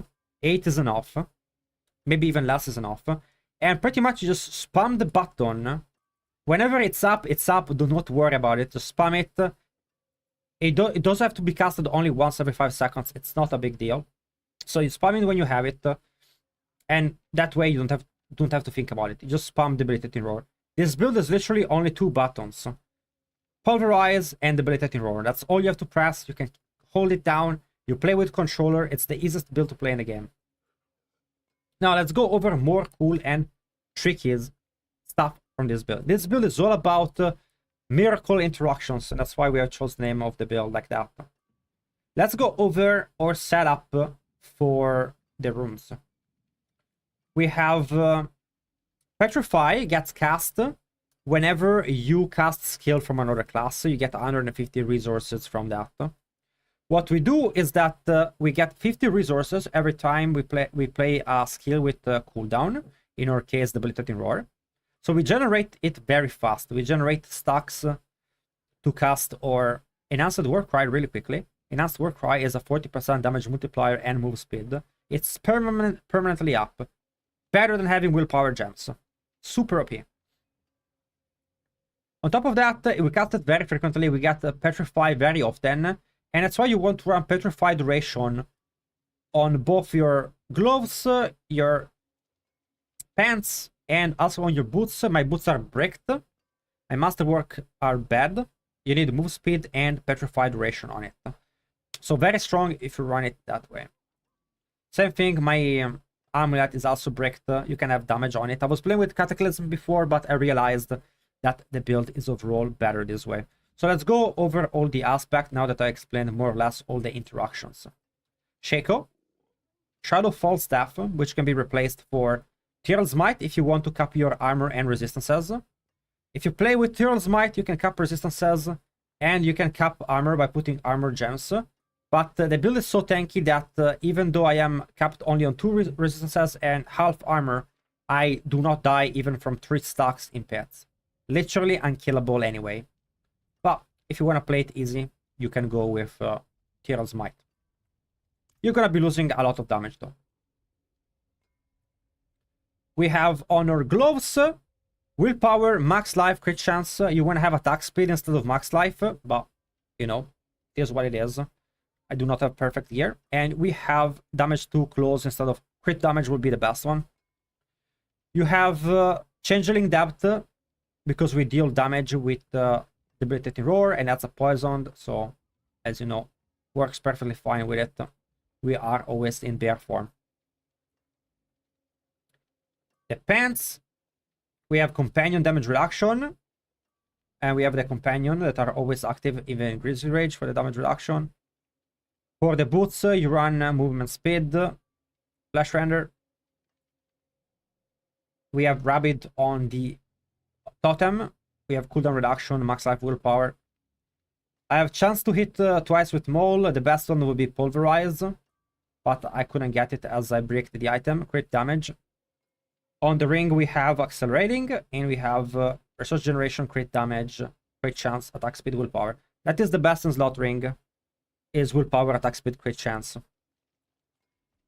8 is enough. Maybe even less is enough. And pretty much you just spam the button. Whenever it's up, it's up. Do not worry about it. Just spam it. It does have to be casted only once every 5 seconds. It's not a big deal. So you spam it when you have it. And that way you don't have to think about it. You just spam Debilitating Roar. This build is literally only 2 buttons. Pulverize and Debilitating Roar. That's all you have to press. You can hold it down. You play with controller. It's the easiest build to play in the game. Now let's go over more cool and tricky stuff from this build. This build is all about miracle interactions, and that's why we have chosen the name of the build like that. Let's go over our setup for the rooms. We have Petrify gets cast whenever you cast skill from another class. You get 150 resources from that. What we do is that we get 50 resources every time we play a skill with cooldown. In our case, Debilitating Roar. So we generate it very fast. We generate stacks to cast our Enhanced Warcry really quickly. Enhanced Warcry is a 40% damage multiplier and move speed. It's permanently up. Better than having willpower gems. Super OP. On top of that, we cast it very frequently. We get Petrify very often. And that's why you want to run Petrify Duration on both your gloves, your pants, and also on your boots. My boots are bricked. My Masterwork are bad. You need move speed and Petrify Duration on it. So very strong if you run it that way. Same thing, my amulet is also bricked. You can have damage on it. I was playing with Cataclysm before, but I realized that the build is overall better this way. So let's go over all the aspects now that I explained more or less all the interactions. Shaco. Shadow Fall Staff, which can be replaced for Tyrell's Might if you want to cap your armor and resistances. If you play with Tyrell's Might, you can cap resistances and you can cap armor by putting armor gems. But the build is so tanky that even though I am capped only on 2 resistances and half armor, I do not die even from 3 stacks in pets. Literally unkillable anyway. But if you want to play it easy, you can go with Tyrell's Might. You're going to be losing a lot of damage though. We have Honor Gloves. Willpower, max life, crit chance. You want to have attack speed instead of max life. But, you know, here's what it is. I do not have perfect gear. And we have damage to close instead of crit damage would be the best one. You have Changeling Depth, because we deal damage with Debilitating Roar, and that's a poisoned, so as you know, works perfectly fine with it. We are always in bear form. The pants, we have Companion Damage Reduction, and we have the Companion that are always active even in Grizzly Rage for the damage reduction. For the boots, you run movement speed, flash render. We have Rabbit on the Totem. We have cooldown reduction, max life, willpower. I have chance to hit twice with Mole. The best one would be Pulverize, but I couldn't get it as I bricked the item. Crit damage. On the ring, we have Accelerating, and we have Resource Generation, crit damage, crit chance, attack speed, willpower. That is the best in slot ring, is willpower, attack speed, crit chance.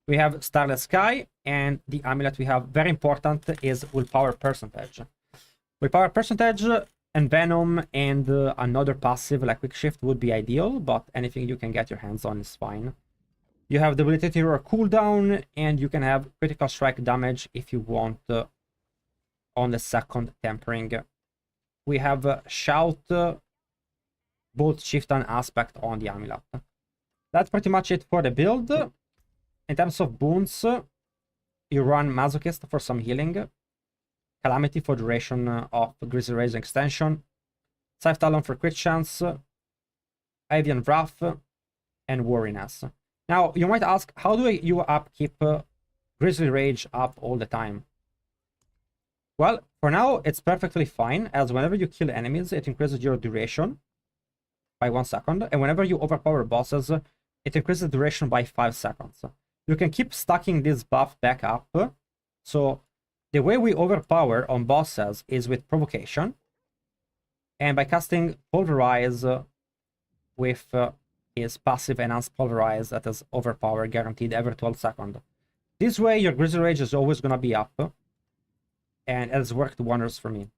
We have Starless Sky, and the amulet we have, very important, is willpower percentage. Willpower percentage and Venom and another passive like Quick Shift would be ideal, but anything you can get your hands on is fine. You have Debilitating Roar cooldown, and you can have critical strike damage if you want on the second tempering. We have Shout, Bolt, Shift, and Aspect on the amulet. That's pretty much it for the build. In terms of boons, you run Masochist for some healing, Calamity for duration of Grizzly Rage extension, Scythe Talon for crit chance, Avian Wrath, and Wariness. Now, you might ask, how do you upkeep Grizzly Rage up all the time? Well, for now, it's perfectly fine, as whenever you kill enemies, it increases your duration by 1 second, and whenever you overpower bosses, it increases the duration by 5 seconds. You can keep stacking this buff back up, so the way we overpower on bosses is with Provocation, and by casting Pulverize with his passive Enhanced Pulverize that is overpower guaranteed every 12 seconds. This way your Grizzly Rage is always gonna be up, and it has worked wonders for me. In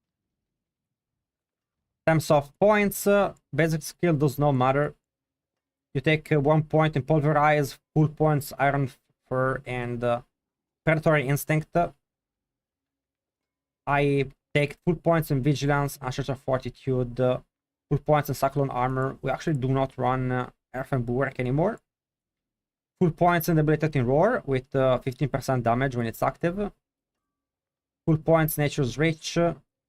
terms of points, basic skill does not matter. You take 1 point in Pulverize, full points Iron Fur, and Predatory Instinct. I take full points in Vigilance, Ancestral Fortitude, full points in Cyclone Armor. We actually do not run Earthen Bulwark anymore. Full points in Debilitating Roar with 15% damage when it's active. Full points Nature's Reach.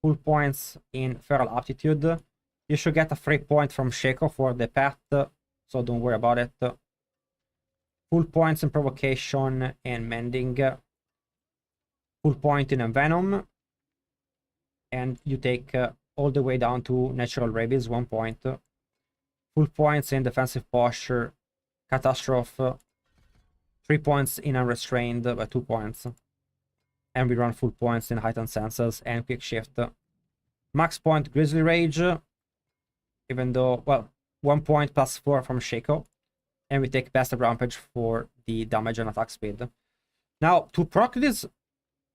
Full points in Feral Aptitude. You should get a free point from Shaco for the pet, so don't worry about it. Full points in Provocation and Mending. Full point in Envenom. And you take all the way down to Natural Rabies, 1 point. Full points in Defensive Posture, Catastrophe. 3 points in Unrestrained by 2 points. And we run full points in Heightened Senses and Quick Shift. Max point Grizzly Rage. Even though, well, 1 point plus 4 from Shaco. And we take Best Rampage for the damage and attack speed. Now, to proc this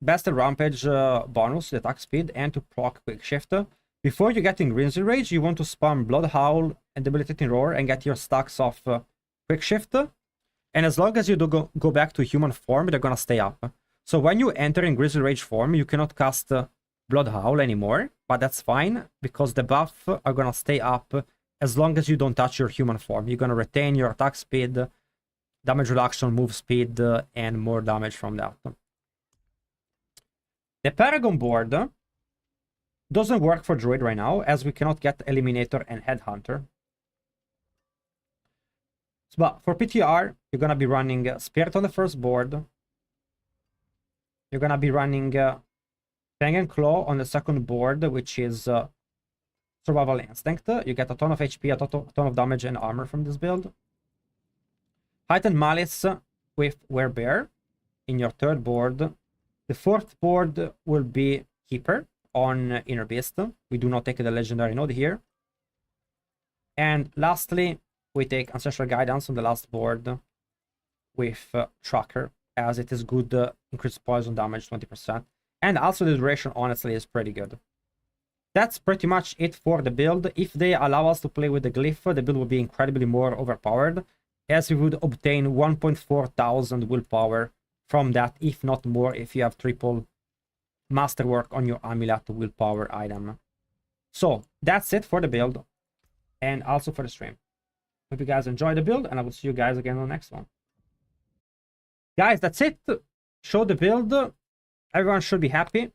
Best Rampage bonus, the attack speed, and to proc Quick Shift, before you get in Grinsey Rage, you want to spam Blood Howl and Debilitating Roar and get your stacks of Quick Shift. And as long as you do go back to human form, they're gonna stay up. So when you enter in Grizzly Rage form, you cannot cast Blood Howl anymore, but that's fine, because the buff are gonna stay up as long as you don't touch your human form. You're gonna retain your attack speed, damage reduction, move speed, and more damage from that. The Paragon board doesn't work for Druid right now, as we cannot get Eliminator and Headhunter. But for PTR, you're gonna be running Spirit on the first board. You're gonna be running Fang and Claw on the second board, which is Survival Instinct. You get a ton of HP, a ton of damage and armor from this build. Heightened Malice with Werebear in your third board. The fourth board will be Keeper on Inner Beast. We do not take the Legendary Node here. And lastly, we take Ancestral Guidance on the last board with Tracker, as it is good, increase poison damage 20%. And also the duration, honestly, is pretty good. That's pretty much it for the build. If they allow us to play with the Glyph, the build will be incredibly more overpowered, as we would obtain 1,400 willpower from that, if not more, if you have triple Masterwork on your Amulet willpower item. So, that's it for the build, and also for the stream. Hope you guys enjoy the build, and I will see you guys again on the next one. Guys, that's it. Show the build. Everyone should be happy.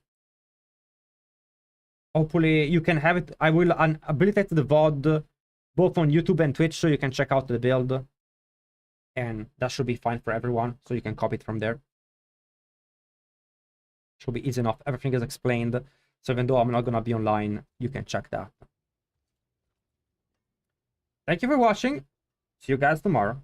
Hopefully you can have it. I will habilitate the VOD both on YouTube and Twitch, so you can check out the build. And that should be fine for everyone, so you can copy it from there. Should be easy enough. Everything is explained. So even though I'm not gonna be online, you can check that. Thank you for watching. See you guys tomorrow.